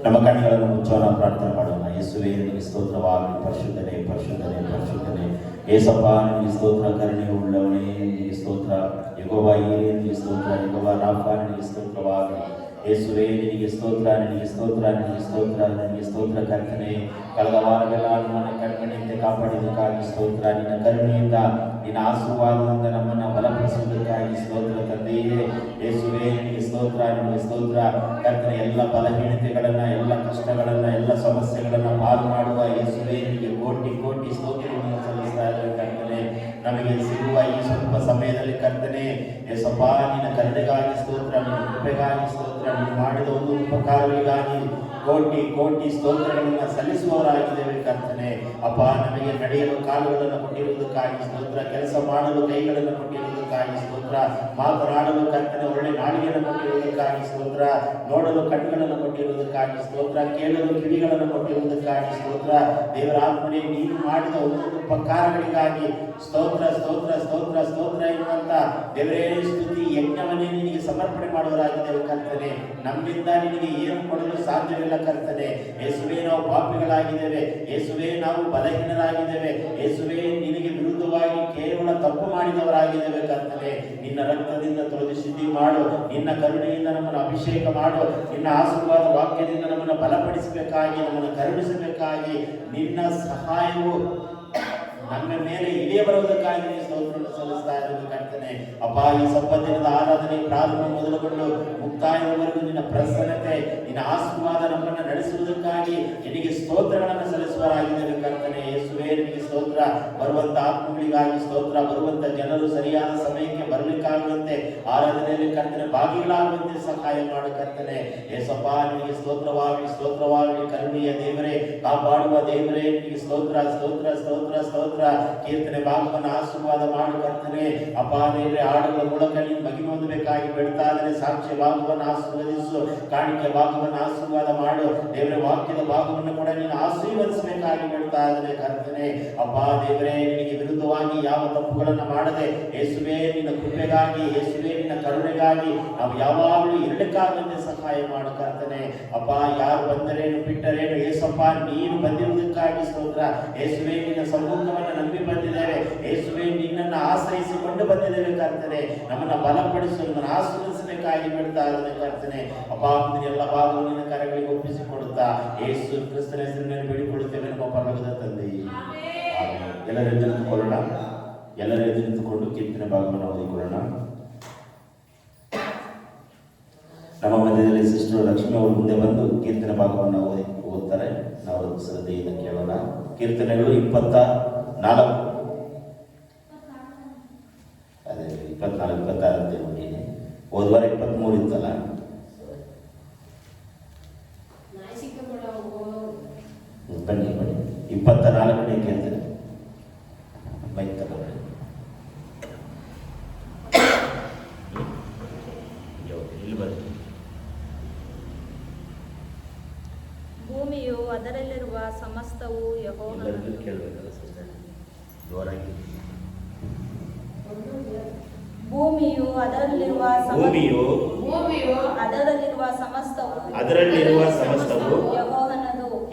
ನಮ್ಮ ಕಣ್ಣುಗಳನ್ನು ಮುಚ್ಚೋಣ, ಪ್ರಾರ್ಥನೆ ಮಾಡೋಣ. ಯೇಸುವೇ ನಿನಗೆ ಸ್ತೋತ್ರವಾಗಲಿ. ಪರಿಶುದ್ಧನೇ ಪರಿಶುದ್ಧನೇ ಪರಿಶುದ್ಧನೇ. ಏಸಪ್ಪ ನಿನಗೆ ಸ್ತೋತ್ರ. ಕರುಣೆ ಉಳ್ಳವನೇ ನಿನಗೆ ಸ್ತೋತ್ರ. ಯೆಹೋವ ಈರೇ ನಿನಗೆ ಸ್ತೋತ್ರ. ಯೆಹೋವ ರಾಫಾ ನಿನಗೆ ಸ್ತೋತ್ರವಾಗಲಿ. ಯೇಸುವೇ ನಿನಗೆ ಸ್ತೋತ್ರ, ನಿನಗೆ ಸ್ತೋತ್ರ, ನಿನಗೆ ಸ್ತೋತ್ರ, ನಿನಗೆ ಸ್ತೋತ್ರ. ಕರ್ತನೇ, ಕಳೆದ ವಾರವೆಲ್ಲ ನಮ್ಮನ್ನು ಕಣ್ಮಣಿಯಂತೆ ಕಾಪಾಡಿದ್ದಕ್ಕಾಗಿ ಸ್ತೋತ್ರ. ನಿನ್ನ ಕರುಣೆಯಿಂದ, ನಿನ್ನ ಆಶೀರ್ವಾದದಿಂದ ನಮ್ಮನ್ನು ಬಲಪಡಿಸುವುದಕ್ಕಾಗಿ ಸ್ತೋತ್ರ ತಂದೆಯೇ. ಯೇಸುವೇ ನಿನಗೆ ಸ್ತೋತ್ರ, ನಿನಗೆ ಸ್ತೋತ್ರ. ಕರ್ತನೆ, ಎಲ್ಲ ಬಲಹೀನತೆಗಳನ್ನ, ಎಲ್ಲ ಕಷ್ಟಗಳನ್ನ, ಎಲ್ಲ ಸಮಸ್ಯೆಗಳನ್ನ ಪಾರು ಮಾಡುವ ಯೇಸುವೇ ನಿನಗೆ ಕೋಟಿ ಕೋಟಿ ಸ್ತೋತ್ರವನ್ನು ಸಲ್ಲಿಸ್ತಾ ಇದ್ದೇವೆ. ಕರ್ತನೆ, ನಮಗೆ ಸಿಗುವ ಈ ಸ್ವಲ್ಪ ಸಮಯದಲ್ಲಿ ಕರ್ತನೆ, ಯೇಸಪ್ಪ ನಿನ್ನ ಕರುಣೆಗಾಗಿ ಸ್ತೋತ್ರ, ನಿನ್ನ ಕೃಪೆಗಾಗಿ ಸ್ತೋತ್ರ, ನೀನು ಮಾಡಿದ ಒಂದು ಉಪಕಾರಗಳಿಗಾಗಿ ಕೋಟಿ ಕೋಟಿ ಸ್ತೋತ್ರಗಳನ್ನು ಸಲ್ಲಿಸುವವರಾಗಿದ್ದೇವೆ. ಕರ್ತನೆ ಅಪ್ಪ, ನಮಗೆ ನಡೆಯಲು ಕಾಲುಗಳನ್ನು ಕೊಟ್ಟಿರುವುದಕ್ಕಾಗಿ ಸ್ತೋತ್ರ, ಕೆಲಸ ಮಾಡಲು ಕೈಗಳನ್ನು ಕೊಟ್ಟಿರುವುದಕ್ಕಾಗಿ ಸ್ತೋತ್ರ, ಮಾತನಾಡಲು ಕರ್ತನೆ ಒಳ್ಳೆ ನಾಲಿಗೆಯನ್ನು ಕೊಟ್ಟಿರುವುದಕ್ಕಾಗಿ ಸ್ತೋತ್ರ, ನೋಡಲು ಕಣ್ಣುಗಳನ್ನು ಕೊಟ್ಟಿರುವುದಕ್ಕಾಗಿ ಸ್ತೋತ್ರ, ಕೇಳಲು ಕಿವಿಗಳನ್ನು ಕೊಟ್ಟಿರುವುದಕ್ಕಾಗಿ ಸ್ತೋತ್ರ. ದೇವರಾತ್ಮನೇ, ನೀನು ಮಾಡಿದ ಒಂದೊಂದು ಉಪಕಾರಗಳಿಗಾಗಿ ಸ್ತೋತ್ರ ಸ್ತೋತ್ರ ಸ್ತೋತ್ರ ಸ್ತೋತ್ರ ಎನ್ನುವಂತ ದೇವರೇ ಸ್ತುತಿ ಯಜ್ಞವನ್ನೇ ನಿನಗೆ ಸಮರ್ಪಣೆ ಮಾಡುವರಾಗಿದ್ದೇವೆ. ಕರ್ತನೆ, ನಮ್ಮಿಂದ ನಿನಗೆ ಏನು ಕೊಡಲು ಸಾಧ್ಯವಿಲ್ಲ. ಕರ್ತನೆ, ಯೇಸುವೇ ನಾವು ಪಾಪಿಗಳಾಗಿದ್ದೇವೆ. ಯೇಸುವೇ ನಾವು ಬಲಹೀನರಾಗಿದ್ದೇವೆ. ಯೇಸುವೇ ನಿನಗೆ ವಿರುದ್ಧವಾಗಿ ಕೇವಲ ತಪ್ಪು ಮಾಡಿದವರಾಗಿದ್ದೇವೆ. ಕರ್ತನೆ, ನಿನ್ನ ರಕ್ತದಿಂದ ತೊಳೆದು ಶುದ್ಧಿ ಮಾಡು. ನಿನ್ನ ಕರುಣೆಯಿಂದ ನಮ್ಮನ್ನು ಅಭಿಷೇಕ ಮಾಡು. ನಿನ್ನ ಆಶೀರ್ವಾದ ವಾಕ್ಯದಿಂದ ನಮ್ಮನ್ನು ಬಲಪಡಿಸಬೇಕಾಗಿ, ನಮ್ಮನ್ನು ಕರುಣಿಸಬೇಕಾಗಿ, ನಿನ್ನ ಸಹಾಯವು ನಮ್ಮ ಮೇಲೆ ಇಳಿಯ ಬರುವುದಕ್ಕಾಗಿ ಸ್ತೋತ್ರವನ್ನು ಸಲ್ಲಿಸ್ತಾ ಇದ್ದೇವೆ. ಕರ್ತನೆ ಅಪ್ಪ, ಈ ಸಬ್ಬತ್ ದಿನದ ಆರಾಧನೆ ಪ್ರಾರಂಭ ಮೊದಲುಗೊಂಡು ಮುಕ್ತಾಯದವರೆಗೂ ನಿನ್ನ ಪ್ರಸನ್ನತೆ, ನಿನ್ನ ಆಶೀರ್ವಾದ ನಮ್ಮನ್ನು ನಡೆಸುವುದಕ್ಕಾಗಿ ನಿನಗೆ ಸ್ತೋತ್ರಗಳನ್ನು ಸಲ್ಲಿಸುವರಾಗಿದ್ದೇವೆ. ಕರ್ತನೆ, ಯೇಸುವೇ ನಿನಗೆ ಸ್ತೋತ್ರ. ಬರುವಂತ ಆತ್ಮಗಳಿಗಾಗಿ ಸ್ತೋತ್ರ. ಬರುವಂತ ಜನರು ಸರಿಯಾದ ಸಮಯಕ್ಕೆ ಬರಲಿಕ್ಕಾಗುವಂತೆ, ಆರಾಧನೆಯಲ್ಲಿ ಕರ್ತನೆ ಭಾಗಿಗಳಾಗುವಂತೆ ಸಹಾಯ ಮಾಡು. ಕರ್ತನೆ ಯೇಸಪ್ಪ ನಿನಗೆ ಸ್ತೋತ್ರವಾಗಲಿ, ಸ್ತೋತ್ರವಾಗಲಿ. ಕರುಣೆಯ ದೇವರೇ, ಕಾಪಾಡುವ ದೇವರೇ ನಿನಗೆ ಸ್ತೋತ್ರ ಸ್ತೋತ್ರ ಸ್ತೋತ್ರ ಸ್ತೋತ್ರ. ಕೀರ್ತನೆ ಭಾಗವನ್ನು ಆಶೀರ್ವಾದ ಮಾಡು. ಕರ್ತನೆ ಅಪ್ಪ ದೇವರೇ, ಹಾಡುಗಳ ಮೂಲಕ ನೀನು ಮಹಿಮೆ ಹೊಂದಬೇಕಾಗಿ ಬಿಡ್ತಾ ಇದ್ದಾರೆ. ಸಾಕ್ಷ್ಯ ಭಾಗವನ್ನು ಆಶೀರ್ವದಿಸು. ಕಾಣಿಕೆ ಭಾಗವನ್ನು ಆಶೀರ್ವಾದ ಮಾಡು. ದೇವರ ವಾಕ್ಯದ ಭಾಗವನ್ನು ಕೂಡ ನೀನು ಆಶೀರ್ವದಿಸಬೇಕಾಗಿ ಬಿಡ್ತಾ ಇದ್ದಾರೆ. ಕರ್ತನೆ ಅಪ್ಪ ದೇವರೇ, ನಿನಗೆ ವಿರುದ್ಧವಾಗಿ ಯಾವ ತಪ್ಪುಗಳನ್ನು ಮಾಡದೆ, ಯೇಸುವೇ ನಿನ್ನ ಕೃಪೆಗಾಗಿ, ಯೇಸುವೇ ನಿನ್ನ ಕರುಣೆಗಾಗಿ ನಾವು ಯಾವಾಗಲೂ ಇರಲಿಕ್ಕಾಗಂತೆ ಸಹಾಯ ಮಾಡು. ಕರ್ತನೆ ಅಪ್ಪ, ಯಾರು ಬಂದರೇನು ಬಿಟ್ಟರೇನು, ಯೇಸಪ್ಪ ನೀನು ಬಂದಿರುವುದಕ್ಕಾಗಿ ಸ್ತೋತ್ರ. ಯೇಸುವೇ ನಿನ್ನ ಸಮ್ಮುಖವನ್ನು ನಂಬಿ ಬಂದಿದ್ದೇವೆ. ಯೇಸುವೇ ನಿನ್ನನ್ನು ಆಶ್ರಯಿಸಿಕೊಂಡು ಬಂದಿದ್ದೇವೆ. ಕರ್ತನೆ ನಮ್ಮನ್ನು ಬಲಪಡಿಸು, ನಮ್ಮನ್ನು ಆಶೀರ್ವದಿಸಬೇಕಾಗಿ ಬಿಡ್ತಾ ಇದ್ದೇನೆ. ಕರ್ತನೆ ಅಪ್ಪ, ಎಲ್ಲ ಭಾಗವನ್ನು ನಿನ್ನ ಕರೆಗಳಿಗೆ ಒಪ್ಪಿಸಿಕೊಡುತ್ತಾ ಯೇಸು ಕ್ರಿಸ್ತನ ಹೆಸರಿನಲ್ಲಿ ಬೇಡಿಕೊಳ್ಳುತ್ತೇವೆ ನಮ್ಮ ಪರಲೋಕದ ತಂದೆ. ಎಲ್ಲರೂ ನಿಂತುಕೊಳ್ಳೋಣ. ಎಲ್ಲರೂ ನಿಂತುಕೊಂಡು ಕೀರ್ತನೆ ಭಾಗವನ್ನು ಓದಿಕೊಳ್ಳೋಣ. ನಮ್ಮ ಮಧ್ಯದಲ್ಲಿ ಸಿಸ್ಟರ್ ಲಕ್ಷ್ಮಿ ಅವರು ಮುಂದೆ ಬಂದು ಕೀರ್ತನೆ ಭಾಗವನ್ನು ಓದ್ತಾರೆ. ನಾವು ಶ್ರದ್ಧೆಯಿಂದ ಕೇಳೋಣ. ಕೀರ್ತನೆಗಳು 24, ಅದೇ 24, 26 ನೋಡಿದ್ದೀನಿ. ಹೋದ್ವಾರ 23 ಇತ್ತಲ್ಲ. ಬನ್ನಿ ಬನ್ನಿ, 24ನೇ ಕೀರ್ತನೆ. ಬೈಕ್ ತಗೊಂಡ್ರೆ ಇಲ್ಲಿ ಬನ್ನಿ. ಭೂಮಿಯು ಅದರಲ್ಲಿರುವ ಸಮಸ್ತವು ಯೆಹೋವನ. ಭೂಮಿಯು ಅದರಲ್ಲಿರುವ ಸಮಸ್ತವು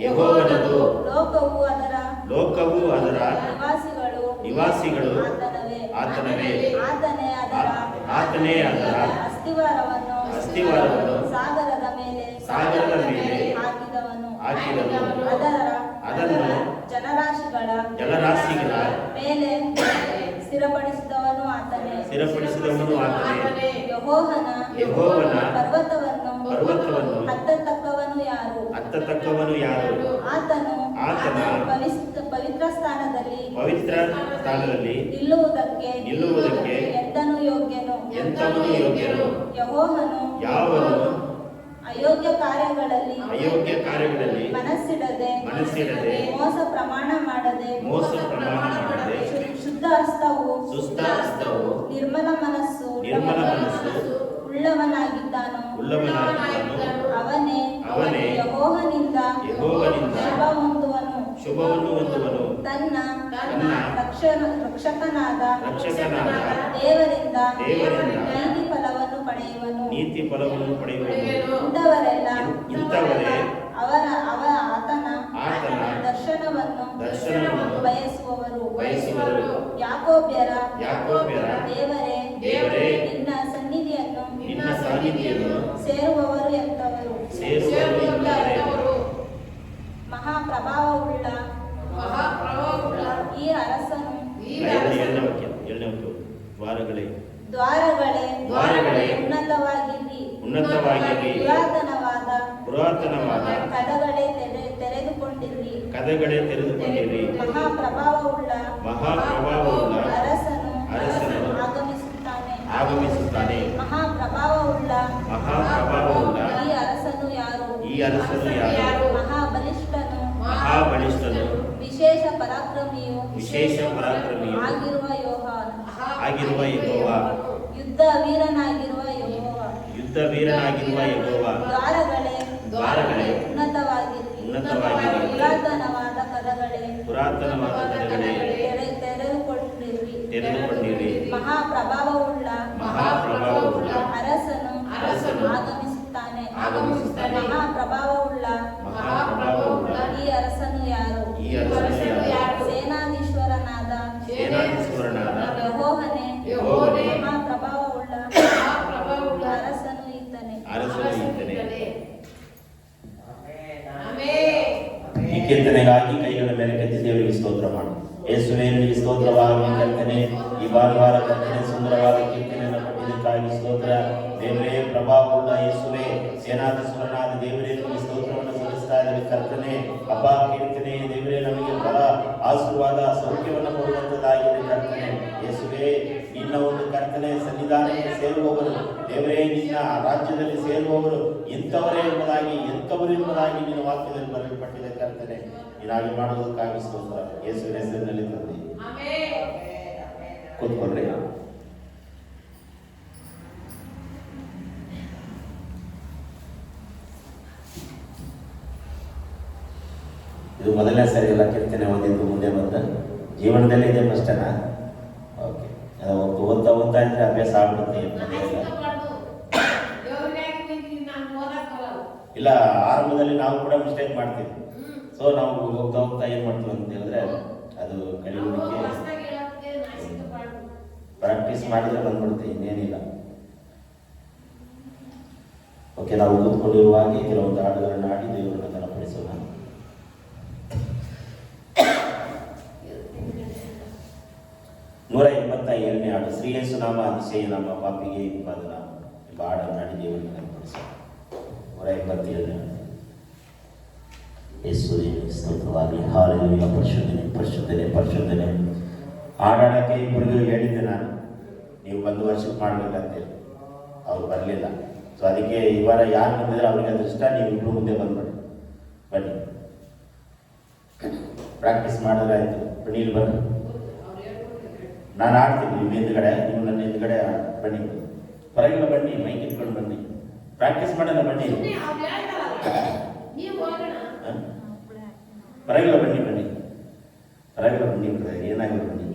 ಯೆಹೋವನದು. ಲೋಕವು ಅದರ ನಿವಾಸಿಗಳು ಆತನವೇ. ಆತನೇ ಅದರ ಅಸ್ತಿವಾರವನ್ನು ಸಾಗರದ ಮೇಲೆ ಹಾಕಿದನು. ಅದನ್ನು ಜಲರಾಶಿಗಳ ಮೇಲೆ ಸ್ಥಿರಪಡಿಸಿದವನು ಆತನೇ. ಯೆಹೋವನ ಪರ್ವತವನ್ನು ಹತ್ತತಕ್ಕವನು ಯಾರು? ಆತನ ಪವಿತ್ರ ಸ್ಥಾನದಲ್ಲಿ ನಿಲ್ಲುವುದಕ್ಕೆ ಎಂತನು ಯೋಗ್ಯನು? ಯೆಹೋವನು ಅಯೋಗ್ಯ ಕಾರ್ಯಗಳಲ್ಲಿ ಮನಸ್ಸಿಡದೆ ಮೋಸ ಪ್ರಮಾಣ ಮಾಡದೆ ಶುದ್ಧ ಹಸ್ತವು ನಿರ್ಮಲ ಮನಸ್ಸು ಉಳ್ಳವನಾಗಿದ್ದಾನೋ ಅವನೇ ಯೆಹೋವನಿಂದ ಶುಭ ಹೊಂದುವ ಶುಭವನ್ನು ಹೊಂದುವನು. ತನ್ನ ರಕ್ಷಕನಾದ ದೇವರಿಂದ ನೀತಿ ಫಲವನ್ನು ಪಡೆಯುವನು. ನೀತಿ ಫಲವನ್ನು ಪಡೆಯುವನು. ಇಂಥವರೇ ಆತನ ಆತನ ದರ್ಶನವನ್ನು ಬಯಸುವವರು. ಯಾಕೋಬ್ಯರ ದೇವರೇ ನಿನ್ನ ಸನ್ನಿಧಿಯನ್ನು ಸೇರುವವರು ಎಂತವರು. ಮಹಾಪ್ರಭಾವವುಳ್ಳ ಈ ಅರಸನು ದ್ವಾರಗಳೇ ಉನ್ನತವಾಗಿರಿ. ಪುರಾತನವಾದ ಕದಗಳೇ ತೆರೆದುಕೊಂಡಿರಿ. ಮಹಾಪ್ರಭಾವವುಳ್ಳ ಅರಸನು ಆಗಮಿಸುತ್ತಾನೆ. ಮಹಾಪ್ರಭಾವವುಳ್ಳ ಈ ಅರಸನು ಯಾರು. ಮಹಾಬಲಿಷ್ಠನು ವಿಶೇಷ ಪರಾಕ್ರಮಿಯು ಆಗಿರುವ ಯೆಹೋವ. ಯುದ್ಧ ವೀರನಾಗಿರುವ ಯೆಹೋವ. ದ್ವಾರಗಳೇ ಉನ್ನತವಾಗಿರಿ. ಪುರಾತನವಾದ ಕದಗಳೇ ತೆರೆದುಕೊಂಡಿರಿ. ಮಹಾಪ್ರಭಾವವುಳ್ಳ ಅರಸನು ಆಗಮಿಸುತ್ತಾನೆ. ಮಹಾಪ್ರಭಾವವುಳ್ಳ ಈ ಅರಸನು ಯಾರು. ಸೇನಾಧೀಶ್ವರನಾದ ಯೆಹೋವನೇ. ಮಹಾಪ್ರಭಾವವುಳ್ಳ ಅರಸನು ಈತನೇ. ಈ ಕೀರ್ತನೆಗಾಗಿ ಕೈಗಳ ಮೇಲೆ ಕೆತ್ತಿ ದೇವರಿಗೆ ಸ್ತೋತ್ರ ಮಾಡು. ಯೇಸುವೇ ನಿನಗೆ ಸ್ತೋತ್ರವಾಗಲಿ ಕರ್ತನೆ. ಈ ಭಾನುವಾರ ಕರ್ತನೆ ಸುಂದರವಾದ ಕೀರ್ತನೆಯನ್ನು ಕೊಟ್ಟಿದ್ದಕ್ಕಾಗಿ ಸ್ತೋತ್ರ. ದೇವರೇ ಪ್ರಭಾವವುಳ್ಳ ಯೇಸುವೇ, ಸೇನಾಧೀಶ್ವರನಾದ ದೇವರೇ ನಿಮಗೆ ಸ್ತೋತ್ರವನ್ನು ಸಲ್ಲಿಸ್ತಾ ಇದ್ದೇವೆ ಕರ್ತನೆ. ಅಪ್ಪ ಕೀರ್ತನೆ ದೇವರೇ ನಮಗೆ ಬಲ ಆಶೀರ್ವಾದ ಸೌಖ್ಯವನ್ನು ಕೊಡುವಂಥದ್ದಾಗಿದೆ ಕರ್ತನೆ. ಯೇಸುವೇ ನಿನ್ನ ಒಂದು ಕರ್ತನೆ ಸನ್ನಿಧಾನಕ್ಕೆ ಸೇರುವವರು ದೇವರೇ, ನಿನ್ನ ರಾಜ್ಯದಲ್ಲಿ ಸೇರುವವರು ಎಂಥವರು ಎಂಬುದಾಗಿ ನಿನ್ನ ವಾಕ್ಯದಲ್ಲಿ ಬರೆಯಲ್ಪಟ್ಟಿದೆ ಕರ್ತನೆ. ನೀನಾಗಿ ಮಾಡುವುದಕ್ಕಾಗಿ ಸ್ತೋತ್ರ. ಯೇಸುವಿನ ಹೆಸರಿನಲ್ಲಿ ತಂದೆ, ಕೂತ್ಕೊಂಡ್ರೆ. ಇದು ಮೊದಲನೇ ಸರಿ ಎಲ್ಲ ಕೀರ್ತನೆ ಓದಿದ್ದು ಮುಂದೆ ಬಂದ ಜೀವನದಲ್ಲಿ ಇದೆ ಫಸ್ಟನಾ? ಓಕೆ, ಓದ್ತಾ ಇದ್ರೆ ಅಭ್ಯಾಸ ಆಗ್ಬಿಡುತ್ತೆ. ಇಲ್ಲ, ಆರಂಭದಲ್ಲಿ ನಾವು ಕೂಡ ಮಿಸ್ಟೇಕ್ ಮಾಡ್ತೀವಿ. ಸೊ ನಾವು ಹೋಗ್ತಾ ಏನ್ ಮಾಡ್ತೀವಿ ಅಂತ ಹೇಳಿದ್ರೆ ಅದು ಕಲಿಯುವುದಕ್ಕೆ ಪ್ರಾಕ್ಟೀಸ್ ಮಾಡಿದ್ರೆ ಬಂದ್ಬಿಡುತ್ತೆ, ಇನ್ನೇನಿಲ್ಲ. ಓಕೆ, ನಾವು ಓದ್ಕೊಂಡಿರುವಾಗೆ ಕೆಲವೊಂದು ಹಾಡುಗಳನ್ನು ಹಾಡಿ ದೇವರನ್ನು ಘನಪಡಿಸೋಣ. ನೂರ 87ನೇ ಹಾಡು, ಶ್ರೀ ಯೇಸು ನಾಮ ಅತಿಶಯ ನಾಮ ಪಾಪಿಗೆ ಹಿಂಪಾದ ಎಂಬ ಹಾಡನ್ನು ಹಾಡಿ ದೇವರನ್ನು ಘನಪಡಿಸೋಣ. 187ನೇ ಹಾಡು. ಯೇಸುವಿಗೆ ಸ್ತೋತ್ರವಾಗಲಿ. ಹಾಲೆಲೂಯಾ. ಪರಿಶುದ್ಧನೆ. ಹಾಡಾಡಕ್ಕೆ ಇಬ್ಬರಿಗೂ ಹೇಳಿದ್ದೆ ನಾನು, ನೀವು ಬಂದು ವರ್ಷಕ್ಕೆ ಮಾಡಬೇಕಂತೇಳಿ. ಅವ್ರು ಬರಲಿಲ್ಲ. ಸೊ ಅದಕ್ಕೆ ಈ ವಾರ ಯಾರು ಬಂದಿದ್ರೆ ಅವ್ರಿಗೆ ಅದೃಷ್ಟ, ನೀವು ಇಬ್ಬರು ಮುಂದೆ ಬಂದ್ಬಿಡಿ. ಬನ್ನಿ, ಪ್ರಾಕ್ಟೀಸ್ ಮಾಡಿದ್ರೆ ಆಯಿತು. ಬನ್ನಿ, ಇಲ್ಲಿ ಬನ್ನಿ, ನಾನು ಆಡ್ತೀನಿ. ನಿಮ್ಮ ಹಿಂದ್ಗಡೆ, ನೀವು ನನ್ನ ಹಿಂದ್ಗಡೆ ಬನ್ನಿ. ಹೊರಗೆಲ್ಲ ಬನ್ನಿ, ಮೈಕ್ ಇಟ್ಕೊಂಡು ಬನ್ನಿ. ಪ್ರಾಕ್ಟೀಸ್ ಮಾಡೋಣ, ಬನ್ನಿ. ಹೊರಗೆಲ್ಲ ಬನ್ನಿ. ಏನಾಗಿಲ್ಲ, ಬನ್ನಿ.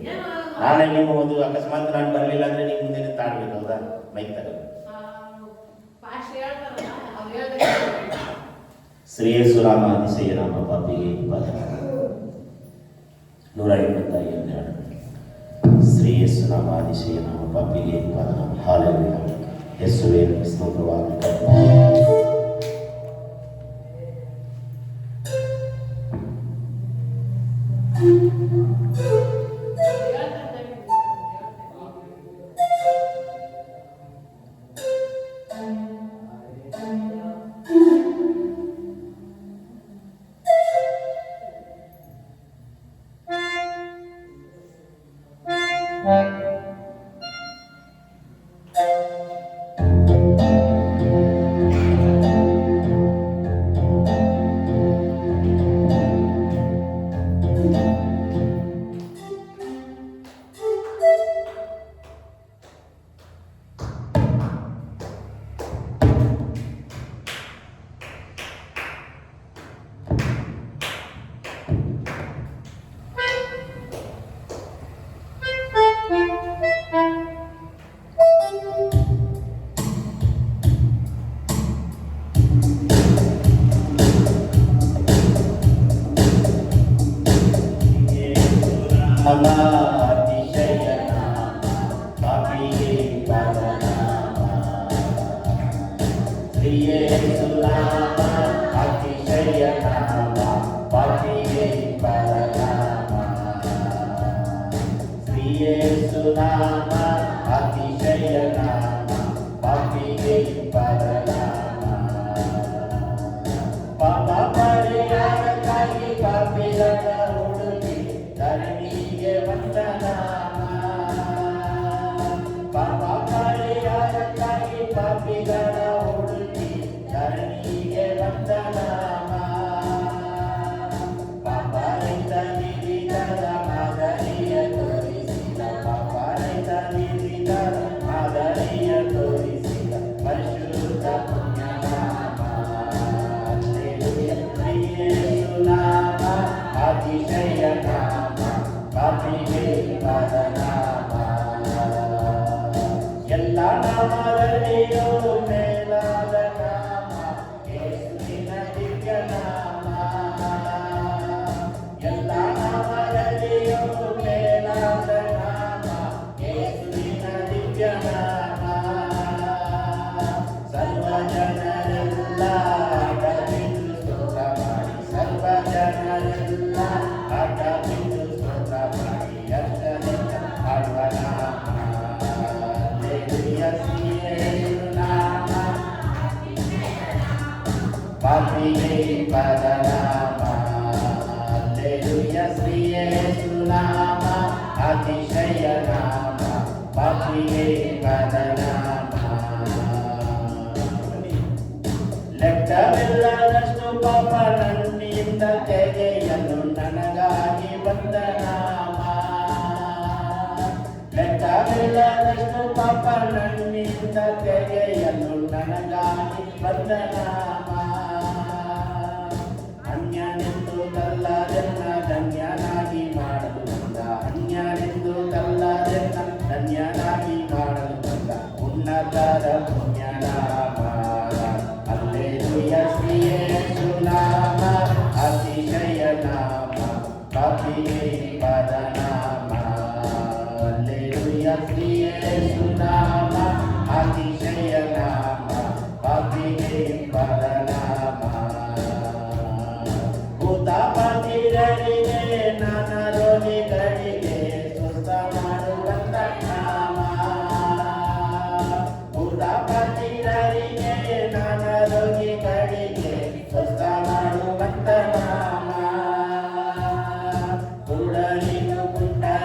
ನಾಳೆ ನೀವು ಒಂದು ಅಕಸ್ಮಾತ್ ನಾನು ಬರಲಿಲ್ಲ ಅಂದರೆ ನೀವು ಮುಂದೆ ತಾಡ್ಬೇಕು, ಹೌದಾ? ಮೈಕ್ ತಗೋ. ಶ್ರೀ ಯೇಸು ನಾಮ ಅತಿಶಯ ನಾಮ ಪಾಪಿಗೆ ಹಿಂಪಾದ. 187ನೇ ಹಾಡು. ಶ್ರೀ ಯೇಸು ನಾಮ ಅತಿಶಯ ನಾಮ ಪಾಪಿಗೆ ಹಿಂಪಾದ. ಹಾಲೆಲೂಯಾ. ಯೇಸುವೇ ಸ್ತೋತ್ರವಾಗಲಿ. ನಾಮ ಅತಿಶಯ ನಾಮ ಪಾಪಿಗೆ ಪರನಾಮ ಶ್ರೀ ಯೇಸು ನಾಮ ಅತಿಶಯ ನಾಮ ಪಾಪಿಗೆ ಪರನಾಮ ಶ್ರೀ ಯೇಸು ನಾಮ ಅತಿಶಯ ನಾಮ ಪಾಪಿಗೆ ಪರನಾಮ ಪಾಪ ಪರಿಹಾರಕ್ಕಾಗಿ ಪಾಪಿಗಳ ಹುಡುಕಿ ಧರಣಿಗೆ ಬಂದ ನಾಮ ಪಾಪ ಪರಿಹಾರಕ್ಕಾಗಿ ಪಾಪಿಗಳ ಹುಡುಕಿ ಧರಣಿಗೆ ಬಂದ ನಾಮ ಪಾಪ ರಹಿತ ನೀಡಿದರ ಮಾದರಿಯ ತೋರಿಸಿದ ಪಾಪ ರಹಿತ ನೀಡಿದರ ಮಾದರಿಯ ತೋರಿಸಿದ ಪರಿಶುದ್ಧ ಪುಣ್ಯನಾಮ ಶ್ರೀ ಯೇಸು ನಾಮ ಅತಿಶಯ ನಾಮ ಪಾಪಿಗೆ ಪರನಾಮ ಎಲ್ಲ ನಾಮದಲ್ಲಿಯೂ ಮೇಲಾದ ನಾಮ ಯೇಸುವಿನ ದಿವ್ಯ ನಾಮ ಎಲ್ಲ ನಾಮದಲ್ಲಿಯೂ ಮೇಲಾದ ನಾಮ ಯೇಸುವಿನ ದಿವ್ಯ ನಾಮ ಸರ್ವ ಜನರೆಲ್ಲ ಆಟ ಬಿದ್ದು ಸ್ತೋತ್ರ ಮಾಡಿ ಸರ್ವ ಜನರೆಲ್ಲ ಆಟ ಬಿದ್ದು ಸ್ತೋತ್ರ ಮಾಡಿ ಅರ್ಚನೆಯ ಹಾಡುವ ನಾಮ ಹಲ್ಲೆಲೂಯಾ ಶ್ರೀ ಯೇಸು ನಾಮ ಪಾಪಿಗೆ ಪರನಾಮ ಹಲ್ಲೆಲೂಯಾ ಶ್ರೀ ಯೇಸು ನಾಮ ಅತಿಶಯ ನಾಮ ಪಾಪಿಗೆ ಪರನಾಮ ಲೆಕ್ಕವಿಲ್ಲದಷ್ಟು ಪಾಪ ನನ್ನಿಂದ ತೆಗೆಯಲು ನನಗಾಗಿ ಬಂದ ನಾಮ ಲೆಕ್ಕವಿಲ್ಲದಷ್ಟು ಪಾಪ ನನ್ನಿಂದ ತೆಗೆಯಲು ನನಗಾಗಿ ಬಂದ ನಾಮ ಅನ್ಯನೆಂದು ತಲ್ಲದೆನ್ನ ಧನ್ಯನಾಗಿ ಮಾಡಲು ಬಂದ ಅನ್ಯನೆಂದು ತಲ್ಲದೆನ್ನ ಧನ್ಯನಾಗಿ ಮಾಡಲು ಬಂದ ಉನ್ನತರ ಪುಣ್ಯನಾಮ ಹಲ್ಲೆಲೂಯಾ ಶ್ರೀ ಯೇಸು ನಾಮ ಅತಿಶಯ ನಾಮ ಪಾಪಿಗೆ ಪರನಾಮ ಹಲ್ಲೆಲೂಯಾ ಶ್ರೀ ಯೇಸು ನಾಮ ಅತಿಶಯ ನಾಮ ಪಾಪಿಗೆ ಪರನಾಮ ಭೂತಪತಿರರಿಗೆ ನಾನಾ ರೋಗಿಗಳಿಗೆ ಸ್ವಸ್ಥ ಮಾಡುವಂತ ನಾಮ ಭೂತಪತಿರರಿಗೆ ನಾನಾ ರೋಗಿಗಳಿಗೆ ಸ್ವಸ್ಥ ಮಾಡುವಂತ ನಾಮ ಕುರುಡರಿಗೂ ಕುಂಟರಿಗೂ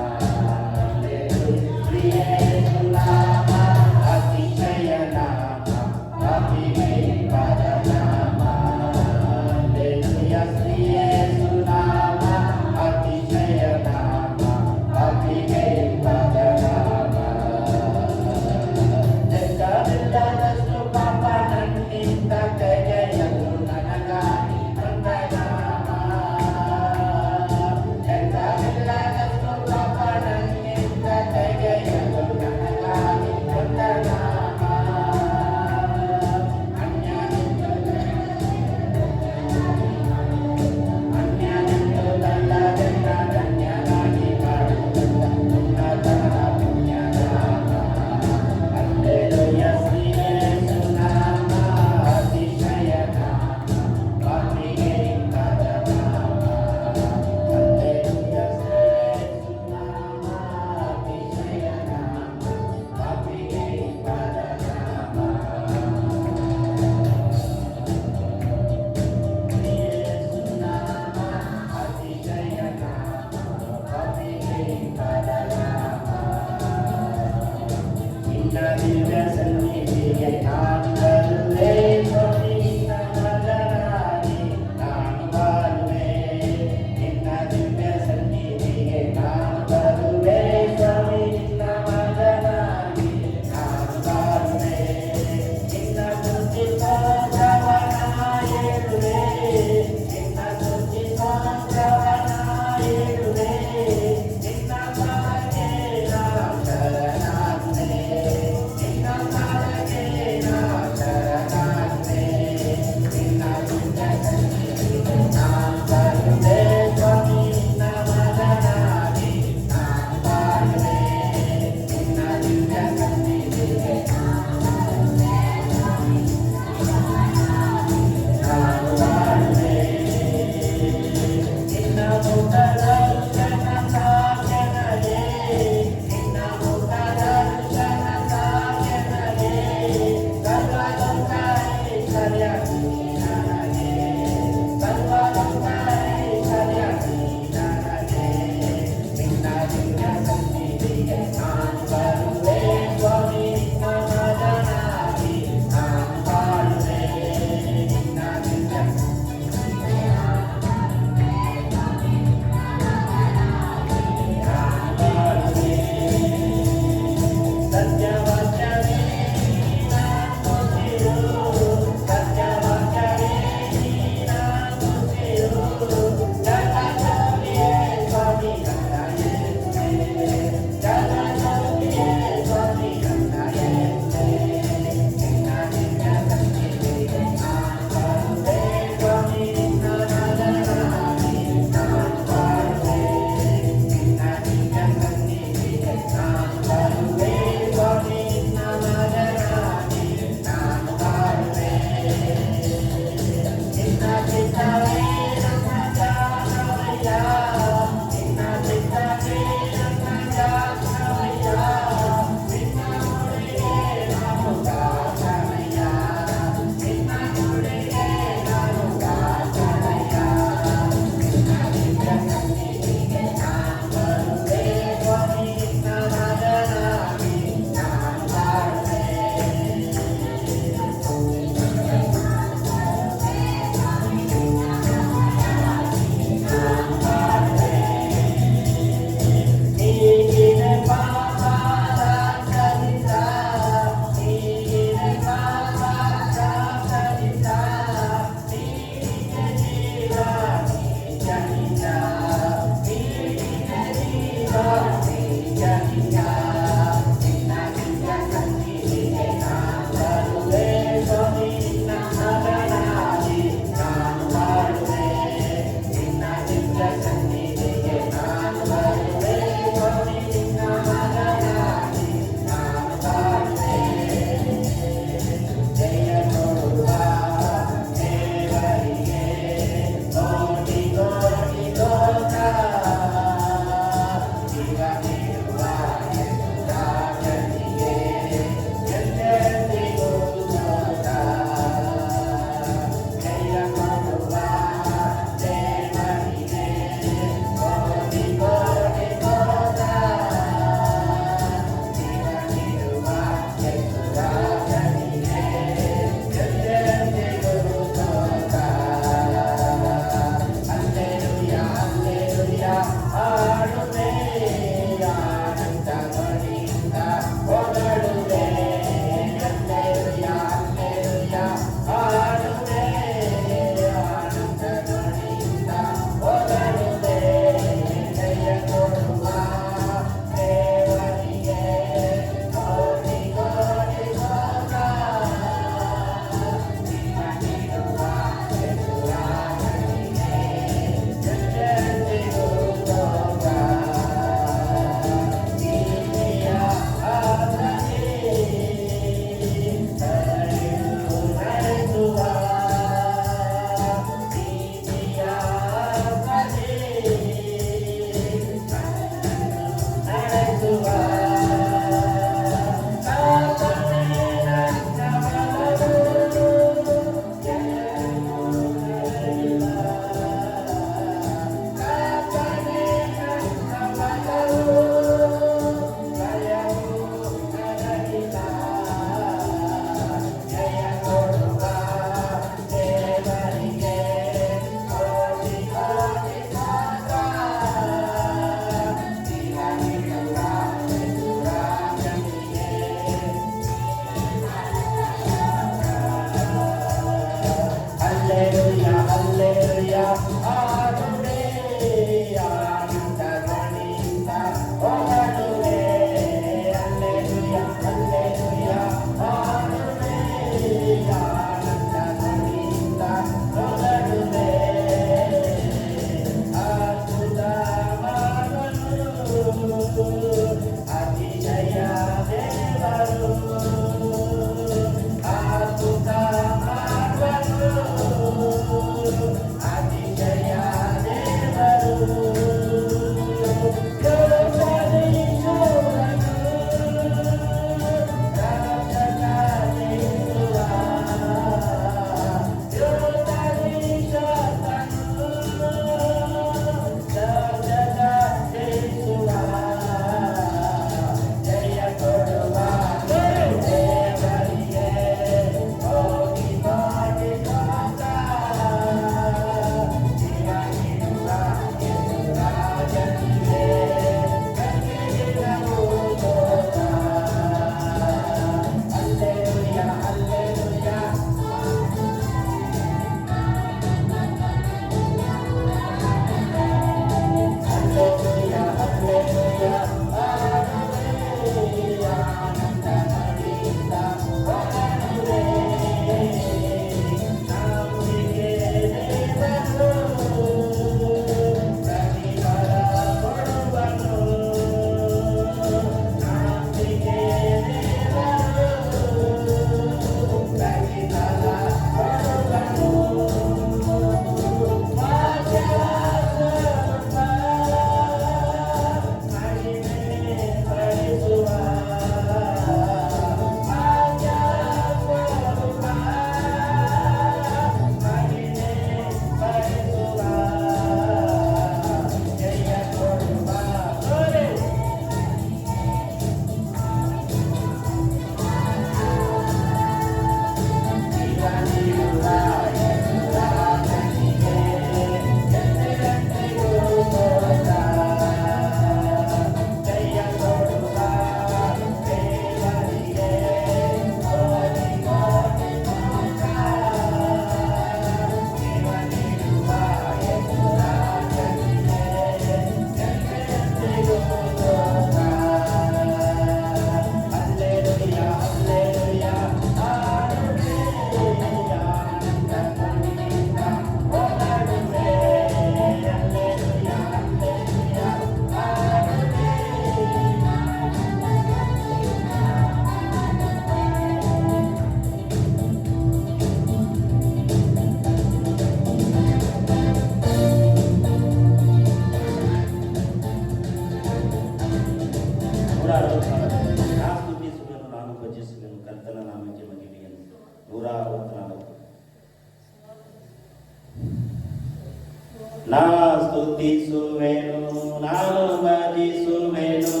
ನಾ ಸ್ತುತಿಸುವೆನು, ನಾನು ಭಜಿಸುವೆನು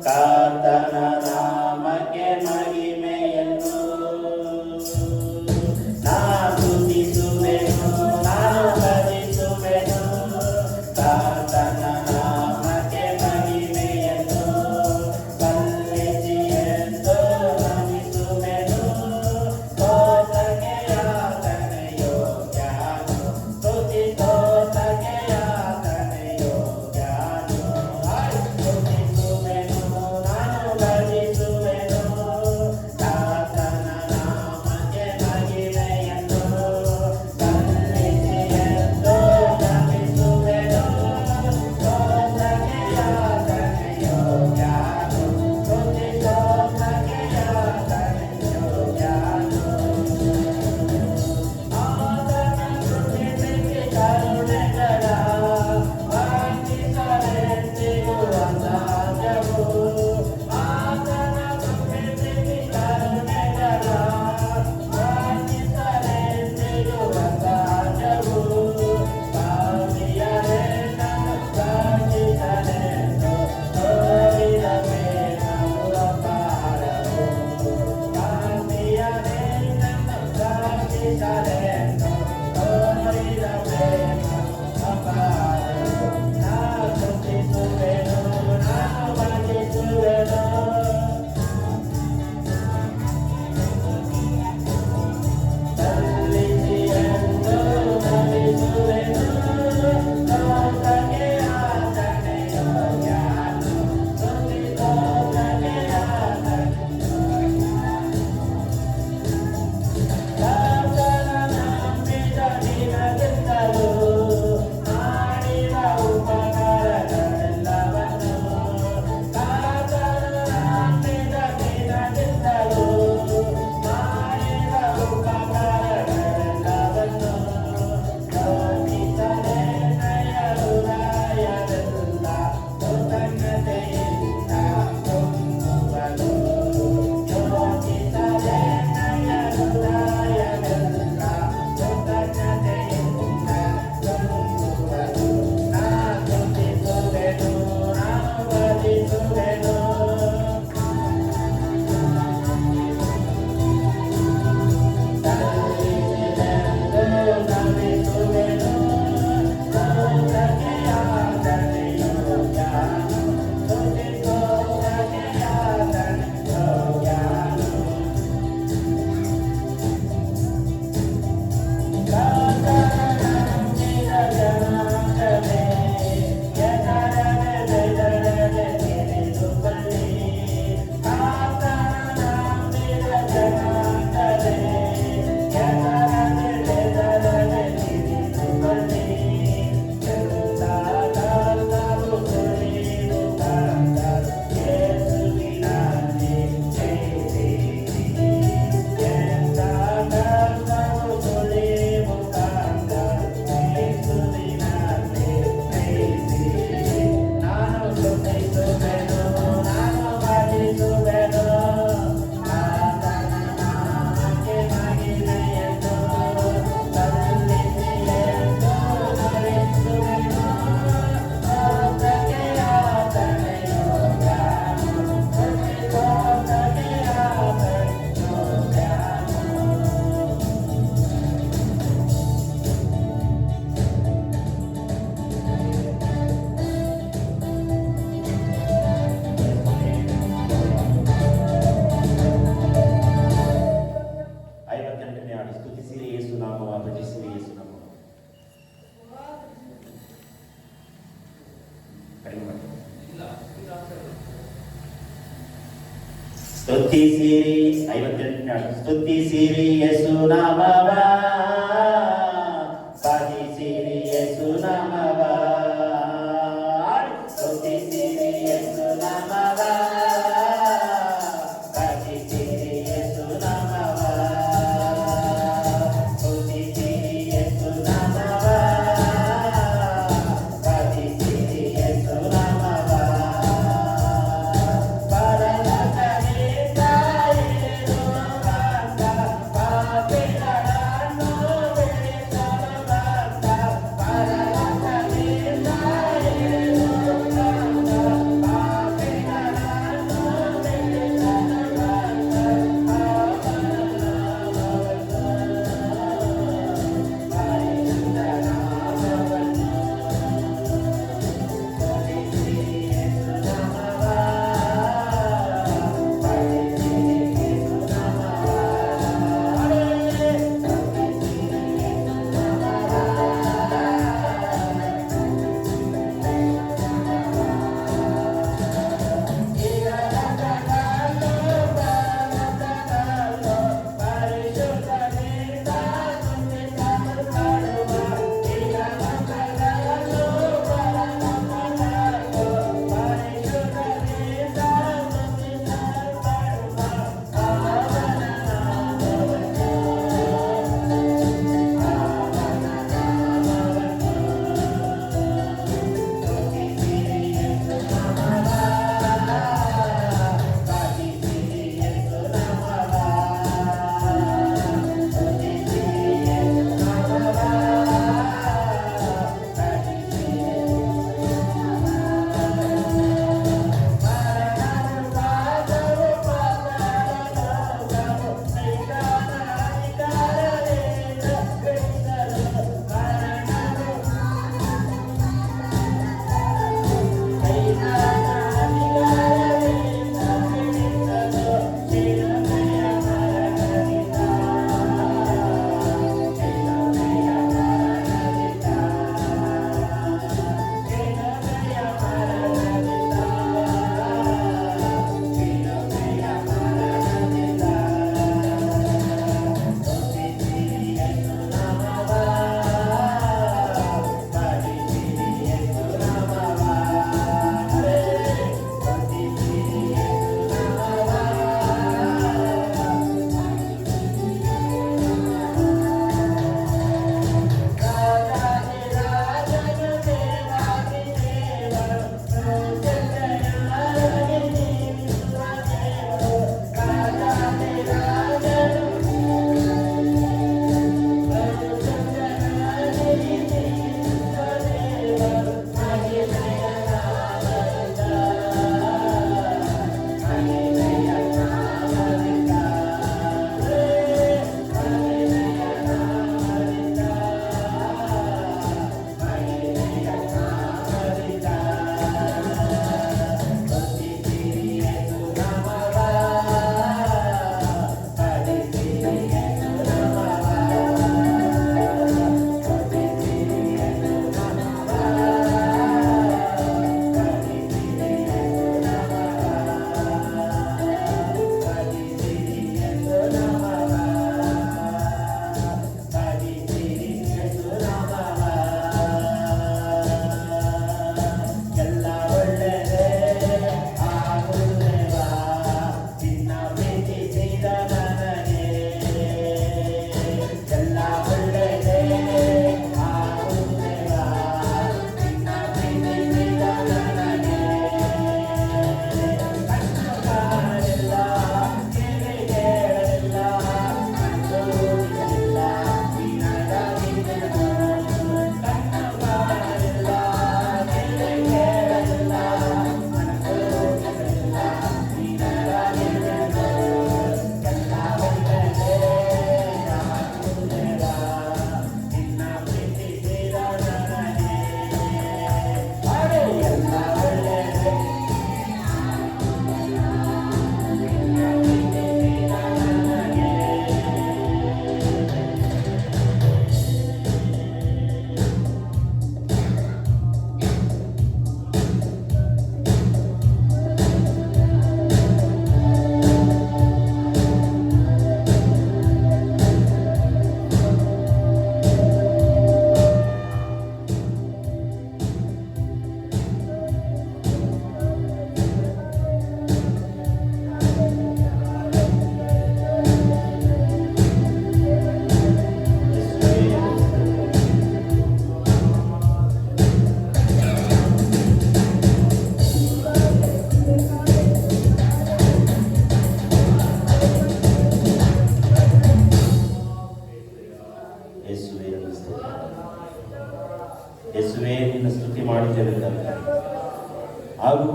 ಕರ್ತನ ನಾಮಕ್ಕೆ ಮಹಿಮೆಯನ್ನು. ನಾ ಸ್ತುತಿಸುವೆನು, ನಾನು ಭಜಿಸುವೆನು ಕರ್ತನ ನಾಮಕ್ಕೆ ಮಹಿಮೆಯನ್ನು. ಸಲ್ಲಿಸಿ ಎಂದು ನಮಿಸುವೆನು, ಸ್ತೋತ್ರಕ್ಕೆ ಆತನೇ ಯೋಗ್ಯನು, ಸ್ತುತಿ ಸ್ತೋತ್ರಕ್ಕೆ ಆತನೇ ಯೋಗ್ಯನು. ಸ್ತುತಿಸುವೆನು, ನಾನು ಭಜಿಸುವೆನು ಕರ್ತನ ನಾಮಕ್ಕೆ ಮಹಿಮೆಯನ್ನು. ಸಲ್ಲಿಸಿ ಎಂದು ನಮಿಸುವೆನು, ಸ್ತೋತ್ರಕ್ಕೆ ಆತನೇ ಯೋಗ್ಯನು, ಸ್ತುತಿ ಸ್ತೋತ್ರಕ್ಕೆ ಆತನೇ ಯೋಗ್ಯನು. ಆತನ ಕೃಪೆಗೆ ಕರುಣೆಗಳ ವರ್ಣಿಸಲೆಂದಿಗೂ ಅಸಾಧ್ಯವು. ಆತನ ಕೃಪೆಗೆ ಕರುಣೆಗಳ ವರ್ಣಿಸಲೆಂದಿಗೂ ಅಸಾಧ್ಯವು. ಪಾಪಿಯರೇ ನನ್ನ ರಕ್ಷಿಸಲೆಂದು ತೋರಿದ ಪ್ರೇಮವು ಅಪಾರವು. ಪಾಪಿಯರೇ ನನ್ನ ರಕ್ಷಿಸಲೆಂದು ತೋರಿದ ಪ್ರೇಮವು ಅಪಾರವು. ನಾ ಸ್ತುತಿಸುವೆನು, ನಾನು ಭಜಿಸುವೆನು ಸಲ್ಲಿಸಿ ಎಂದು ನಮಿಸುವೆನು, ಸ್ತೋತ್ರಕ್ಕೆ ಆತನೇ ಯೋಗ್ಯನು, ಸ್ತುತಿ ಸ್ತೋತ್ರಕ್ಕೆ ಆತನೇ ಕರ್ತನ ನಂಬಿದ ದಿನದಿಂದಲೂ ಮಾಡಿದ ಉಪಕಾರಗಳೆಲ್ಲವನ್ನು. ಕರ್ತನ ನಂಬಿದ ದಿನದಿಂದಲೂ ಮಾಡಿದ ಉಪಕಾರಗಳೆಲ್ಲವನ್ನು. ಯೋಚಿಸದೆ ನಯ ಹೃದಯವೆಲ್ಲ ಕೃತಜ್ಞತೆಯಿಂದ ತುಂಬುವುದು. ಯೋಚಿಸದೆ ನಯ ಹೃದಯವೆಲ್ಲ ಕೃತಜ್ಞತೆಯಿಂದ ತುಂಬುವುದು. ನಾ ಸ್ತುತಿಸುವೆನು, ನಾನು ಭಜಿಸುವೆನು ಸಲ್ಲಿಸಿದೆಂದು ನಮಿಸುವೆನು, ಸ್ತೋತ್ರಕ್ಕೆ ಆತನೇ ಯೋಗ್ಯನು, ಸ್ತುತಿ ಸ್ತೋತ್ರಕ್ಕೆ ಆತನೇ ಯೋಗ್ಯನು. ಕರ್ತನ ನಂಬಿದ ಜನಾಂಗವೇ, ಎದರದೆ ಬೆದರದೆ ತಿಳಿದುಕೊಳ್ಳಿ. ಕರ್ತನ ನಂಬಿದ ಜನಾಂಗವೇ, ಎದರದೆ ಬೆದರದೆ ತಿಳಿದುಕೊಳ್ಳಿ. ಎಲ್ಲ ಕರ್ತವು ಸುಳಿವು ಕಂಡರು, ಯೇಸುವಿನಲ್ಲಿ ಜಯಿಸಿರಿ. ಎಲ್ಲ ಕರ್ತವು ಸುಳಿವು ಕಂಡರು, ಯೇಸುವಿನಲ್ಲಿ ಜಯಿಸಿರಿ. ನಾನು ಸ್ತುತಿಸುವೆನು, ನಾನು ಭಜಿಸುವೆನು ಕರ್ತನ ನಾಮಕ್ಕೆ ಮಹಿಮೆಯನ್ನು. ಸಲ್ಲಿಸಿ ಎಂದು ನಮಿಸುವೆನು, ಸ್ತೋತ್ರಕ್ಕೆ ಆತನೇ ಯೋಗ್ಯನು, ಸ್ತುತಿ ಸ್ತೋತ್ರಕ್ಕೆ ಆತನೇ ಯೋಗ್ಯನು. ಐವತ್ತೆಂಟನೇ ಹಾಡು. ಸ್ತುತಿಸಿರಿ ಯೇಸು ನಾಮವ, ಭಜಿಸಿರಿ ಯೇಸು ನಾಮವ. ಕಡಿಮೆ ಮಾಡಿ. ಸ್ತುತಿಸಿರಿ 58ನೇ ಹಾಡು. ಸ್ತುತಿಸಿರಿ ಯೇಸು ನಾಮವ, ಭಜಿಸಿರಿ ಯೇಸು ನಾಮವ. ಸ್ತುತಿಸಿರಿ ಯೇಸು ನಾಮವ, ಭಜಿಸಿರಿ ಯೇಸು ನಾಮವ. ಸ್ತುತಿಸಿರಿ ಯೇಸು ನಾಮವ, ಭಜಿಸಿರಿ ಯೇಸು ನಾಮವ. ಪರಲೋಕದಿಂದ ಇಳಿದು ಬಂದ ಪಾಪಿಗಳನ್ನು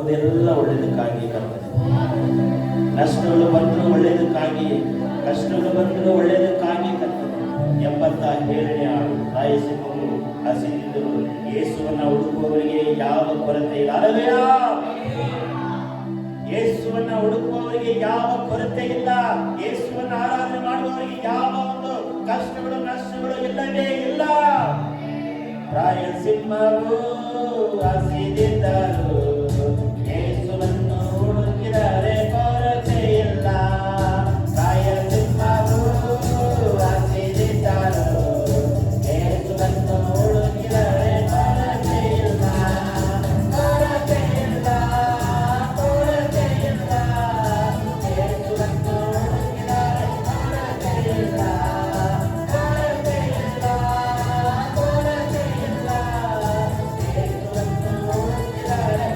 ಬರುವುದೆಲ್ಲ ಒಳ್ಳೆಯದಕ್ಕಾಗಿ ಕರ್ತನೆ. ನಷ್ಟಗಳು ಬಂದರೂ ಒಳ್ಳೆಯದಕ್ಕಾಗಿ, ಕಷ್ಟಗಳು ಬಂದರೂ ಒಳ್ಳೆಯದಕ್ಕಾಗಿ ಕರ್ತನೆ. 77ನೇ ಹಾಡು, ರಾಯಸಿಂಹವು ಹಸಿದಿದ್ದರು ಯೇಸುವನ್ನ ಹುಡುಕುವವರಿಗೆ ಯಾವ ಕೊರತೆ ಇಲ್ಲ. ಅಲ್ಲವೇನಾ? ಯೇಸುವನ್ನ ಹುಡುಕುವವರಿಗೆ ಯಾವ ಕೊರತೆ ಇಲ್ಲ. ಯೇಸುವನ್ನ ಆರಾಧನೆ ಮಾಡುವವರಿಗೆ ಯಾವ ಒಂದು ಕಷ್ಟಗಳು ನಷ್ಟಗಳು ಇಲ್ಲವೇ ಇಲ್ಲ. ರಾಯಸಿಂಹವು ಹಸಿದಿದ್ದರು ಯೇಸುವನ್ನು ಹುಡುಕಿದರೆ ಕೊರತೆ ಇಲ್ಲ. ರಾಯಸಿಂಹವು ಹಸಿದಿದ್ದರು ಯೇಸುವನ್ನು ಹುಡುಕಿದರೆ ಕೊರತೆ ಇಲ್ಲ. ಕೊರತೆ ಇಲ್ಲ, ಕೊರತೆ ಇಲ್ಲ. ಯೇಸುವನ್ನು ಹುಡುಕಿದರೆ ಕೊರತೆ ಇಲ್ಲ. ಕೊರತೆ ಇಲ್ಲ, ಕೊರತೆ ಇಲ್ಲ. ಯೇಸುವನ್ನು ಹುಡುಕಿದರೆ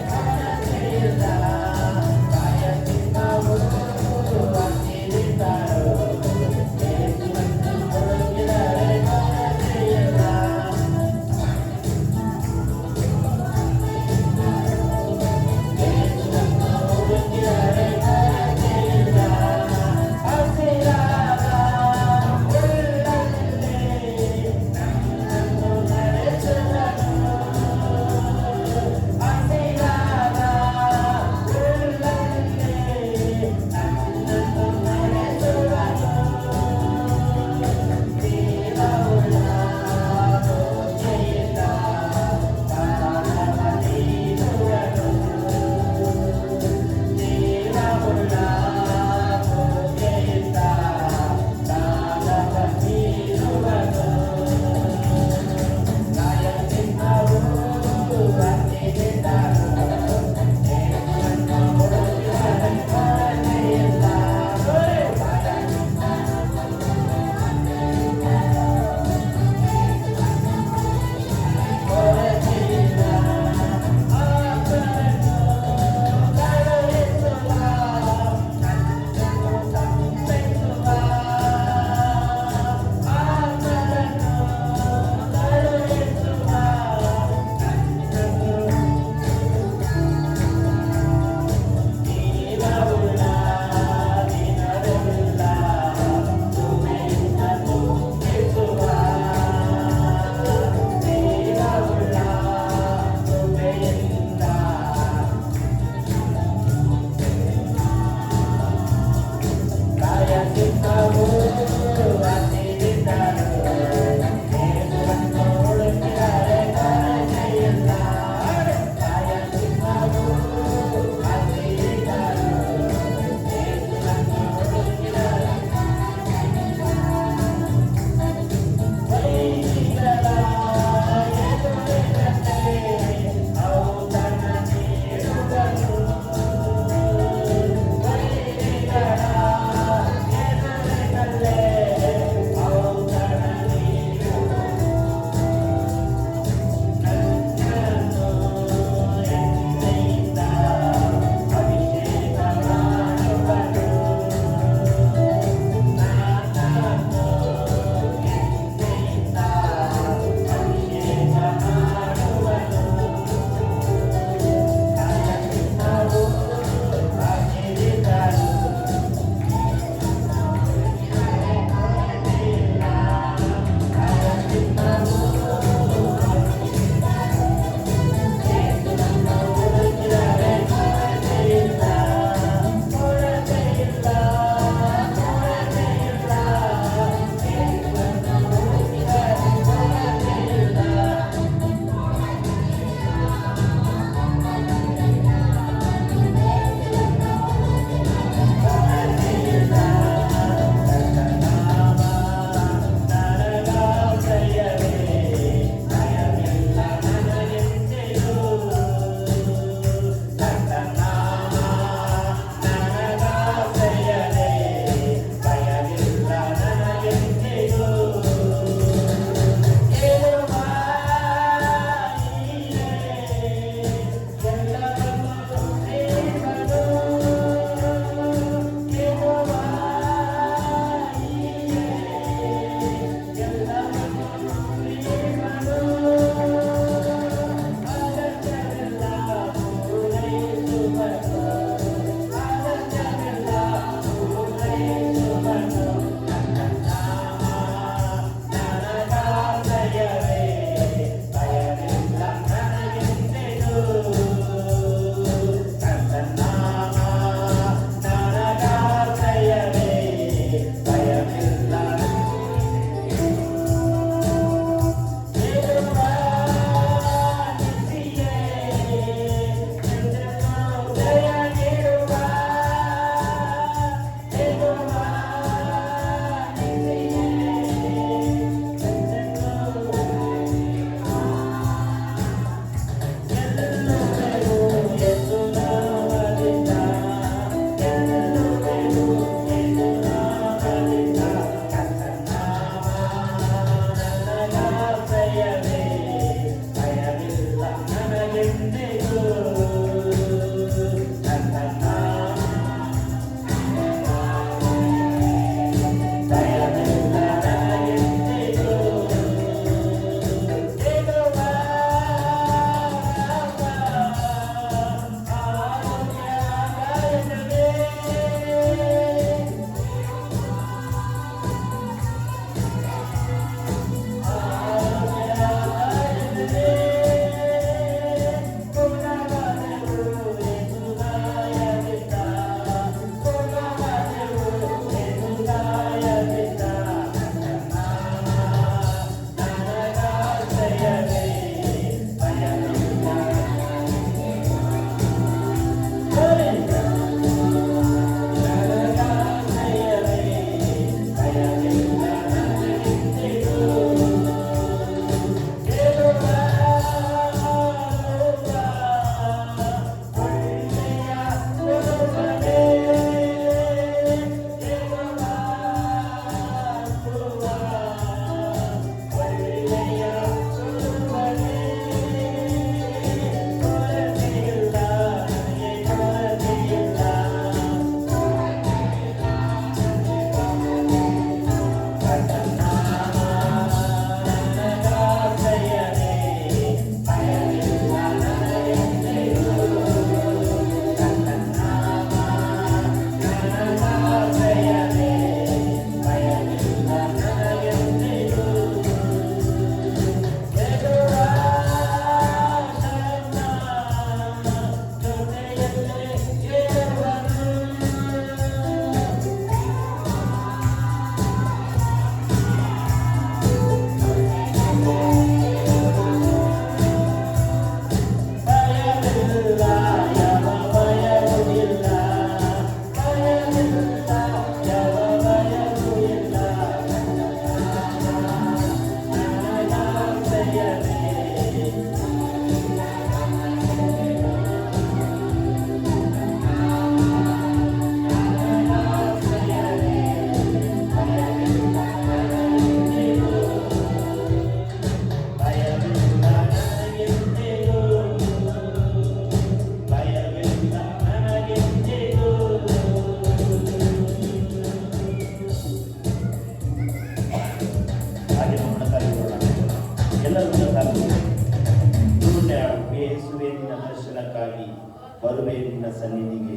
ಬರುವೆ ನಿನ್ನ ಸನ್ನಿಧಿಗೆ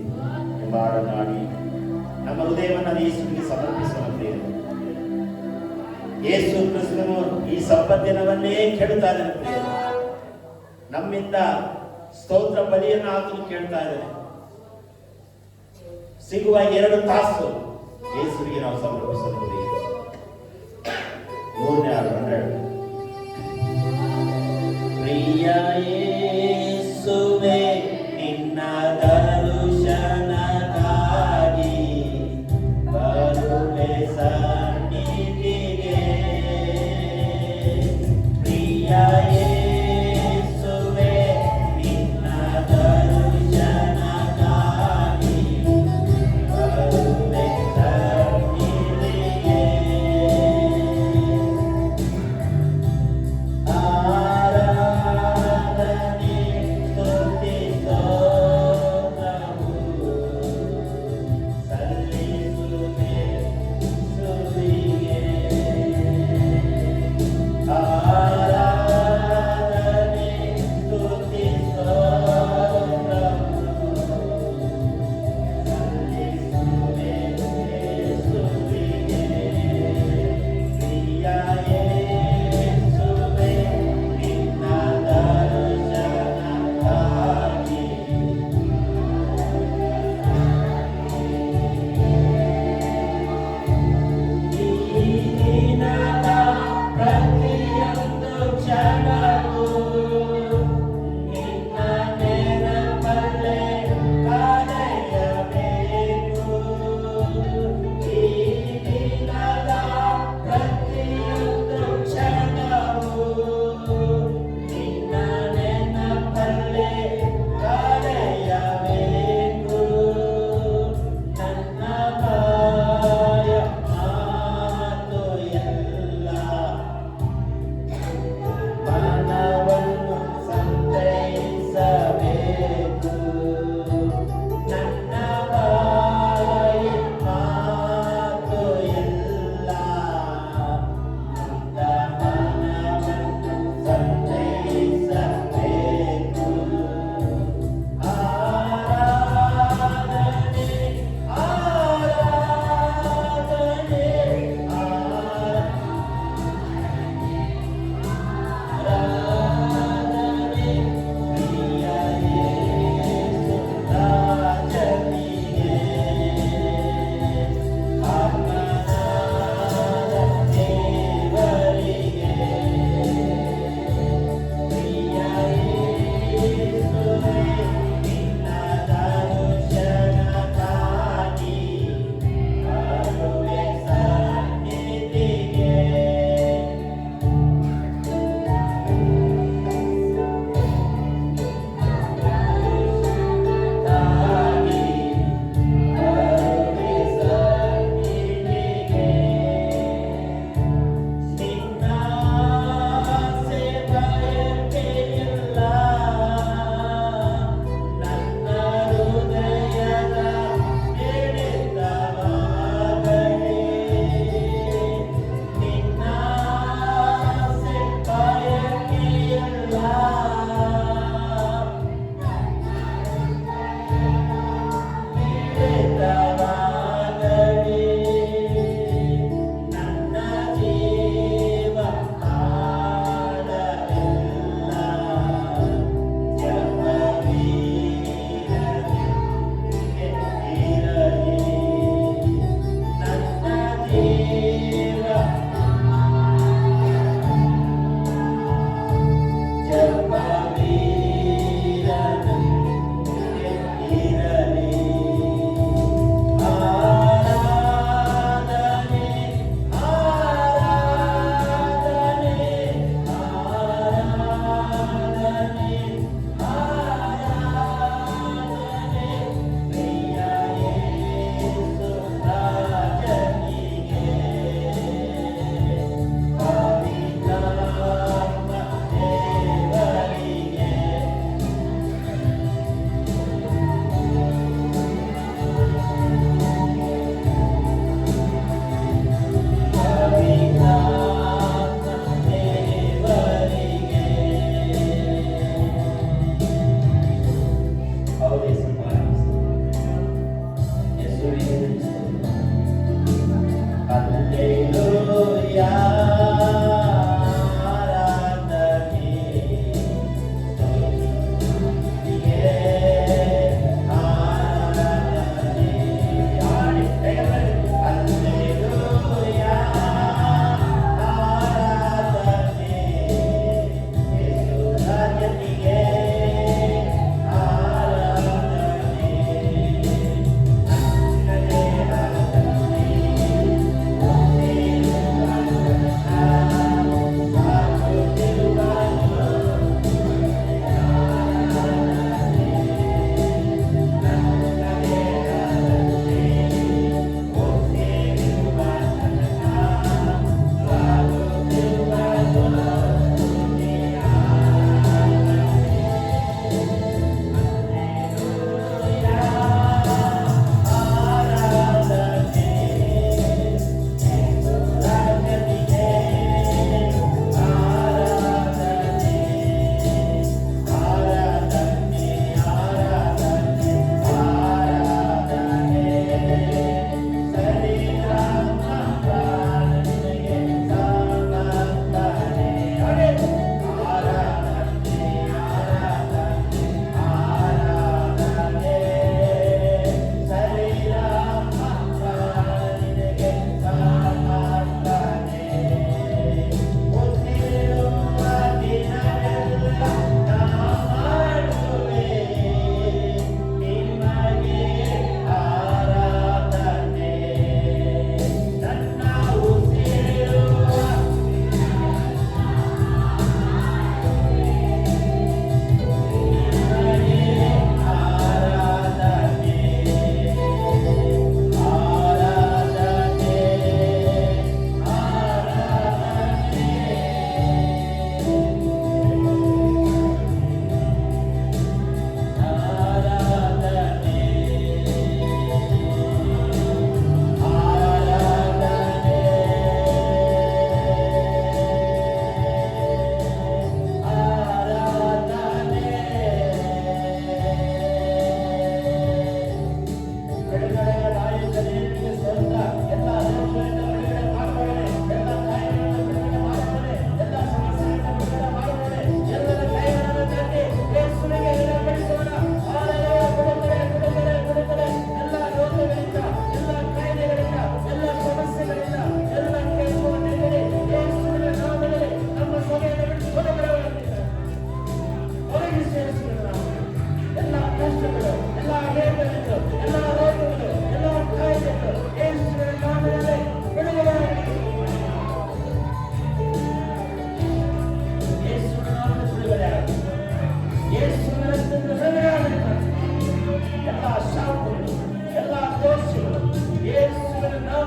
ಮಾಡನಾಡಿ ನಮ್ಮ ಹೃದಯವನ್ನು ಯೇಸುವಿಗೆ ಸಮರ್ಪಿಸೋಣ ಪ್ರಿಯರೇ. ಯೇಸು ಕ್ರಿಸ್ತನು ಈ ಸಬ್ಬತ್ ದಿನವನ್ನೇ ಕೇಳ್ತಾ ಇದ್ದಾನೆ ಪ್ರಿಯರೇ. ನಮ್ಮಿಂದ ಸ್ತೋತ್ರ ಬಲಿಯನ್ನು ಆತನು ಕೇಳ್ತಾ ಇದ್ದಾನೆ. ಸಿಗುವ 2 ತಾಸು ಯೇಸುವಿಗೆ ನಾವು ಸಮರ್ಪಿಸೋಣ ಪ್ರಿಯರೇ. 3ನೇ ಹಾಡು 12. ಪ್ರಿಯ ಯೇಸುವೇ ನಿನ್ನ ದರ್ಶನಕ್ಕಾಗಿ ಬರುವೆ ಸನ್ನಿಧಿಗೆ. ಪ್ರಿಯ ಯೇಸುವೇ ನಿನ್ನ ದರ್ಶನಕ್ಕಾಗಿ ಬರುವೆ ಸನ್ನಿಧಿಗೆ. ಆರಾಧನೆ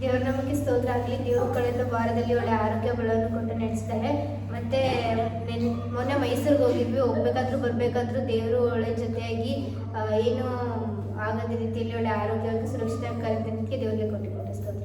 ದೇವ್ರ ನಮಗೆ ಸ್ತೋತ್ರ ಆಗಲಿ. ದೇವರು ಕಳೆದ ವಾರದಲ್ಲಿ ಒಳ್ಳೆ ಆರೋಗ್ಯ ಬಲವನ್ನು ಕೊಟ್ಟು ನಡೆಸಿದ್ದಾರೆ. ಮತ್ತೆ ಮೊನ್ನೆ ಮೈಸೂರಿಗೆ ಹೋಗ್ಬೇಕಾದ್ರೂ ಬರಬೇಕಾದ್ರೂ ದೇವರು ಒಳ್ಳೆ ಜೊತೆಯಾಗಿ ಏನು ಆಗದ ರೀತಿಯಲ್ಲಿ ಒಳ್ಳೆ ಆರೋಗ್ಯವಾಗಿ ಸುರಕ್ಷಿತವಾಗಿ ಕರೆದಿದ್ದಕ್ಕೆ ದೇವರಿಗೆ ಕೊಟ್ಟು ಸ್ತೋತ್ರ.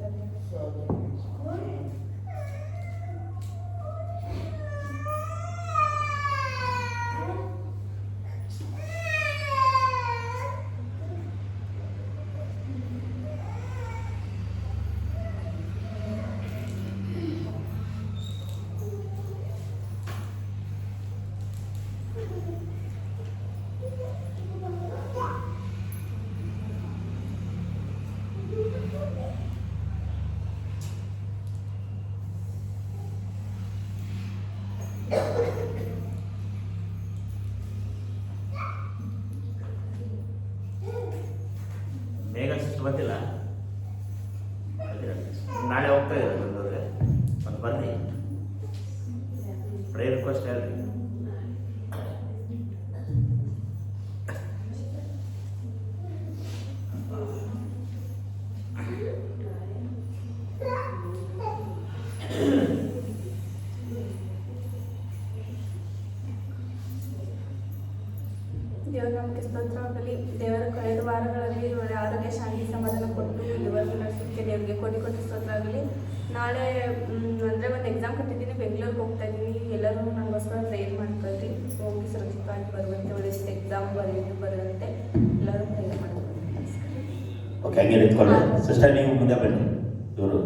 ಬೇಗ ಸಿಸ್ಟರ್ ಬಂದಿಲ್ಲ, ನಾಳೆ ಹೋಗ್ತಾ ಇದ್ದಾರೆ ಬಂದವ್ರೆ. ಮತ್ತೆ ಬರ್ರಿ, ಪ್ರೇಯರ್ ರಿಕ್ವೆಸ್ಟ್ ಹೇಳ್ರಿ. ದೇವರ ನಮಗೆ ಸ್ತೋತ್ರವಾಗಲಿ. ದೇವರ ಕಳೆದ ವಾರಗಳಲ್ಲಿ ಒಳ್ಳೆ ಆರೋಗ್ಯ, ಶಾಂತಿ, ಸಮಾಧಾನ ಕೊಟ್ಟು ಇದುವರೆಗೂ ನಡೆಸೋದಕ್ಕೆ ದೇವರಿಗೆ ಕೋಟಿ ಸ್ತೋತ್ರ ಆಗಲಿ. ನಾಳೆ ಅಂದರೆ ಒಂದು ಎಕ್ಸಾಮ್ ಕಟ್ಟಿದ್ದೀನಿ, ಬೆಂಗಳೂರಿಗೆ ಹೋಗ್ತಾ ಇದ್ದೀನಿ. ಎಲ್ಲರೂ ನನಗೋಸ್ಕರ ಪ್ರೇಯರ್ ಮಾಡ್ಕೊಳ್ರಿ, ಹೋಗಿ ಸುರಕ್ಷಿತವಾಗಿ ಬರುವಂತೆ, ಒಳ್ಳೆ ಎಕ್ಸಾಮ್ ಬರುವಂತೆ ಎಲ್ಲರೂ ಪ್ರೇಯರ್ ಮಾಡ್ಕೊಳ್ರಿ. ಓಕೆ, ಹಂಗೆ ನಿಂತ್ಕೊಳ್ಳಿ. ಸಿಸ್ಟರ್ ನೀವು ಮುಂದೆ ಬನ್ನಿ, ಇವರು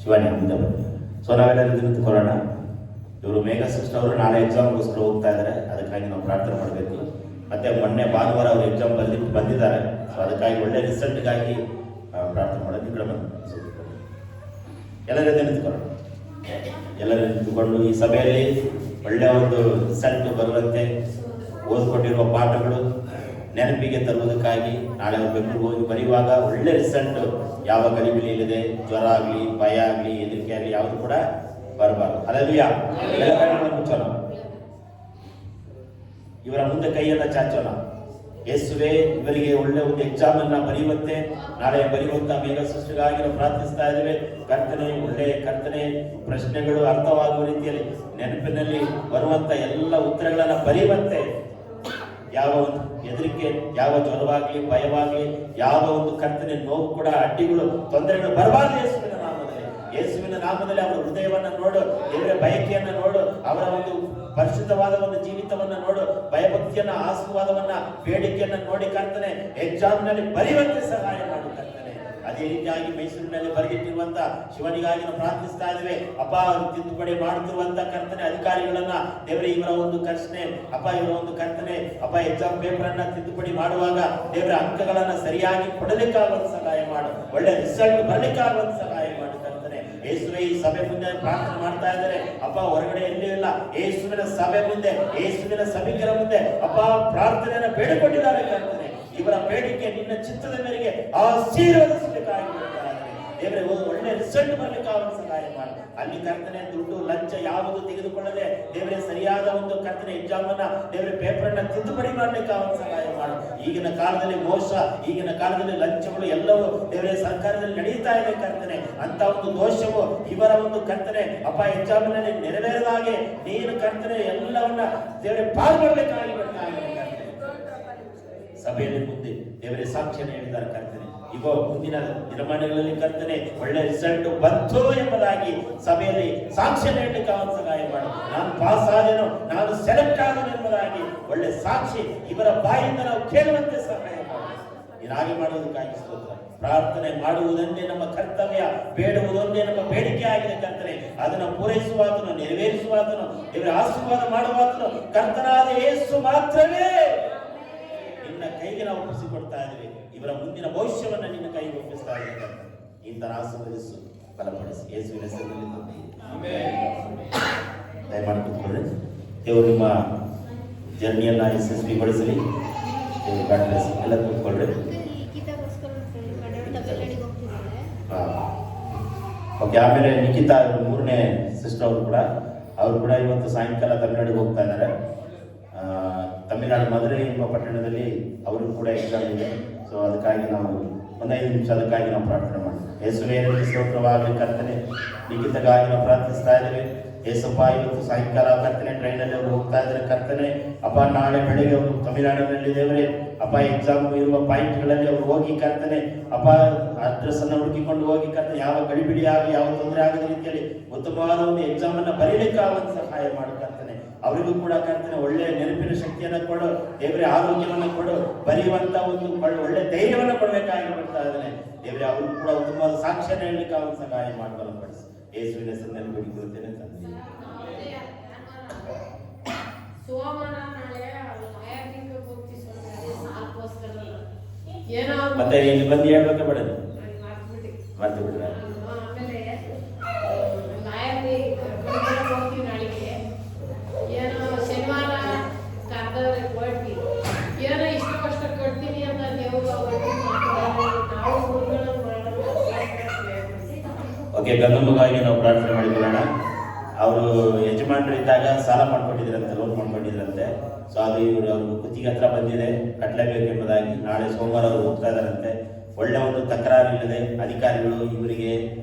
ಶಿವಾನಿ ಮುಂದೆ ಬನ್ನಿ. ಸೊ ನಾವೆಲ್ಲರೂ ನಿಂತ್ಕೊಳ್ಳೋಣ. ಇವರು ಮೇಘ ಸಿಸ್ಟರ್ ಅವರು ನಾಳೆ ಎಕ್ಸಾಮ್ಗೋಸ್ಕರ ಹೋಗ್ತಾ ಇದ್ದಾರೆ, ಅದಕ್ಕಾಗಿ ನಾವು ಪ್ರಾರ್ಥನೆ ಮಾಡಬೇಕು. ಮತ್ತೆ ಮೊನ್ನೆ ಭಾನುವಾರ ಅವರು ಎಕ್ಸಾಮ್ ಬಂದಿದ್ದಾರೆ. ಸೊ ಅದಕ್ಕಾಗಿ ಒಳ್ಳೆ ರಿಸಲ್ಟ್ಗಾಗಿ ಪ್ರಾರ್ಥನೆ ಮಾಡೋದು. ಈ ಕಡೆ ಬಂದು ಎಲ್ಲರೂ ನಿಂತ್ಕೊಳ್ಳೋಣ. ಎಲ್ಲರೂ ನಿಂತುಕೊಂಡು ಈ ಸಭೆಯಲ್ಲಿ ಒಳ್ಳೆಯ ಒಂದು ರಿಸಲ್ಟ್ ಬರುವಂತೆ ಓದ್ಕೊಂಡಿರುವ ಪಾಠಗಳು ನೆನಪಿಗೆ ತರುವುದಕ್ಕಾಗಿ ನಾಳೆ ಅವರು ಬೆಂಗಳೂರಿಗೆ ಹೋಗಿ ಬರೆಯುವಾಗ ಒಳ್ಳೆ ರಿಸಲ್ಟ್, ಯಾವ ಗಲಿಬಿಲಿ ಇಲ್ಲದೆ, ಜ್ವರ ಆಗಲಿ, ಭಯ ಆಗಲಿ, ಹೆದರಿಕೆ ಆಗಲಿ ಯಾವುದು ಕೂಡ ಬರಬಾರದು. ಹಲ್ಲೆಲೂಯಾ. ಮುಚ್ಚೋಣ, ಇವರ ಮುಂದೆ ಕೈಯನ್ನ ಚಾಚೋಣ. ಯೇಸುವೆ, ಇವರಿಗೆ ಒಳ್ಳೆ ಒಂದು ಎಕ್ಸಾಮ್ ಅನ್ನ ಬರೆಯುವಂತೆ ನಾಳೆ ಬರೆಯುವಂತ ಮೇಘ ಸೃಷ್ಟಿಗಾಗಿ ನಾವು ಪ್ರಾರ್ಥಿಸ್ತಾ ಇದ್ದೇವೆ. ಕರ್ತನೆ, ಒಳ್ಳೆ ಕರ್ತನೆ, ಪ್ರಶ್ನೆಗಳು ಅರ್ಥವಾಗುವ ರೀತಿಯಲ್ಲಿ ನೆನಪಿನಲ್ಲಿ ಬರುವಂತ ಎಲ್ಲ ಉತ್ತರಗಳನ್ನ ಬರೆಯುವಂತೆ, ಯಾವ ಒಂದು ಹೆದರಿಕೆ, ಯಾವ ಜ್ವರವಾಗ್ಲಿ, ಭಯವಾಗ್ಲಿ, ಯಾವ ಒಂದು ಕರ್ತನೆ ನೋವು ಕೂಡ, ಅಡ್ಡಿಗಳು, ತೊಂದರೆಗಳು ಬರಬಾರದು. ಯೇಸುವಿನ ನಾಮದಲ್ಲಿ ಅವರ ಹೃದಯವನ್ನ ನೋಡು, ದೇವರ ಬಯಕೆಯನ್ನ ನೋಡು, ಅವರ ಒಂದು ಪರಿಶುದ್ಧವಾದ ಒಂದು ಜೀವಿತವನ್ನ ನೋಡು, ಭಯಭಕ್ತಿಯನ್ನ, ಆಶೀರ್ವಾದವನ್ನ, ಬೇಡಿಕೆಯನ್ನ ನೋಡಿ ಕರ್ತನೆ ಎಕ್ಸಾಮ್ ನಲ್ಲಿ ಬರೆಯುವಂತೆ ಸಹಾಯ ಮಾಡು ಕರ್ತನೆ. ಅದೇ ರೀತಿಯಾಗಿ ಮೈಸೂರಿನಲ್ಲಿ ಬರೆದಿಟ್ಟಿರುವಂತ ಶಿವನಿಗಾಗಿ ನಾವು ಪ್ರಾರ್ಥಿಸ್ತಾ ಇದ್ದೇವೆ. ಅಪ್ಪ, ತಿದ್ದುಪಡಿ ಮಾಡುತ್ತಿರುವಂತ ಕರ್ತನೆ ಅಧಿಕಾರಿಗಳನ್ನ ದೇವರೇ, ಇವರ ಒಂದು ಕರ್ತನೆ ಅಪ್ಪ, ಇವರ ಒಂದು ಕರ್ತನೆ ಅಪ್ಪ, ಎಕ್ಸಾಮ್ ಪೇಪರ್ ಅನ್ನ ತಿದ್ದುಪಡಿ ಮಾಡುವಾಗ ದೇವರ ಅಂಕಗಳನ್ನ ಸರಿಯಾಗಿ ಕೊಡಲಿಕ್ಕಾಗುವಂತ ಸಹಾಯ ಮಾಡು, ಒಳ್ಳೆ ರಿಸಲ್ಟ್ ಬರಲಿಕ್ಕಾಗುವಂತ ಸಹಾಯ ಮಾಡು ಕರ್ತನೆ. ಯೇಸುವೆ, ಈ ಸಭೆ ಮುಂದೆ ಪ್ರಾರ್ಥನೆ ಮಾಡ್ತಾ ಇದ್ದಾರೆ ಅಪ್ಪ, ಹೊರಗಡೆ ಎಲ್ಲಿ ಇಲ್ಲ, ಯೇಸುವಿನ ಸಭೆ ಮುಂದೆ, ಯೇಸುವಿನ ಸಭಿಕರ ಮುಂದೆ ಅಪ್ಪ ಪ್ರಾರ್ಥನೆಯನ್ನ ಬೇಡಿಕೊಂಡಿದ್ದಾರೆ ಕರ್ತನೆ. ಇವರ ಬೇಡಿಕೆ ನಿನ್ನ ಚಿತ್ತದ ಮೇರೆಗೆ ಆಶೀರ್ವದಿಸಬೇಕಾಗಿ ದೇವರೇ, ಒಳ್ಳೆ ರಿಸಲ್ಟ್ ಬರಲಿಕ್ಕಾಗ ಸಹಾಯ ಮಾಡಿ. ಅಲ್ಲಿ ಕರ್ತನೆ ದುಡ್ಡು, ಲಂಚ ಯಾವುದು ತೆಗೆದುಕೊಳ್ಳದೆ ದೇವರೇ ಸರಿಯಾದ ಒಂದು ಕರ್ತನೆ ಎಕ್ಸಾಮ್ ಅನ್ನ ದೇವರೇ ಪೇಪರ್ ಅನ್ನ ತಿದ್ದುಪಡಿ ಮಾಡ್ಲಿಕ್ಕಾಗ ಸಹಾಯ ಮಾಡು. ಈಗಿನ ಕಾಲದಲ್ಲಿ ಮೋಸ, ಈಗಿನ ಕಾಲದಲ್ಲಿ ಲಂಚಗಳು ಎಲ್ಲವೂ ದೇವರೇ ಸರ್ಕಾರದಲ್ಲಿ ನಡೀತಾ ಇದೆ ಕರ್ತನೆ. ಅಂತ ಒಂದು ದೋಷವು ಇವರ ಒಂದು ಕರ್ತನೆ ಅಪ್ಪ ಎಕ್ಸಾಮ್ ನಲ್ಲಿ ನೆರವೇರದ ಹಾಗೆ ನೀನು ಕರ್ತನೆ ಎಲ್ಲವನ್ನ ದೇವರೇ ಪಾಲ್ಗೊಳ್ಬೇಕಾಗಿ ಸಭೆಯಲ್ಲಿ ಮುಂದೆ ದೇವರೇ ಸಾಕ್ಷಿಯನ್ನು ಹೇಳಿದ್ದಾರೆ ಕರ್ತನೆ. ಈಗ ಮುಂದಿನ ದಿನಮಾನಗಳಲ್ಲಿ ಕರ್ತನೆ ಒಳ್ಳೆ ರಿಸಲ್ಟ್ ಬಂತು ಎಂಬುದಾಗಿ ಸಭೆಯಲ್ಲಿ ಸಾಕ್ಷಿಯನ್ನು ಹೇಳಲಿಕ್ಕೆ ಅವನು ಸಹಾಯ ಮಾಡು. ನಾನು ಪಾಸ್ ಆದೆನು, ನಾನು ಸೆಲೆಕ್ಟ್ ಆದನು ಎಂಬುದಾಗಿ ಒಳ್ಳೆ ಸಾಕ್ಷಿ ಇವರ ಬಾಯಿಂದ ನಾವು ಕೇಳುವಂತೆ ಸಹಾಯ ಮಾಡು. ನೀನಾಗಿ ಮಾಡುವುದಕ್ಕಾಗಿ ಸ್ತೋತ್ರ. ಪ್ರಾರ್ಥನೆ ಮಾಡುವುದನ್ನೇ ನಮ್ಮ ಕರ್ತವ್ಯ, ಬೇಡುವುದೊಂದೇ ನಮ್ಮ ಬೇಡಿಕೆ ಆಗಿದೆ ಕರ್ತನೆ. ಅದನ್ನು ಪೂರೈಸುವಾತನು, ನೆರವೇರಿಸುವಾತನು, ಇವರ ಆಶೀರ್ವಾದ ಮಾಡುವಾತನು ಕರ್ತನಾದ ಯೇಸು ಮಾತ್ರವೇ. ನಿನ್ನ ಕೈಗೆ ನಾವು ಒಪ್ಪಿಸಿಕೊಡ್ತಾ ಇದ್ದೀವಿ. ಇವರ ಮುಂದಿನ ಭವಿಷ್ಯವನ್ನ ನಿನ್ನ ಕೈಗೆ ಒಪ್ಪಿಸ್ತಾ ಇದ್ದೇವೆ. ಇಂಥ ಆಶೀರ್ವದಿಸು, ಬಲಪಡಿಸಿ, ಯೇಸುವಿನ ಹೆಸರಿನಲ್ಲಿ ದಯಮಾಡಿ ಕೂತ್ಕೊಳ್ಳಿ. ದೇವರು ನಿಮ್ಮ ಜರ್ನಿಯನ್ನ ಯಶಸ್ವಿಗೊಳಿಸಲಿ. ಎಲ್ಲ ಕೂತ್ಕೊಳ್ಳಿ. ಓಕೆ, ಆಮೇಲೆ ನಿಖಿತಾ ಮೂರನೇ ಸಿಸ್ಟರ್ ಅವರು ಕೂಡ ಇವತ್ತು ಸಾಯಂಕಾಲ ತಮಿಳುನಾಡಿಗೆ ಹೋಗ್ತಾ ಇದ್ದಾರೆ. ತಮಿಳುನಾಡು ಮಧುರೈ ಎಂಬ ಪಟ್ಟಣದಲ್ಲಿ ಅವರು ಕೂಡ ಎಕ್ಸಾಮ್ ಇದೆ. ಸೊ ಅದಕ್ಕಾಗಿ ನಾವು ಒಂದು 5 ನಿಮಿಷ ಅದಕ್ಕಾಗಿ ನಾವು ಪ್ರಾರ್ಥನೆ ಮಾಡ್ತೀವಿ. ಯೇಸುವೇ ನಿನಗೆ ಸ್ತೋತ್ರವಾಗಲಿ ಕರ್ತನೆ, ಲಿಖಿತಕ್ಕಾಗಿ ನಾವು ಪ್ರಾರ್ಥಿಸ್ತಾ ಇದ್ದೇವೆ. ಯೇಸಪ್ಪ ಇವತ್ತು ಸಾಯಂಕಾಲ ಕರ್ತನೆ ಟ್ರೈನಲ್ಲಿ ಅವರು ಹೋಗ್ತಾ ಇದ್ದಾರೆ ಕರ್ತನೆ. ಅಪ್ಪ ನಾಳೆ ಬೆಳಗ್ಗೆ ಅವರು ತಮಿಳುನಾಡಿನಲ್ಲಿ ದೇವರೇ ಅಪ್ಪ ಎಕ್ಸಾಮ್ ಇರುವ ಪಾಯಿಂಟ್ಗಳಲ್ಲಿ ಅವರು ಹೋಗಿ ಕರ್ತನೆ ಅಪ್ಪ ಅಡ್ರೆಸ್ ಅನ್ನು ಹುಡುಕಿಕೊಂಡು ಹೋಗಿ ಕರ್ತನೆ ಯಾವ ಗಡಿಬಿಡಿ ಆಗಲಿ ಯಾವ ತೊಂದರೆ ಆಗದ ರೀತಿಯಲ್ಲಿ ಉತ್ತಮವಾದ ಒಂದು ಎಕ್ಸಾಮ್ ಅನ್ನ ಬರೀಲಿಕ್ಕೆ ಆಗುವಂತ ಸಹಾಯ ಮಾಡು ಕರ್ತನೆ. ಅವರಿಗೂ ಕೂಡ ಕರ್ತನೆ ಒಳ್ಳೆಯ ನೆನಪಿನ ಶಕ್ತಿಯನ್ನು ಕೊಡು ದೇವರೇ, ಆರೋಗ್ಯವನ್ನು ಕೊಡು, ಬರೆಯುವಂತ ಒಂದು ಒಳ್ಳೆ ಧೈರ್ಯವನ್ನು ಕೊಡಬೇಕಾಗಿ ಬರ್ತಾ ಇದ್ದಾನೆ ದೇವರೇ. ಅವರು ಕೂಡ ಉತ್ತಮವಾದ ಸಾಕ್ಷ್ಯನ ಹೇಳಲಿಕ್ಕೆ ಆಗುವಂತ ಸಹಾಯ ಮಾಡಿ ಬಲಪಡಿಸಿ ಯೇಸುವಿನ ಹೆಸರಿನಲ್ಲಿ ಬೇಡಿಕೊಳ್ಳುತ್ತೇನೆ ತಂದೆ. ಮತ್ತೆ ಇಲ್ಲಿ ಬಂದು ಹೇಳ್ಬೇಕ ಬೇಡ ಮತ್ತೆ ಬಿಡ್ರ ಏನೋ ಶನಿವಾರ ಕರ್ದವ್ರೆ ಕೊಡ್ತಿ ಏನೋ ಇಷ್ಟು ಕಷ್ಟ ಕೊಡ್ತೀನಿ ಅಂತ ನೀವು ಓಕೆ, ಗಂಗಮ್ಮಗಾಗಿ ನಾವು ಪ್ರಾರ್ಥನೆ ಮಾಡಿಕೊಳ್ಳೋಣ. ಅವರು ಯಜಮಾನರು ಇದ್ದಾಗ ಸಾಲ ಮಾಡ್ಕೊಂಡಿದ್ರಂತೆ, ಲೋನ್ ಮಾಡ್ಕೊಂಡಿದ್ರಂತೆ. ಸೊ ಅದು ಇವರು ಅವ್ರಿಗೆ ಕುತ್ತಿಗೆ ಹತ್ರ ಬಂದಿದೆ, ಕಟ್ಟಲೇಬೇಕೆಂಬುದಾಗಿ ನಾಳೆ ಸೋಮವಾರ ಅವರು ಹೋಗ್ತಾ ಇದ್ದಾರಂತೆ. ಒಳ್ಳೆ ಒಂದು ತಕರಾರು ಇಲ್ಲದೆ ಅಧಿಕಾರಿಗಳು ಇವರಿಗೆ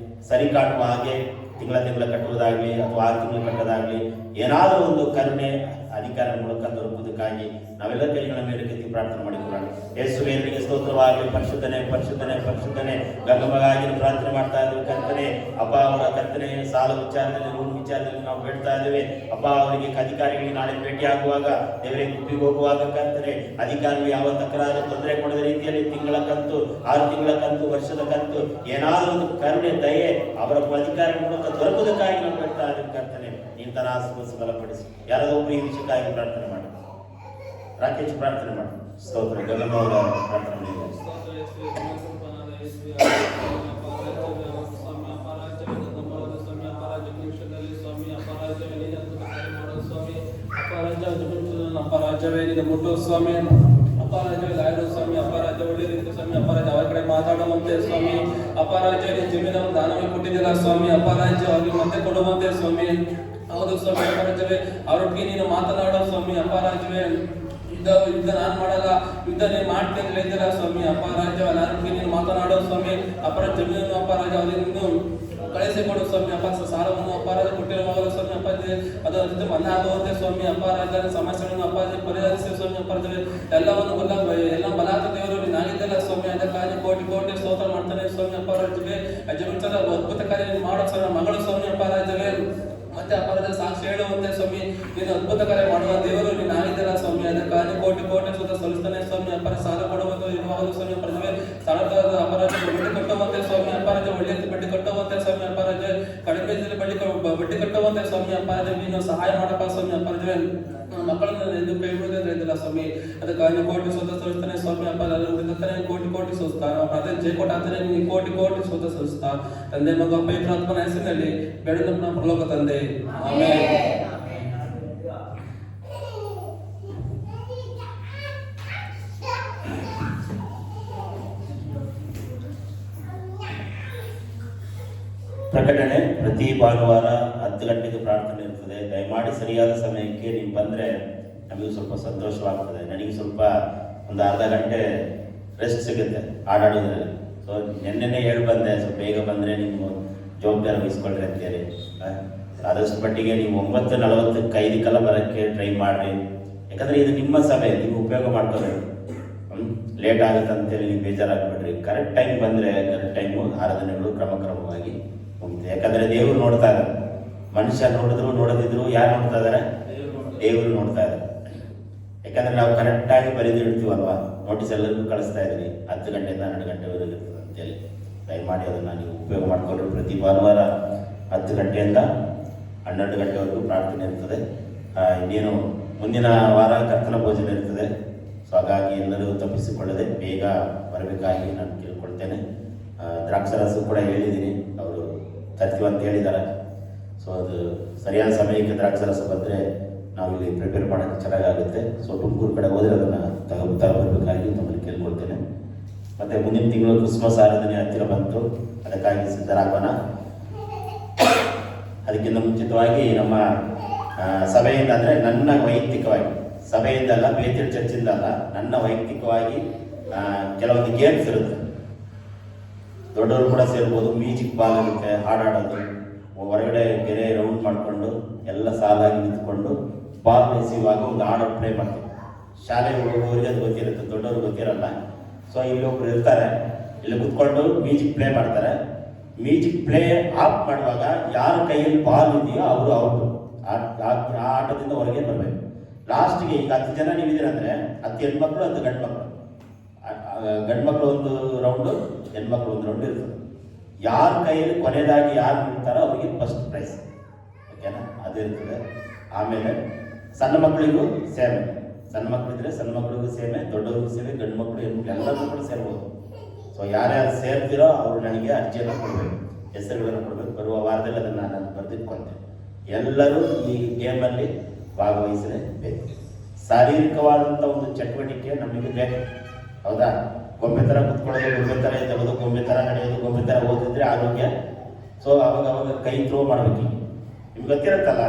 ಸರಿ ಕಾಣುವ ಹಾಗೆ ತಿಂಗಳ ಕಟ್ಟುವುದಾಗಲಿ ಅಥವಾ 6 ತಿಂಗಳು ಕಟ್ಟೋದಾಗಲಿ ಏನಾದರೂ ಒಂದು ಕರುಣೆ ಅಧಿಕಾರ ಮೂಲಕ ದೊರಕುವುದಕ್ಕಾಗಿ ನಾವೆಲ್ಲ ಕೈಗಳ ಮೇಲೆ ಕೆತ್ತಿ ಪ್ರಾರ್ಥನೆ ಮಾಡಿಕೊಳ್ಳೋಣ. ಯೇಸುವೇ ನಿನಗೆ ಸ್ತೋತ್ರವಾಗಲಿ. ಪರಿಶುದ್ಧನೆ ಪರಿಶುದ್ಧನೆ ಪರಿಶುದ್ಧನೆ ಗಂಗಮ್ಮಗಾಗಿ ಪ್ರಾರ್ಥನೆ ಮಾಡ್ತಾ ಇದ್ದೇವೆ ಕರ್ತನೆ. ಅಪ್ಪ ಅವರ ಕರ್ತನೆ ಸಾಲ ವಿಚಾರದಲ್ಲಿ ಲೋನ್ ವಿಚಾರದಲ್ಲಿ ನಾವು ಬೇಡ್ತಾ ಇದ್ದೇವೆ ಅಪ್ಪ. ಅವರಿಗೆ ಅಧಿಕಾರಿಗಳಿಗೆ ನಾಳೆ ಭೇಟಿ ಆಗುವಾಗ ದೇವರೇ ಗುಪ್ಪಿಗೆ ಹೋಗುವಾಗ ಕರ್ತನೆ ಅಧಿಕಾರಿಗಳು ಯಾವ ತಕರಾರು ತೊಂದರೆ ಕೊಡದ ರೀತಿಯಲ್ಲಿ ತಿಂಗಳ ಕಂತು 6 ತಿಂಗಳ ಕಂತು ವರ್ಷದ ಕಂತು ಏನಾದರೂ ಒಂದು ಕರುಣೆ ದಯೆ ಅವರ ಅಧಿಕಾರಿ ಮೂಲಕ ದೊರಕುವುದಕ್ಕಾಗಿ ನಾವು ಬೇಡ್ತಾ ಇದ್ದೇವೆ ಕರ್ತನೆ. ನೀನು ಆಶೀರ್ವದಿಸಿ ಬಲಪಡಿಸಿ. ಯಾರಾದರೂ ಒಬ್ಬರು ಈ ವಿಷಯಕ್ಕಾಗಿ ಪ್ರಾರ್ಥನೆ ಮಾಡಿ. ರಾಕೇಶ್ ಪ್ರಾರ್ಥನೆ ಮಾಡಿ. ಸ್ತೋತ್ರ. ಗಗನ ಅವರ ಪ್ರಾರ್ಥನೆ ಮಾಡಿ. ಅಪರಾಜವೇನಿದೆ ಮುಟ್ಟೋ ಸ್ವಾಮಿ, ಅಪರಾಜವೇ ಲಾಯರು ಸ್ವಾಮಿ, ಅಪರಾಜ ಒಳ್ಳೆ ರೀತಿ ಸ್ವಾಮಿ, ಅಪರಾಜ ಅವರ ಕಡೆ ಮಾತಾಡುವಂತೆ ಸ್ವಾಮಿ, ಅಪರಾಜ ಜಮೀನನ್ನು ದಾನವಾಗಿ ಕೊಟ್ಟಿದ್ದಿಲ್ಲ ಸ್ವಾಮಿ, ಅಪರಾಜ ಅವ್ರಿಗೆ ಮತ್ತೆ ಕೊಡುವಂತೆ ಸ್ವಾಮಿ. ಹೌದು ಸ್ವಾಮಿ, ಅಪರಾಜವೇ ಅವರೊಟ್ಟಿಗೆ ನೀನು ಮಾತನಾಡೋ ಸ್ವಾಮಿ, ಅಪರಾಜವೇ ಯುದ್ಧ ನಾನು ಮಾಡಲ್ಲ, ಯುದ್ಧ ನೀನು ಮಾಡ್ತೀನಿ ಅಂತ ಹೇಳಿದ್ದೀರಾ ಸ್ವಾಮಿ, ಅಪರಾಜ ನಾನೊಟ್ಟಿಗೆ ನೀನು ಮಾತನಾಡೋ ಸ್ವಾಮಿ, ಅಪರಾಜ ಜಮೀನನ್ನು ಅಪರಾಜ ಅವರಿಗೆ ಕಳಿಸಿಕೊಡು ಸ್ವಾಮಿ, ಅಪ್ಪ ಸಾಲವನ್ನು ಅಪರಾಧ ಕೊಟ್ಟಿರುವಾಗ ಸ್ವಾಮಿ ಅಪ್ಪಾಜಿ ಅದರ ಜೊತೆ ಮನೆ ಆಗುವಂತೆ ಸ್ವಾಮಿ, ಅಪರಾಧ ಸಮಸ್ಯೆಗಳನ್ನು ಅಪ್ಪಾಜಿ ಪರಿಹರಿಸಿ ಸ್ವಾಮಿ, ಅಪರಾಧ ಎಲ್ಲವನ್ನು ಎಲ್ಲ ಬಲಾದ ದೇವರು ನೀನಾಗಿದ್ದಲ್ಲ ಸ್ವಾಮಿ, ಅದಕ್ಕಾಗಿ ಕೋಟಿ ಕೋಟಿ ಸ್ತೋತ್ರ ಮಾಡ್ತಾನೆ ಸ್ವಾಮಿ. ಅಪರಾಜವೇ ಅಜಮಿತರ ಅದ್ಭುತ ಕಾರ್ಯ ಮಾಡೋ ಸ್ವಾಮಿ ಮಗಳು ಸ್ವಾಮಿ, ಅಪರಾಜವೇ ಮತ್ತೆ ಅಪರಾಧ ಸಾಕ್ಷಿ ಹೇಳುವಂತೆ ಸ್ವಾಮಿ, ನೀನು ಅದ್ಭುತ ಕಾರ್ಯ ಮಾಡುವ ದೇವರು ನೀನಾಗಿದ್ದಲ್ಲ ಸ್ವಾಮಿ, ಅದಕ್ಕಾಗಿ ಕೋಟಿ ಕೋಟಿ ಸ್ತೋತ್ರ ಸಲ್ಲಿಸ್ತಾನೆ ಸ್ವಾಮಿ. ಅಪರಾಧ ಸಾಲ ಕೊಡುವುದು ಇರುವಾಗ ಸ್ವಾಮಿ, ಅಪರಾಧವೇ ಸಾಲದ ಅಪರಾಧ ಬಡ್ಡಿ ಕಟ್ಟುವಂತೆ ಸ್ವಾಮಿ, ಅಪರಾಧ ಒಳ್ಳೆ ಬಡ್ಡಿ ಕಟ್ಟುವಂತೆ ಸ್ವಾಮಿ, ಅಪರಾಧ ಕಡಿಮೆ ಬಡ್ಡಿ ಕಟ್ಟುವಂತೆ ಸ್ವಾಮಿ, ಅಪರಾಧ ನೀನು ಸಹಾಯ ಮಾಡಪ್ಪ ಸ್ವಾಮಿ, ಅಪರಾಧವೇ ಮಕ್ಕಳನ್ನು ಎಂದು ಕೈ ಬಿಡುವುದಿಲ್ಲ ಸ್ವಾಮಿ, ಅದಕ್ಕಾಗಿ ಕೋಟಿ ಸ್ತೋತ್ರ ಸಲ್ಲಿಸ್ತಾನೆ ಸ್ವಾಮಿ. ಅಪ್ಪ ಕೋಟಿ ಕೋಟಿ ಸೋಸ್ತಾ ಅಪರಾಧ ಜಯಕೋಟ ಅಂತಾನೆ ನೀನು ಕೋಟಿ ಕೋಟಿ ಸ್ತೋತ್ರ ಸಲ್ಲಿಸ್ತಾ ತಂದೆ ಮಗ ಪವಿತ್ರಾತ್ಮನ ಹೆಸರಿನಲ್ಲಿ ಬೇಡದಪ್ಪನ ಪರಲೋಕ ತಂದೆ, ಆಮೆನ್. ಪ್ರಕಟಣೆ ಪ್ರತಿ ಭಾನುವಾರ 10 ಗಂಟೆಗೆ ಪ್ರಾರ್ಥನೆ ಇರ್ತದೆ. ದಯಮಾಡಿ ಸರಿಯಾದ ಸಮಯಕ್ಕೆ ನೀವು ಬಂದರೆ ನಮಗೂ ಸ್ವಲ್ಪ ಸಂತೋಷವಾಗ್ತದೆ. ನನಗೆ ಸ್ವಲ್ಪ ಒಂದು ಅರ್ಧ ಗಂಟೆ ರೆಸ್ಟ್ ಸಿಗುತ್ತೆ ಆಡಾಡೋದ್ರಲ್ಲಿ. ಸೊ ನೆನ್ನೆನೇ ಹೇಳಿ ಬಂದೆ, ಸ್ವಲ್ಪ ಬೇಗ ಬಂದರೆ ನೀವು ಜವಾಬ್ದಾರಿ ವಹಿಸ್ಕೊಳ್ರಿ ಅಂತೇಳಿ. ಆದಷ್ಟು ಮಟ್ಟಿಗೆ ನೀವು 9:45 ಬರೋಕ್ಕೆ ಟ್ರೈ ಮಾಡಿರಿ. ಯಾಕಂದರೆ ಇದು ನಿಮ್ಮ ಸಭೆ, ನೀವು ಉಪಯೋಗ ಮಾಡ್ಕೋಬೇಕು. ಲೇಟ್ ಆಗುತ್ತೆ ಅಂತೇಳಿ ನೀವು ಬೇಜಾರಾಗ್ಬಿಡ್ರಿ. ಕರೆಕ್ಟ್ ಟೈಮ್ ಬಂದರೆ ಕರೆಕ್ಟ್ ಟೈಮು ಆರಾಧನೆಗಳು ಕ್ರಮವಾಗಿ ಮುಗಿತು. ಯಾಕಂದರೆ ದೇವರು ನೋಡ್ತಾ ಇದ್ದಾರೆ. ಮನುಷ್ಯ ನೋಡಿದ್ರು ನೋಡದಿದ್ರು ಯಾರು ನೋಡ್ತಾ ಇದ್ದಾರೆ? ದೇವರು ನೋಡ್ತಾ ಇದ್ದಾರೆ. ಯಾಕಂದರೆ ನಾವು ಕರೆಕ್ಟಾಗಿ ಬರೆದಿಡ್ತೀವಲ್ವಾ, ನೋಟಿಸ್ ಎಲ್ಲರಿಗೂ ಕಳಿಸ್ತಾ ಇದ್ದೀವಿ 10 ಗಂಟೆಯಿಂದ 12 ಗಂಟೆವರೆಗೆ ಇರ್ತದೆ ಅಂತೇಳಿ. ದಯಮಾಡಿ ಅದನ್ನು ನೀವು ಉಪಯೋಗ ಮಾಡಿಕೊಂಡ್ರೆ ಪ್ರತಿ ಭಾನುವಾರ 10 ಗಂಟೆಯಿಂದ 12 ಗಂಟೆವರೆಗೂ ಪ್ರಾರ್ಥನೆ ಇರ್ತದೆ. ಇನ್ನೇನು ಮುಂದಿನ ವಾರ ಕರ್ತನ ಭೋಜನ ಇರ್ತದೆ. ಸೊ ಹಾಗಾಗಿ ಎಲ್ಲರೂ ತಪ್ಪಿಸಿಕೊಳ್ಳದೆ ಬೇಗ ಬರಬೇಕಾಗಿ ನಾನು ಕೇಳ್ಕೊಳ್ತೇನೆ. ದ್ರಾಕ್ಷರಸ ಕೂಡ ಹೇಳಿದ್ದೀನಿ, ಅವರು ತರ್ತೀವಿ ಅಂತ ಹೇಳಿದ್ದಾರೆ. ಸೊ ಅದು ಸರಿಯಾದ ಸಮಯಕ್ಕೆ ದ್ರಾಕ್ಷರಸ ಬಂದರೆ ನಾವಿಲ್ಲಿ ಪ್ರಿಪೇರ್ ಮಾಡೋಕ್ಕೆ ಚೆನ್ನಾಗಾಗುತ್ತೆ. ಸೊ ತುಮಕೂರು ಕಡೆ ಹೋದರೆ ಅದನ್ನು ತರಬೇಕಾಗಿ ತಮ್ಮಲ್ಲಿ ಕೇಳ್ಕೊಳ್ತೇನೆ. ಮತ್ತು ಮುಂದಿನ ತಿಂಗಳು ಕ್ರಿಸ್ಮಸ್ ಆರಾಧನೆ ಹತ್ತಿರ ಬಂತು, ಅದಕ್ಕಾಗಿ ಸಿದ್ಧರಾಗೋಣ. ಅದಕ್ಕಿಂತ ಮುಂಚಿತವಾಗಿ ನಮ್ಮ ಸಭೆಯಿಂದ, ಅಂದರೆ ನನ್ನ ವೈಯಕ್ತಿಕವಾಗಿ, ಸಭೆಯಿಂದಲ್ಲ, ಬೇತೇಲ್ ಚರ್ಚಿಂದಲ್ಲ, ನನ್ನ ವೈಯಕ್ತಿಕವಾಗಿ ಕೆಲವೊಂದು ಗೇಮ್ಸ್ ಇರುತ್ತೆ. ದೊಡ್ಡವರು ಕೂಡ ಸೇರ್ಬೋದು. ಮ್ಯೂಸಿಕ್ ಬಾಲ್ ಇರುತ್ತೆ, ಹಾಡಾಡೋದು, ಹೊರಗಡೆ ಗೆರೆ ರೌಂಡ್ ಮಾಡಿಕೊಂಡು ಎಲ್ಲ ಸಾಲಾಗಿ ನಿಂತ್ಕೊಂಡು ಬಾಲ್ ಎಸೆಯುವಾಗ ಒಂದು ಹಾಡು ಪ್ಲೇ ಮಾಡ್ತೀವಿ. ಶಾಲೆ ಹುಡುಗರಿಗೆ ಅದು ಗೊತ್ತಿರುತ್ತೆ, ದೊಡ್ಡವ್ರಿಗೆ ಗೊತ್ತಿರಲ್ಲ. ಸೊ ಇಲ್ಲಿ ಒಬ್ರು ಇರ್ತಾರೆ, ಇಲ್ಲಿ ಕುತ್ಕೊಂಡು ಮ್ಯೂಸಿಕ್ ಪ್ಲೇ ಮಾಡ್ತಾರೆ. ಮ್ಯೂಸಿಕ್ ಪ್ಲೇ ಆಫ್ ಮಾಡುವಾಗ ಯಾರ ಕೈಯಲ್ಲಿ ಬಾಲ್ ಇದೆಯೋ ಅವರು ಔಟು. ಆ ಆಟದಿಂದ ಹೊರಗೆ ಬರಬೇಕು. ಲಾಸ್ಟ್ಗೆ ಈಗ 10 ಜನ ನೀವಿದ್ದೀರಂದ್ರೆ 10 ಹೆಣ್ಮಕ್ಳು 10 ಗಂಡು ಮಕ್ಕಳು. ಗಂಡು ಮಕ್ಕಳು ಒಂದು ರೌಂಡು, ಹೆಣ್ಮಕ್ಳು ಒಂದು ರೌಂಡ್ ಇರ್ತದೆ. ಯಾರ ಕೈಯಲ್ಲಿ ಕೊನೆಯದಾಗಿ ಯಾರು ನಿಲ್ತಾರೋ ಅವರಿಗೆ ಫಸ್ಟ್ ಪ್ರೈಸ್. ಓಕೆನಾ? ಅದು ಇರ್ತದೆ. ಆಮೇಲೆ ಸಣ್ಣ ಮಕ್ಕಳಿಗೂ ಸೇಮೆ, ಸಣ್ಣ ಮಕ್ಕಳಿದ್ರೆ ಸಣ್ಣ ಮಕ್ಕಳಿಗೂ ಸೇಮೆ, ದೊಡ್ಡವ್ರಿಗೂ ಸೇಮೆ, ಗಂಡು ಮಕ್ಕಳು ಹೆಣ್ಮಕ್ಳು ಎಲ್ಲರೂ ಕೂಡ ಸೇರ್ಬೋದು. ಸೊ ಯಾರ್ಯಾರು ಸೇರ್ತಿರೋ ಅವರು ನನಗೆ ಅರ್ಜಿಯನ್ನು ಕೊಡಬೇಕು, ಹೆಸರುಗಳನ್ನು ಕೊಡಬೇಕು. ಬರುವ ವಾರದಲ್ಲಿ ಅದನ್ನು ನಾನು ಬರೆದಿಟ್ಕೊಂತೆ. ಎಲ್ಲರೂ ಈ ಗೇಮಲ್ಲಿ ಭಾಗವಹಿಸಲೇಬೇಕು. ಶಾರೀರಿಕವಾದಂಥ ಒಂದು ಚಟುವಟಿಕೆ ನಮಗೆ ಬೇಕು, ಹೌದಾ? ಗೊಂಬೆ ಥರ ಕುತ್ಕೊಳ್ಳೋದು, ಗೊಂಬೆ ಥರ ಎದ್ದೋದು, ಗೊಂಬೆ ಥರ ನಡೆಯೋದು, ಗೊಂಬೆ ಥರ ಓದಿದ್ರೆ ಆರೋಗ್ಯ. ಸೊ ಅವಾಗ ಕೈ ಥ್ರೋ ಮಾಡಬೇಕು. ನಿಮ್ಗೆ ಗೊತ್ತಿರುತ್ತಲ್ಲ,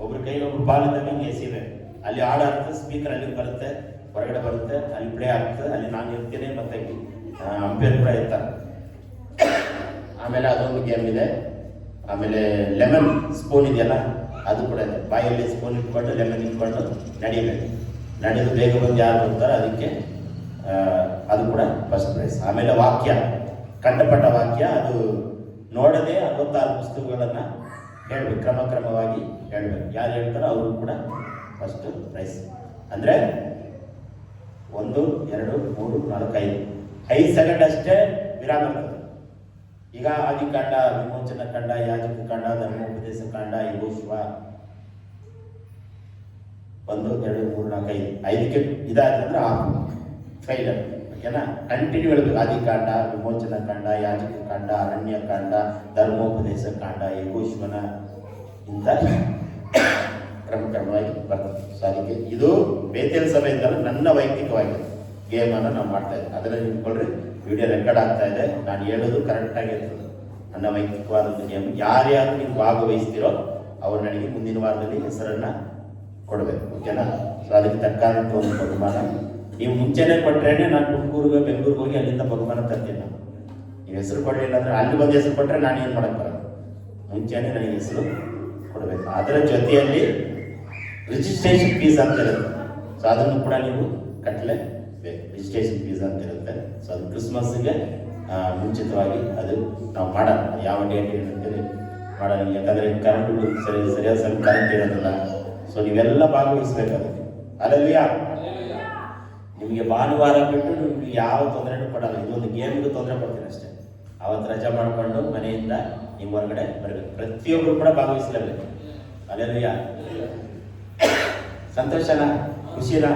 ಒಬ್ರು ಕೈಗೆ ಒಬ್ರು ಬಾಲ್ ಇದ್ದಾಗ ಹಿಂಗೆ ಎಸಿವೆ, ಅಲ್ಲಿ ಹಾಡು ಆಗ್ತದೆ, ಸ್ಪೀಕರ್ ಅಲ್ಲಿ ಬರುತ್ತೆ, ಹೊರಗಡೆ ಬರುತ್ತೆ, ಅಲ್ಲಿ ಪ್ಲೇ ಆಗ್ತದೆ, ಅಲ್ಲಿ ನಾನು ಇರ್ತೀನಿ, ಮತ್ತೆ ಅಂಪೇರ್ ಕೂಡ ಇರ್ತಾರೆ. ಆಮೇಲೆ ಅದೊಂದು ಗೇಮ್ ಇದೆ. ಆಮೇಲೆ ಲೆಮನ್ ಸ್ಪೂನ್ ಇದೆಯಲ್ಲ, ಅದು ಕೂಡ ಇದೆ. ಬಾಯಲ್ಲಿ ಸ್ಪೂನ್ ಇಟ್ಕೊಂಡು ಲೆಮನ್ ಇಟ್ಕೊಂಡು ನಡಿಬೇಕು. ನಡೆದು ಬೇಗ ಬಂದು ಯಾರು ಬರ್ತಾರೆ ಅದಕ್ಕೆ ಅದು ಕೂಡ ಫಸ್ಟ್ ಪ್ರೈಸ್. ಆಮೇಲೆ ವಾಕ್ಯ, ಕಂಠಪಟ್ಟ ವಾಕ್ಯ, ಅದು ನೋಡದೆ 66 ಪುಸ್ತಕಗಳನ್ನು ಹೇಳ್ಬೇಕು, ಕ್ರಮವಾಗಿ ಹೇಳ್ಬೇಕು. ಯಾರು ಹೇಳ್ತಾರೋ ಅವರು ಕೂಡ ಫಸ್ಟ್ ಪ್ರೈಸ್. ಅಂದರೆ 1, 2, 3, 4, 5 ಸೆಕೆಂಡ್ ಅಷ್ಟೇ ವಿರಾಮ ಇರ್ತದೆ. ಈಗ ಆದಿಕಾಂಡ, ವಿಮೋಚನ ಕಾಂಡ, ಯಾಜಕ ಕಾಂಡ, ಧರ್ಮೋಪದೇಶ ಕಾಂಡ, ಯೆಹೋಶುವ 1, 2, 3, 4, 5ಕ್ಕೆ ಇದಾಯ್ತಂದ್ರೆ ಫೈಲರ್. ಓಕೆನಾ? ಕಂಟಿನ್ಯೂ ಹೇಳ್ಬೇಕು. ಆದಿಕಾಂಡ, ವಿಮೋಚನ ಕಾಂಡ, ಯಾಜಕ ಕಾಂಡ, ಅರಣ್ಯ ಕಾಂಡ, ಧರ್ಮೋಪದೇಶ ಕಾಂಡ, ಯೆಹೋಶುವನ ಇಂಥ ಕ್ರಮವಾಗಿ ಬರ್ತದೆ. ಸೊ ಅದಕ್ಕೆ ಇದು ಬೇತೇಲ್ ಸಭೆಯಿಂದಲೂ ನನ್ನ ವೈಯಕ್ತಿಕವಾಗಿ ಗೇಮನ್ನು ನಾವು ಮಾಡ್ತಾ ಇದ್ದೀವಿ. ಅದನ್ನು ನಿಂತ್ಕೊಳ್ರಿ, ವಿಡಿಯೋ ರೆಕಾರ್ಡ್ ಆಗ್ತಾ ಇದೆ. ನಾನು ಹೇಳೋದು ಕರೆಕ್ಟಾಗಿ ಇರ್ತದೆ. ನನ್ನ ವೈಯಕ್ತಿಕವಾದಂಥ ಗೇಮ್. ಯಾರ್ಯಾರು ನೀವು ಭಾಗವಹಿಸ್ತೀರೋ ಅವ್ರು ನನಗೆ ಮುಂದಿನ ವಾರದಲ್ಲಿ ಹೆಸರನ್ನು ಕೊಡಬೇಕು. ಓಕೆನಾ? ಸೊ ಅದಕ್ಕೆ ತಕ್ಕಂಥ ಒಂದು ಬಹುಮಾನ ನೀವು ಮುಂಚೆನೇ ಕೊಟ್ಟರೆ ನಾನು ತುಮಕೂರಿಗೆ, ಬೆಂಗಳೂರಿಗೆ ಹೋಗಿ ಅಲ್ಲಿಂದ ಬಹುಮಾನ ತರ್ತೀನಿ. ನಾನು ನೀವು ಹೆಸರು ಕೊಡಲಿಲ್ಲ ಅಂದರೆ ಅಲ್ಲಿ ಬಂದು ಹೆಸರು ಕೊಟ್ಟರೆ ನಾನು ಏನು ಮಾಡೋಕ್ಕೆ ಬರಲ್ಲ. ಮುಂಚೆನೇ ನನಗೆ ಹೆಸರು ಕೊಡಬೇಕು. ಅದರ ಜೊತೆಯಲ್ಲಿ ರಿಜಿಸ್ಟ್ರೇಷನ್ ಫೀಸ್ ಅಂತ ಇರುತ್ತೆ. ಸೊ ಅದನ್ನು ಕೂಡ ನೀವು ಕಟ್ಟಲೇಬೇಕು. ರಿಜಿಸ್ಟ್ರೇಷನ್ ಫೀಸ್ ಅಂತ ಇರುತ್ತೆ. ಸೊ ಅದು ಕ್ರಿಸ್ಮಸ್ಗೆ ಮುಂಚಿತವಾಗಿ ಅದು ನಾವು ಮಾಡೋಣ. ಯಾವ ಡೇಟ್ ಅಂತೇಳಿ ಮಾಡೋಣ. ಯಾಕಂದರೆ ಕರೆಂಟ್ ಸರಿಯಾದ ಸಮಯ ಕರೆಂಟ್ ಇರೋದಿಲ್ಲ. ಸೊ ನೀವೆಲ್ಲ ಭಾಗವಹಿಸ್ಬೇಕಾಗುತ್ತೆ. ಅದರಲ್ಲಿ ನಿಮಗೆ ಭಾನುವಾರ ಬಿಟ್ಟು ನಿಮ್ಗೆ ಯಾವ ತೊಂದರೆನೂ ಕೊಡಲ್ಲ. ಇದೊಂದು ಗೇಮ್ಗೆ ತೊಂದರೆ ಕೊಡ್ತೀನಿ ಅಷ್ಟೇ. ಅವತ್ತು ರಜೆ ಮಾಡಿಕೊಂಡು ಮನೆಯಿಂದ ನೀವು ಹೊರಗಡೆ ಬರಬೇಕು. ಪ್ರತಿಯೊಬ್ಬರು ಕೂಡ ಭಾಗವಹಿಸಲೇಬೇಕು. ಅಲ್ಲೆಲ್ಲ ಸಂತೋಷನಾ, ಖುಷಿನಾ?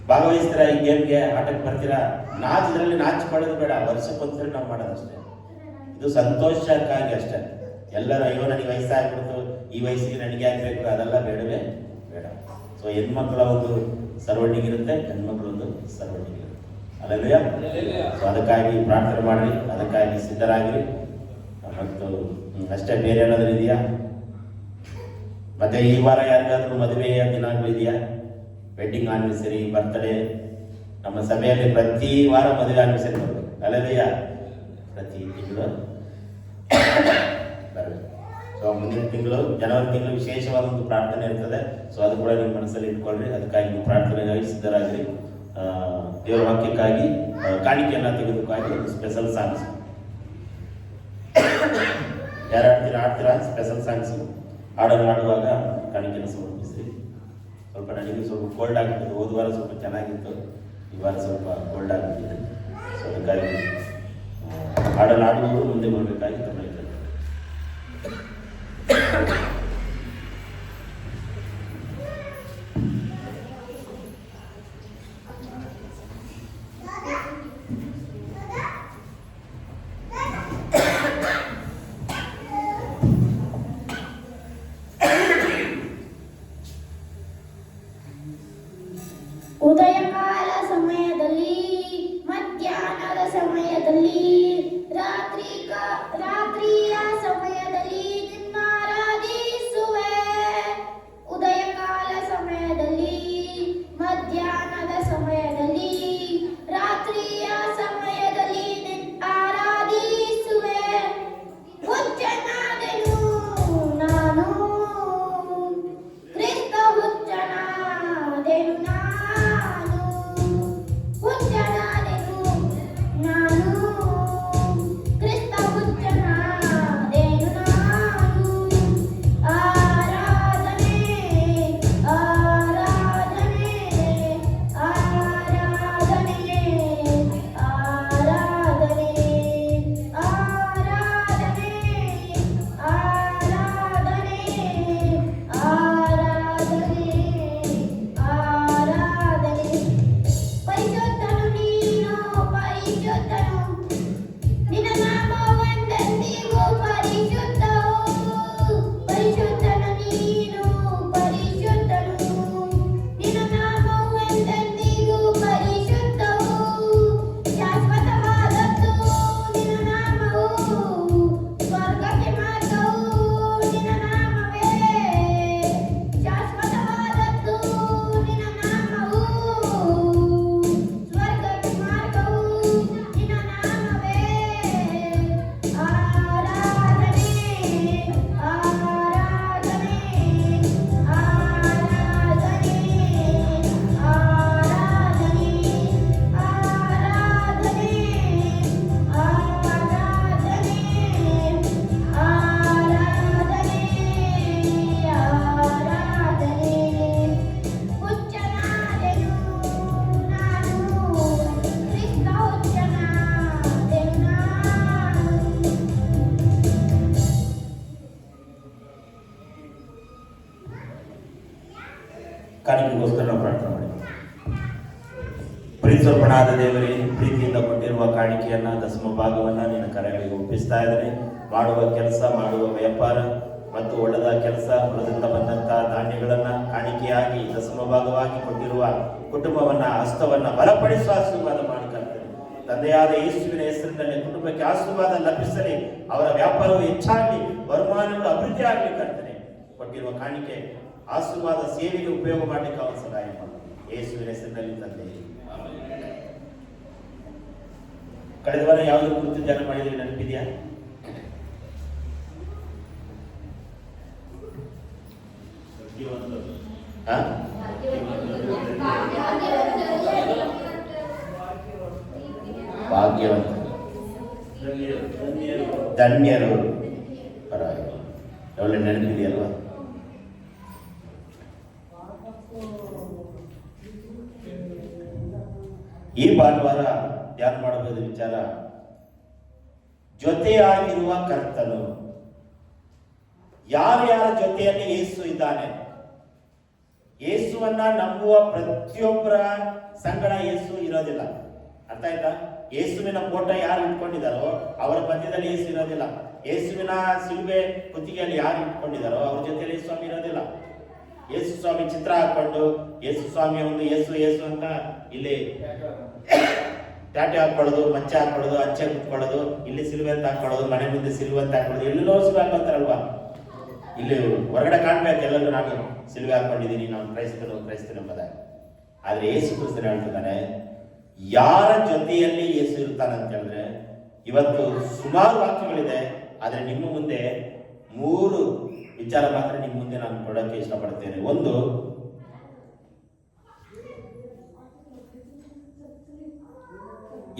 ಭಾಗವಹಿಸ್ತೀರಾ? ಈ ಗೇಮ್ಗೆ ಆಟಕ್ಕೆ ಬರ್ತೀರಾ? ನಾಚಿದ್ರಲ್ಲಿ ನಾಚಿಕೊಳ್ಳೋದು ಬೇಡ. ವರ್ಷಕ್ಕೊಂದ್ಸರಿ ನಾವು ಮಾಡೋದಷ್ಟೇ. ಇದು ಸಂತೋಷಕ್ಕಾಗಿ ಅಷ್ಟೇ. ಎಲ್ಲರೂ ಅಯ್ಯೋ ನನಗೆ ವಯಸ್ಸಾಗ್ಬಿಡ್ತು, ಈ ವಯಸ್ಸಿಗೆ ನನಗೆ ಆಗಬೇಕು, ಅದೆಲ್ಲ ಬೇಡವೇ ಬೇಡ. ಸೊ ಹೆಣ್ಮಕ್ಳ ಒಂದು ಸರ್ವಣಿಗೆ ಇರುತ್ತೆ, ಹೆಣ್ಮಕ್ಳು ಒಂದು ಸರ್ವಣಿಗೆ ಇರುತ್ತೆ. ಅಲ್ಲವೇ? ಸೊ ಅದಕ್ಕಾಗಿ ಪ್ರಾರ್ಥನೆ ಮಾಡಿರಿ, ಅದಕ್ಕಾಗಿ ಸಿದ್ಧರಾಗಿರಿ. ಮತ್ತು ಅಷ್ಟೇ. ಬೇರೆ ಏನಾದರೂ ಇದೆಯಾ? ಮತ್ತೆ ಈ ವಾರ ಯಾರಿಗಾದ್ರೂ ಮದುವೆಯ ದಿನಾಂಕ ಇದೆಯಾ? Wedding anniversary, birthday. ನಮ್ಮ ಸಭೆಯಲ್ಲಿ ಪ್ರತಿ ವಾರ ಮದುವೆ ಆನಿವರ್ಸರಿ ಬರಬೇಕು. ಅಲ್ಲವೇ? ಪ್ರತಿ ತಿಂಗಳು ಬರಬೇಕು. ಸೊ ಮುಂದಿನ ತಿಂಗಳು, ಜನವರಿ ತಿಂಗಳು ವಿಶೇಷವಾದ ಒಂದು ಪ್ರಾರ್ಥನೆ ಇರ್ತದೆ. ಸೊ ಅದು ಕೂಡ ನಿಮ್ಮ ಮನಸ್ಸಲ್ಲಿ ಇಟ್ಕೊಳ್ರಿ. ಅದಕ್ಕಾಗಿ ನೀವು ಪ್ರಾರ್ಥನೆಗಾಗಿ ಸಿದ್ಧರಾಗಿರಿ. ದೇವರ ವಾಕ್ಯಕ್ಕಾಗಿ ಕಾಣಿಕೆಯನ್ನು ತೆಗೆದುಕಾಗಿ ಒಂದು ಸ್ಪೆಷಲ್ ಸಾಂಗ್ಸ್ ಯಾರು ಆಡ್ತೀರಾ ಸ್ಪೆಷಲ್ ಸಾಂಗ್ಸ್ ಹಾಡುವಾಗ ಕಾಣಿಕೆಯನ್ನು ಸಮರ್ಪಿಸಿ. ಸ್ವಲ್ಪ ನನಗೆ ಸ್ವಲ್ಪ ಕೋಲ್ಡ್ ಆಗಿತ್ತು. ಹೋದ ವಾರ ಸ್ವಲ್ಪ ಚೆನ್ನಾಗಿತ್ತು, ಈ ವಾರ ಸ್ವಲ್ಪ ಕೋಲ್ಡ್ ಆಗಿತ್ತು. ಸೊ ಅದಕ್ಕಾಗಿ ಹಾಡುವವರು ಮುಂದೆ ಬರಬೇಕಾಗಿ ತಮ್ಮ ಉದಯಕಾಲ ಸಮಯದಲ್ಲಿ, ಮಧ್ಯಾಹ್ನದ ಸಮಯದಲ್ಲಿ, ರಾತ್ರಿಯ ಸಮಯದಲ್ಲಿ ನಿನ್ನಾರಾಧಿಸುವೆ. ಉದಯಕಾಲ ಸಮಯದಲ್ಲಿ, ಮಧ್ಯಾಹ್ನದ ಸಮಯದಲ್ಲಿ, ರಾತ್ರಿಯ ಸಮಯದಲ್ಲಿ ನಿನ್ನ ಪರಿಶುದ್ಧನು ನೀನು ಪರಿಶುದ್ಧನು ನಿನ್ನ ನಾಮವು ಎಂದೆಂದಿಗೂ ಪರಿಶುದ್ಧವು ಶಾಶ್ವತವಾದದ್ದು ನಿನ್ನ ನಾಮವು ಸ್ವರ್ಗಕ್ಕೆ ಮಾರ್ಗವು ನಿನ್ನ ನಾಮವೇ ಶಾಶ್ವತವಾದದ್ದು ನಿನ್ನ ನಾಮವು ಸ್ವರ್ಗಕ್ಕೆ ಮಾರ್ಗವು ನಿನ್ನ ನಾಮವೇ ಆರಾಧನೆ ಆರಾಧನೆ ಆರಾಧನೆ ಆರಾಧನೆ ಆರಾಧನೆ ಆರಾಧನೆ ಆರಾಧನೆ ಹುಚ್ಚನಾದೆನು ನಾನು ಕ್ರಿಸ್ತ ಹುಚ್ಚನಾದೆನು ನಾನು ಕಾಣಿಕೆಗೋಸ್ಕರ ನಾವು ಪ್ರಾರ್ಥನೆ ಮಾಡಿ. ಪ್ರೀತಿಸಲ್ಪನಾದ ದೇವರೇ, ಪ್ರೀತಿಯಿಂದ ಕೊಟ್ಟಿರುವ ಕಾಣಿಕೆಯನ್ನ ದಶಮ ಭಾಗವನ್ನ ನಿನ್ನ ಕರೆಗಳಿಗೆ ಒಪ್ಪಿಸ್ತಾ ಇದ್ದೇನೆ. ಮಾಡುವ ಕೆಲಸ, ಮಾಡುವ ವ್ಯಾಪಾರ ಮತ್ತು ಒಳ್ಳೆದ ಕೆಲಸ, ಹೊಲದಿಂದ ಬಂದಂತಹ ಧಾನ್ಯಗಳನ್ನ ಕಾಣಿಕೆಯಾಗಿ ದಶಮ ಭಾಗವಾಗಿ ಕೊಟ್ಟಿರುವ ಕುಟುಂಬವನ್ನ, ಹಸ್ತವನ್ನ ಬಲಪಡಿಸುವ ಆಶೀರ್ವಾದ ಮಾಡಿಕೊಳ್ತೇನೆ. ತಂದೆಯಾದ ಯೇಸುವಿನ ಹೆಸರಿನಲ್ಲಿ ಕುಟುಂಬಕ್ಕೆ ಆಶೀರ್ವಾದ ಲಭಿಸಲಿ, ಅವರ ವ್ಯಾಪಾರವು ಹೆಚ್ಚಾಗಲಿ, ವರಮಾನಗಳು ಅಭಿವೃದ್ಧಿ ಆಗಲಿ ಕರ್ತನೆ. ಕೊಟ್ಟಿರುವ ಕಾಣಿಕೆ ಆಶೀರ್ವಾದ ಸೇವೆಗೆ ಉಪಯೋಗ ಮಾಡಲಿಕ್ಕೆ ಅವರ ಸಹಾಯ ಮಾಡಿ. ಯೇಸುವಿನ ಹೆಸರಿನಲ್ಲಿ ತಂದೆ. ಕಳೆದ ವಾರ ಯಾವುದ್ರ ಕುರಿತು ಧ್ಯಾನ ಮಾಡಿದ್ರೆ ನೆನಪಿದೆಯಾ? ಭಾಗ್ಯವಂತ, ಧನ್ಯರು, ಒಳ್ಳೆ ನೆನಪಿದೆಯಲ್ವಾ? ಈ ಭಾನುವಾರ ಧ್ಯಾನ ಮಾಡಬಹುದು ವಿಚಾರ ಜೊತೆಯಾಗಿರುವ ಕರ್ತನು. ಯಾರ್ಯಾರ ಜೊತೆಯಲ್ಲಿ ಯೇಸು ಇದ್ದಾನೆ? ಯೇಸುವನ್ನ ನಂಬುವ ಪ್ರತಿಯೊಬ್ಬರ ಸಂಗಡ ಯೇಸು ಇರೋದಿಲ್ಲ. ಅರ್ಥ ಆಯ್ತಾ? ಯೇಸುವಿನ ಫೋಟೋ ಯಾರು ಇಟ್ಕೊಂಡಿದ್ದಾರೋ ಅವರ ಮಧ್ಯದಲ್ಲಿ ಯೇಸು ಇರೋದಿಲ್ಲ. ಯೇಸುವಿನ ಸಿಲುಬೆ ಕುತ್ತಿಗೆಯಲ್ಲಿ ಯಾರು ಇಟ್ಕೊಂಡಿದ್ದಾರೋ ಅವ್ರ ಜೊತೆಯಲ್ಲಿ ಯೇಸು ಸ್ವಾಮಿ ಇರೋದಿಲ್ಲ. ಯೇಸು ಸ್ವಾಮಿ ಚಿತ್ರ ಹಾಕೊಂಡು ಯೇಸು ಸ್ವಾಮಿ ಒಂದು ಯೇಸು ಯೇಸು ಅಂತ ಇಲ್ಲಿ ಟ್ಯಾಟೆ ಹಾಕೊಳ್ಳೋದು, ಮಂಚ ಹಾಕೊಳ್ಳೋದು, ಅಂಚೆ ಕುತ್ಕೊಳ್ಳೋದು, ಇಲ್ಲಿ ಸಿಲುಬೆ ಅಂತ ಹಾಕೊಳ್ಳೋದು, ಮನೆ ಮುಂದೆ ಸಿಲುಬೆ ಅಂತ ಹಾಕೊಳ್ಳೋದು, ಎಲ್ಲೆಲ್ಲೋ ಸಿಲುಬೆ ಹಾಕೊಂತಾರಲ್ವಾ? ಇಲ್ಲಿ ಹೊರಗಡೆ ಕಾಣ್ಬೇಕು ಎಲ್ಲರೂ ನಾನು ಸಿಲುಬೆ ಹಾಕೊಂಡಿದ್ದೀನಿ, ನಾನು ಕ್ರೈಸ್ತನು ಎಂಬುದಾಗಿ. ಆದ್ರೆ ಯೇಸು ಕ್ರಿಸ್ತನು ಹೇಳ್ತಿದ್ದಾನೆ, ಯಾರ ಜೊತೆಯಲ್ಲಿ ಯೇಸು ಇರ್ತಾನೆ ಅಂತ ಹೇಳಿದ್ರೆ, ಇವತ್ತು ಸುಮಾರು ವಾಕ್ಯಗಳಿದೆ, ಆದ್ರೆ ನಿಮ್ಮ ಮುಂದೆ 3 ವಿಚಾರ ಮಾತ್ರ ನಿಮ್ಮ ಮುಂದೆ ನಾನು ಕೊಡೋಕೆ ಇಷ್ಟಪಡ್ತೇನೆ. ಒಂದು,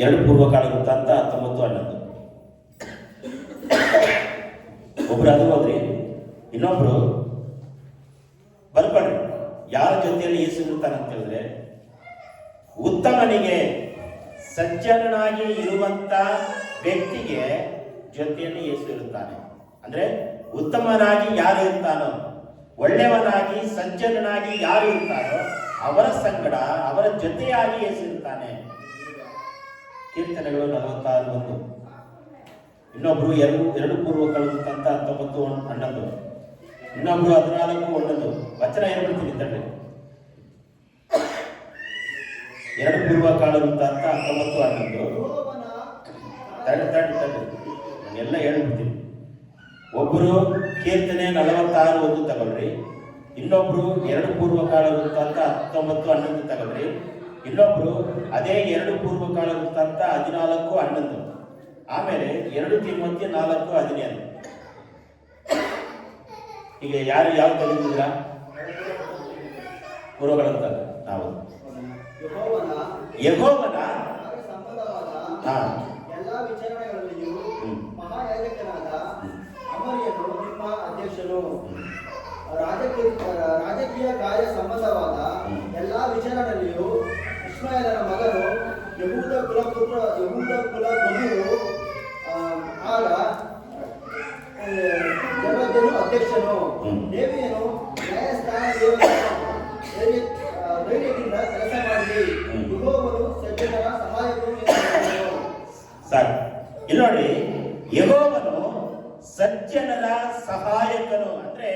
ಎರಡು ಪೂರ್ವಕಾಲ ವೃತ್ತಾಂತ 19:11. ಒಬ್ರು ಅದು ಹೋದ್ರಿ, ಇನ್ನೊಬ್ರು ಬರ್ಬಡ್ರಿ. ಯಾರ ಜೊತೆಯಲ್ಲಿ ಯೇಸು ಇರ್ತಾನೆ ಅಂತ ಹೇಳಿದ್ರೆ, ಉತ್ತಮನಿಗೆ ಸಜ್ಜನಾಗಿ ಇರುವಂತ ವ್ಯಕ್ತಿಗೆ ಜೊತೆಯಲ್ಲಿ ಯೇಸು ಇರುತ್ತಾನೆ. ಅಂದ್ರೆ ಉತ್ತಮನಾಗಿ ಯಾರು ಇರ್ತಾನೋ, ಒಳ್ಳೆಯವನಾಗಿ ಸಜ್ಜನಾಗಿ ಯಾರು ಇರ್ತಾನೋ ಅವರ ಸಂಗಡ, ಅವರ ಜೊತೆಯಾಗಿ ಯೇಸು ಇರ್ತಾನೆ. ಕೀರ್ತನೆಗಳು 46:1. ಇನ್ನೊಬ್ರು ಎರಡು ಪೂರ್ವಕಾಲ ವೃತ್ತಾಂತ 19:11. ಇನ್ನೊಬ್ರು 14:1. ವಚನ ಹೇಳ್ಬಿಡ್ತೀನಿ ತಡ್ರಿ. ಎರಡು ಪೂರ್ವಕಾಲ ವೃತ್ತಾಂತ 19:11. ತಡ್ರಿ ಎಲ್ಲ ಹೇಳ್ಬಿಡ್ತೀನಿ. ಒಬ್ಬರು ಕೀರ್ತನೆ 46:1 ತಗೊಳ್ರಿ. ಇನ್ನೊಬ್ರು ಎರಡು ಪೂರ್ವಕಾಲ ವೃತ್ತಾಂತ 19:11 ತಗೊಳ್ರಿ. ಇನ್ನೊಬ್ರು ಅದೇ ಎರಡು ಪೂರ್ವಕಾಲ ವೃತ್ತಾಂತ 14:11. ಆಮೇಲೆ 2 ತಿಮೋಥೆ 4:17. ಈಗ ಯಾರು ಯಾವ ತೆಗೆದಿದ್ದೀರಾ? ಪೂರ್ವಗಳಂತ ನಾವು ಯೆಹೋವನ ಎಲ್ಲಾ ವಿಚಾರಣೆಗಳಲ್ಲಿಯೂ ಮಹಾಯಾಜಕನಾದ ಅಮರ್ಯನು ನಿಮ್ಮ ಅಧ್ಯಕ್ಷನು. ರಾಜಕೀಯ ಕಾರ್ಯ ಸಂಬಂಧವಾದ ಎಲ್ಲಾ ವಿಚಾರಣೆಯಲ್ಲಿಯೂ ಇಸ್ಮಾಯೇಲನ ಮಗನು ಯಹೂದ ಕುಲಪ್ರಭುವು ಆಗ ಜಗತ್ತನು ಅಧ್ಯಕ್ಷನು. ಲೇವಿಯನು ನ್ಯಾಯಸ್ಥಾನ ಧೈರ್ಯದಿಂದ ಕೆಲಸ ಮಾಡಿ ಯೆಹೋವನು ಸಜ್ಜನರ ಸಹಾಯಕನು. ಸರ್ ಇಲ್ಲಿ ನೋಡಿ, ಯೆಹೋವನು ಸಜ್ಜನರ ಸಹಾಯಕನು ಅಂದ್ರೆ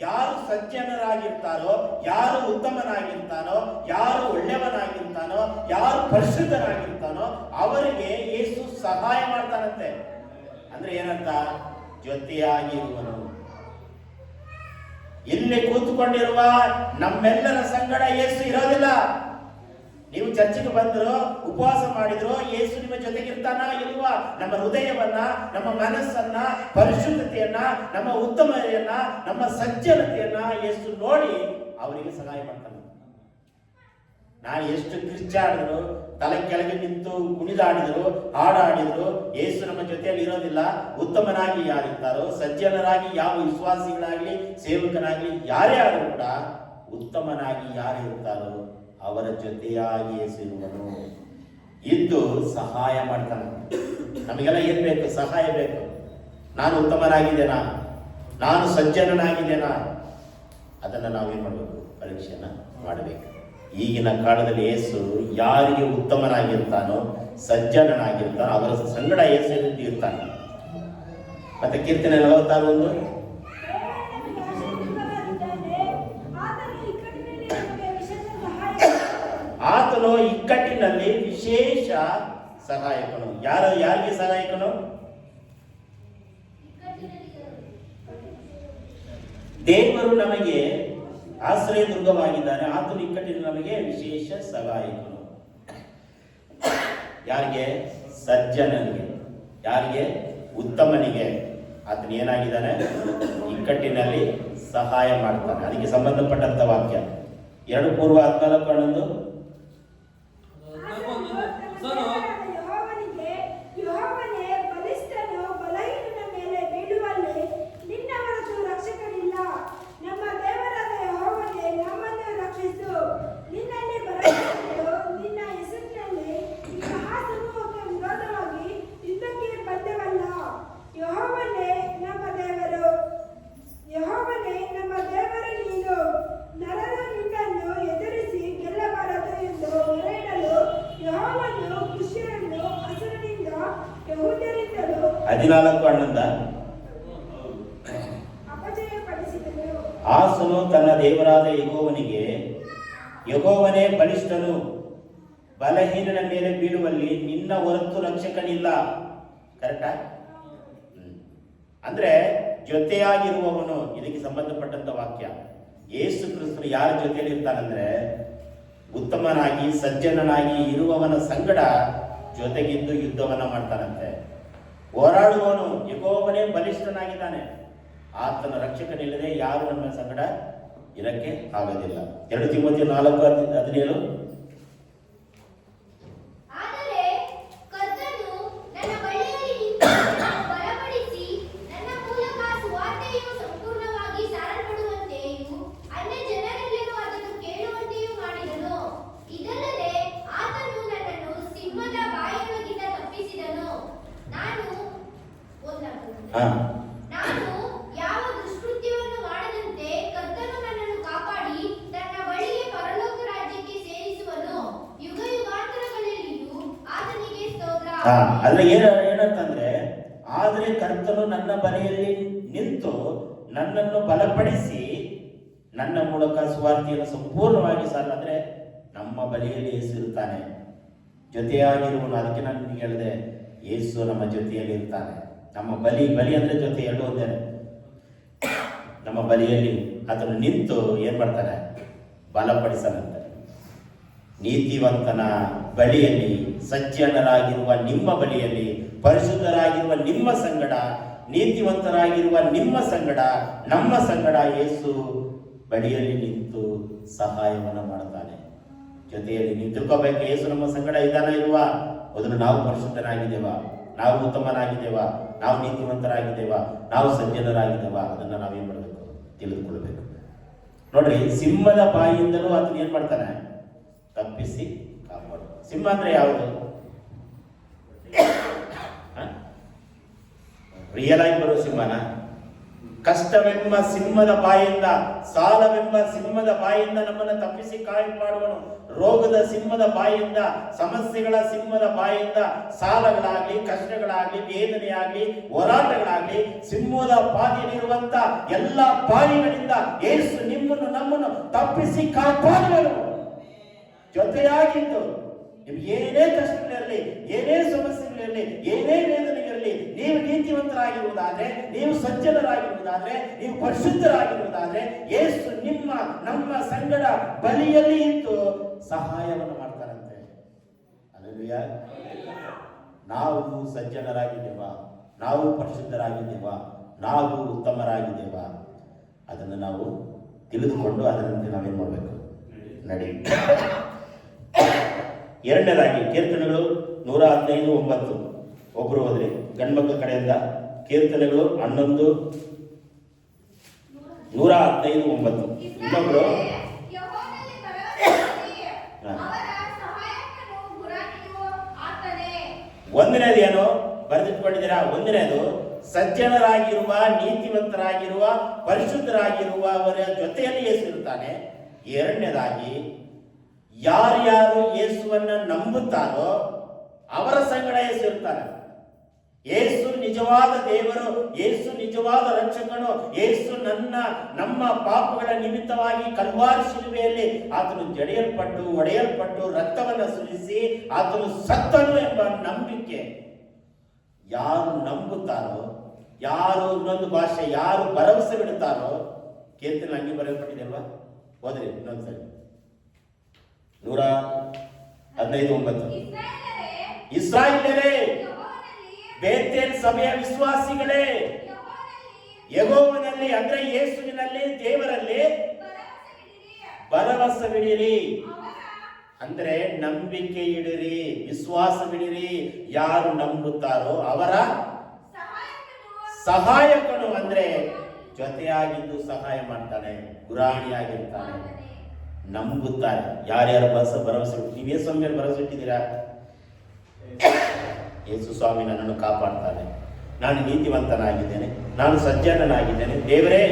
ಯಾರು ಸಜ್ಜನರಾಗಿರ್ತಾರೋ, ಯಾರು ಉತ್ತಮನಾಗಿರ್ತಾನೋ, ಯಾರು ಒಳ್ಳೆಯವನಾಗಿರ್ತಾನೋ, ಯಾರು ಪರಿಶುದ್ಧನಾಗಿರ್ತಾನೋ ಅವರಿಗೆ ಯೇಸು ಸಹಾಯ ಮಾಡ್ತಾನಂತೆ. ಅಂದ್ರೆ ಏನಂತ? ಜೊತೆಯಾಗಿರುವನು. ಇಲ್ಲಿ ಕೂತ್ಕೊಂಡಿರುವ ನಮ್ಮೆಲ್ಲರ ಸಂಗಡ ಯೇಸು ಇರೋದಿಲ್ಲ. ನೀವು ಚರ್ಚಿಗೆ ಬಂದ್ರು, ಉಪವಾಸ ಮಾಡಿದ್ರು, ಯೇಸು ನಿಮ್ಮ ಜೊತೆಗಿರ್ತಾನ ಇಲ್ವಾ? ನಮ್ಮ ಹೃದಯವನ್ನ, ನಮ್ಮ ಮನಸ್ಸನ್ನ, ಪರಿಶುದ್ಧತೆಯನ್ನ, ನಮ್ಮ ಉತ್ತಮತೆಯನ್ನ, ನಮ್ಮ ಸಜ್ಜನತೆಯನ್ನ ಯೇಸು ನೋಡಿ ಅವರಿಗೆ ಸಹಾಯ ಮಾಡ್ತಾನೆ. ನಾನು ಎಷ್ಟು ಕಿರ್ಚಾಡಿದ್ರು, ತಲೆ ಕೆಳಗೆ ನಿಂತು ಕುಣಿದಾಡಿದ್ರು, ಹಾಡಾಡಿದ್ರು, ಯೇಸು ನಮ್ಮ ಜೊತೆಯಲ್ಲಿ ಇರೋದಿಲ್ಲ. ಉತ್ತಮನಾಗಿ ಯಾರಿರ್ತಾರೋ, ಸಜ್ಜನರಾಗಿ ಯಾವ ವಿಶ್ವಾಸಿಗಳಾಗ್ಲಿ, ಸೇವಕನಾಗ್ಲಿ ಯಾರೇ ಆದರೂ ಕೂಡ ಉತ್ತಮನಾಗಿ ಯಾರು ಇರ್ತಾರೋ ಅವರ ಜೊತೆಯಾಗಿ ಯೇಸುವನು ಇದ್ದು ಸಹಾಯ ಮಾಡ್ತಾನೆ. ನಮಗೆಲ್ಲ ಏನ್ ಬೇಕು? ಸಹಾಯ ಬೇಕು. ನಾನು ಉತ್ತಮನಾಗಿದ್ದೇನಾ? ನಾನು ಸಜ್ಜನನಾಗಿದ್ದೇನಾ? ಅದನ್ನ ನಾವೇನ್ ಮಾಡಬೇಕು? ಪರೀಕ್ಷೆನ ಮಾಡಬೇಕು. ಈಗಿನ ಕಾಲದಲ್ಲಿ ಯೇಸು ಯಾರಿಗೆ ಉತ್ತಮನಾಗಿರ್ತಾನೋ, ಸಜ್ಜನನಾಗಿರ್ತಾನೋ ಅವರ ಸಂಗಡ ಯೇಸು ಇರ್ತಾನೆ. ಮತ್ತೆ ಕೀರ್ತನೆ 46:1 ಆತನು ಇಕ್ಕಟ್ಟಿನಲ್ಲಿ ವಿಶೇಷ ಸಹಾಯಕನು. ಯಾರಿಗೆ ಸಹಾಯಕನು? ದೇವರು ನಮಗೆ ಆಶ್ರಯ ದುರ್ಗವಾಗಿದ್ದಾನೆ. ಆತನು ಇಕ್ಕಟ್ಟಿನಲ್ಲಿ ನಮಗೆ ವಿಶೇಷ ಸಹಾಯಕನು. ಯಾರಿಗೆ? ಸಜ್ಜನನಿಗೆ. ಯಾರಿಗೆ? ಉತ್ತಮನಿಗೆ. ಆತನು ಏನಾಗಿದ್ದಾನೆ? ಇಕ್ಕಟ್ಟಿನಲ್ಲಿ ಸಹಾಯ ಮಾಡ್ತಾನೆ. ಅದಕ್ಕೆ ಸಂಬಂಧಪಟ್ಟಂತ ವಾಕ್ಯ 2 ಪೂರ್ವ 14:11 ಯೆಹೋವನೇ ಬಲಿಷ್ಠನು ಬಲಹೀನನ ಮೇಲೆ ಬೀಳುವಲ್ಲಿ ನಿನ್ನ ಹೊರತು ರಕ್ಷಕನಿಲ್ಲ. ನಮ್ಮ ದೇವರಾದ ಯೆಹೋವನೇ ನಮ್ಮನ್ನು ರಕ್ಷಿಸು. ನಿನ್ನಲ್ಲಿ ಭರವಸೆಯಿಟ್ಟು ನಿನ್ನ ಹೆಸರಿನಲ್ಲಿ ಈ ಮಹಾಸಮೂಹಕ್ಕೆ ವಿರೋಧವಾಗಿ ಯುದ್ಧಕ್ಕೆ ಬಂದವಲ್ಲ. ಯೆಹೋವನೇ ನಮ್ಮ ದೇವರು, ಯೆಹೋವನೇ ನಮ್ಮ ದೇವರು ನೀನು. ನರರು ನಿನ್ನನ್ನು ಎದುರಿಸಿ ಗೆಲ್ಲಬಾರದು ಎಂದು ಹೊರಡಲು ಯೆಹೋವನು ಕುಶರನ್ನು ಹಸುರಿನಿಂದ ಯೆಹೂದ್ಯರಿಂದಲೂ 14 ಅಪಜಯಪಡಿಸಿದನು. ಆಸನು ತನ್ನ ದೇವರಾದ ಯೆಹೋವನಿಗೆ, ಯೆಹೋವನೇ ಬಲಿಷ್ಠನು, ಬಲಹೀನನ ಮೇಲೆ ಬೀಳುವಲ್ಲಿ ನಿನ್ನ ಹೊರತು ರಕ್ಷಕನಿಲ್ಲ. ಕರೆಕ್ಟಾ? ಅಂದ್ರೆ ಜೊತೆಯಾಗಿರುವವನು. ಇದಕ್ಕೆ ಸಂಬಂಧಪಟ್ಟಂತ ವಾಕ್ಯ. ಯೇಸು ಕ್ರಿಸ್ತನು ಯಾರ ಜೊತೆಯಲ್ಲಿ ಇರ್ತಾನಂದ್ರೆ ಉತ್ತಮನಾಗಿ ಸಜ್ಜನನಾಗಿ ಇರುವವನ ಸಂಗಡ ಜೊತೆಗಿದ್ದು ಯುದ್ಧವನ್ನ ಮಾಡ್ತಾನಂತೆ. ಹೋರಾಡುವವನು ಯೆಹೋವನೇ ಬಲಿಷ್ಠನಾಗಿದ್ದಾನೆ. ಆತನ ರಕ್ಷಕನಿಲ್ಲದೆ ಯಾರು ನಮ್ಮ ಸಂಗಡ ಇರಕ್ಕೆ ಆಗೋದಿಲ್ಲ. 2 ತಿಮೋಥೆಯ 4:17 ಆದರೆ ಕರ್ತನು ನನ್ನ ಬಳಿಯಲ್ಲಿ ನಿಂತು ನನ್ನನ್ನು ಬಲಪಡಿಸಿ ನನ್ನ ಮೂಲಕ ಸುವಾರ್ತೆಯು ಸಂಪೂರ್ಣವಾಗಿ ಸಾರಲ್ಪಡುವಂತೆಯೂ ಅನ್ಯಜನರೆಲ್ಲರೂ ಅದನ್ನು ಕೇಳುವಂತೆಯೂ ಮಾಡಿದನು. ಇದಲ್ಲದೆ ಆತನು ನನ್ನನ್ನು ಸಿಂಹದ ಬಾಯೊಳಗಿಂದ ತಪ್ಪಿಸಿದನು. ನಾನು ಯಾವ ದುಷ್ಕೃತ್ಯವನ್ನು ಮಾಡದಂತೆ ಕರ್ತನು ನನ್ನನ್ನು ಕಾಪಾಡಿ ತನ್ನ ಬಳಿಗೆ ಪರಲೋಕ ರಾಜ್ಯಕ್ಕೆ ಸೇರಿಸುವನು. ಯುಗ ಯುಗಾಂತರಗಳಲ್ಲಿಯೂ ಆತನಿಗೆ ಸ್ತೋತ್ರ. ಅದ್ರ ಏನಂತಂದ್ರೆ, ಆದ್ರೆ ಕರ್ತನು ನನ್ನ ಬಳಿಯಲ್ಲಿ ನಿಂತು ನನ್ನನ್ನು ಬಲಪಡಿಸಿ ನನ್ನ ಮೂಲಕ ಸುವಾರ್ತೆಯನ್ನು ಸಂಪೂರ್ಣವಾಗಿ ಅಂದ್ರೆ ನಮ್ಮ ಬಳಿಯಲ್ಲಿ ಯೇಸು ಇರ್ತಾನೆ, ಜೊತೆಯಾಗಿರುವನು. ಅದಕ್ಕೆ ನಾನು ನಿಮಗೆ ಹೇಳಿದೆ, ಯೇಸು ನಮ್ಮ ಜೊತೆಯಲ್ಲಿ ಇರ್ತಾನೆ. ನಮ್ಮ ಬಲಿ ಅಂದ್ರೆ ಜೊತೆ ಎರಡು ಒಂದೇ. ನಮ್ಮ ಬಲಿಯಲ್ಲಿ ಅದನ್ನು ನಿಂತು ಏನ್ ಮಾಡ್ತಾನೆ? ಬಲಪಡಿಸಲಂತೆ. ನೀತಿವಂತನ ಬಳಿಯಲ್ಲಿ, ಸಜ್ಜನರಾಗಿರುವ ನಿಮ್ಮ ಬಳಿಯಲ್ಲಿ, ಪರಿಶುದ್ಧರಾಗಿರುವ ನಿಮ್ಮ ಸಂಗಡ, ನೀತಿವಂತರಾಗಿರುವ ನಿಮ್ಮ ಸಂಗಡ, ನಮ್ಮ ಸಂಗಡ ಯೇಸು ಬಳಿಯಲ್ಲಿ ನಿಂತು ಸಹಾಯವನ್ನು ಮಾಡ್ತಾನೆ. ಜೊತೆಯಲ್ಲಿ ನೀವು ತಿಳ್ಕೋಬೇಕು, ಯೇಸು ನಮ್ಮ ಸಂಗಡ ಇದ್ದಾನ ಇಲ್ವಾ? ಮೊದಲು ನಾವು ಪರಿಶುದ್ಧರಾಗಿದ್ದೇವಾ? ನಾವು ಉತ್ತಮನಾಗಿದ್ದೇವಾ? ನಾವು ನೀತಿವಂತರಾಗಿದ್ದೇವಾ? ನಾವು ಸಜ್ಜನರಾಗಿದ್ದೇವ? ಅದನ್ನ ನಾವೇನ್ ಮಾಡಬೇಕು? ತಿಳಿದುಕೊಳ್ಬೇಕು. ನೋಡ್ರಿ, ಸಿಂಹದ ಬಾಯಿಯಿಂದಲೂ ಅದನ್ನ ಏನ್ ಮಾಡ್ತಾನೆ? ತಪ್ಪಿಸಿ ಕಾಪಾಡು. ಸಿಂಹ ಅಂದ್ರೆ ಯಾವುದು? ರಿಯಲ್ ಆಗಿ ಬರೋ ಸಿಂಹನ? ಕಷ್ಟವೆಂಬ ಸಿಂಹದ ಬಾಯಿಂದ, ಸಾಲವೆಂಬ ಸಿಂಹದ ಬಾಯಿಂದ ನಮ್ಮನ್ನು ತಪ್ಪಿಸಿ ಕಾಪಾಡುವನು. ರೋಗದ ಸಿಂಹದ ಬಾಯಿಂದ, ಸಮಸ್ಯೆಗಳ ಸಿಂಹದ ಬಾಯಿಂದ, ಸಾಲಗಳಾಗ್ಲಿ, ಕಷ್ಟಗಳಾಗ್ಲಿ, ವೇದನೆಯಾಗ್ಲಿ, ಹೋರಾಟಗಳಾಗ್ಲಿ, ಸಿಂಹದ ಬಾಯಿಯಲ್ಲಿರುವಂತ ಎಲ್ಲ ಬಾಯಿಗಳಿಂದ ಯೇಸು ನಿಮ್ಮನ್ನು ನಮ್ಮನ್ನು ತಪ್ಪಿಸಿ ಕಾಪಾಡುವನು. ಜೊತೆಯಾಗಿದ್ದು ನಿಮ್ಗೆ ಏನೇ ಕಷ್ಟಗಳಿರಲಿ, ಏನೇ ಸಮಸ್ಯೆಗಳಿರಲಿ, ಏನೇ ವೇದನೆಗಳಿರಲಿ, ನೀವು ನೀತಿವಂತರಾಗಿರುವುದಾದ್ರೆ, ನೀವು ಸಜ್ಜನರಾಗಿರುವುದಾದ್ರೆ, ನೀವು ಪರಿಶುದ್ಧರಾಗಿರುವುದಾದ್ರೆ, ಯೇಸು ನಮ್ಮ ಸಂಗಡ ಬಲಿಯಲ್ಲಿ ಇದ್ದು ಸಹಾಯವನ್ನು ಮಾಡ್ತಾರಂತೆ. ಹಲ್ಲೆಲೂಯಾ. ನಾವು ಸಜ್ಜನರಾಗಿದ್ದೇವಾ? ನಾವು ಪರಿಶುದ್ಧರಾಗಿದ್ದೇವಾ? ನಾವು ಉತ್ತಮರಾಗಿದ್ದೇವಾ? ಅದನ್ನು ನಾವು ತಿಳಿದುಕೊಂಡು ಅದರಂತೆ ನಾವೇನ್ ಮಾಡಬೇಕು? ನಡಿ. ಎರಡನೇದಾಗಿ ಕೀರ್ತನೆಗಳು 115:9 ಒಬ್ಬರು ಹೋದ್ರಿ ಗಂಡ್ಮಕ್ಳ ಕಡೆಯಿಂದ. ಕೀರ್ತನೆಗಳು 115:9 ಇನ್ನೊಬ್ರು ಒಂದನೇದೇನು ಬರೆದಿಟ್ಕೊಂಡಿದ್ದೀರಾ? ಒಂದನೇದು ಸಜ್ಜನರಾಗಿರುವ, ನೀತಿವಂತರಾಗಿರುವ, ಪರಿಶುದ್ಧರಾಗಿರುವವರ ಜೊತೆಯಲ್ಲಿ ಯೇಸು ಇರ್ತಾನೆ. ಎರಡನೇದಾಗಿ ಯಾರ್ಯಾರು ಯೇಸುವನ್ನ ನಂಬುತ್ತಾರೋ ಅವರ ಸಂಗಡ ಯೇಸು ಇರ್ತಾನೆ. ಯೇಸು ನಿಜವಾದ ದೇವರು, ಯೇಸು ನಿಜವಾದ ರಕ್ಷಕನು, ಯೇಸು ನಮ್ಮ ಪಾಪಗಳ ನಿಮಿತ್ತವಾಗಿ ಕಲ್ವಾರಿ ಶಿಲುಬೆಯಲ್ಲಿ ಆತನು ಜಡಿಯಲ್ಪಟ್ಟು, ಒಡೆಯಲ್ಪಟ್ಟು, ರಕ್ತವನ್ನು ಸುರಿಸಿ ಆತನು ಸತ್ತನು ಎಂಬ ನಂಬಿಕೆ ಯಾರು ನಂಬುತ್ತಾರೋ, ಯಾರು ಇನ್ನೊಂದು ಭಾಷೆ ಯಾರು ಭರವಸೆ ಬಿಡುತ್ತಾರೋ, ಕೀರ್ತನೆ ಹಂಗೆ ಬರೆಯಲ್ಪಟ್ಟಿದೆಲ್ವಾ? ಹೋದ್ರಿ ಇನ್ನೊಂದ್ಸರಿ 115:9 ಇಸ್ರಾಯೇಲರೇ, ಬೇತೇಲ್ ಸಭೆಯ ವಿಶ್ವಾಸಿಗಳೇ, ಯೆಹೋವನಲ್ಲಿ ಅಂದ್ರೆ ಯೇಸುವಿನಲ್ಲಿ, ದೇವರಲ್ಲಿ ಭರವಸೆ ಬಿಡಿರಿ. ಅಂದ್ರೆ ನಂಬಿಕೆ ಇಡಿರಿ, ವಿಶ್ವಾಸ ಬಿಡಿರಿ. ಯಾರು ನಂಬುತ್ತಾರೋ ಅವರ ಸಹಾಯಕನು ಅಂದ್ರೆ ಜೊತೆಯಾಗಿದ್ದು ಸಹಾಯ ಮಾಡ್ತಾನೆ, ಗುರಾಣಿಯಾಗಿರ್ತಾನೆ. ನಂಬುತ್ತಾರೆ. ಯಾರ್ಯಾರು ಭರವಸೆ ನೀವು ಯೇಸು ಸ್ವಾಮಿ ಮೇಲೆ ಭರವಸೆ ಇಟ್ಟಿದ್ದೀರಾ? ಯೇಸು ಸ್ವಾಮಿ ನನ್ನನ್ನು ಕಾಪಾಡ್ತಾನೆ, ನಾನು ನೀತಿವಂತನಾಗಿದ್ದೇನೆ, ನಾನು ಸಜ್ಜನನಾಗಿದ್ದೇನೆ, ದೇವರೇ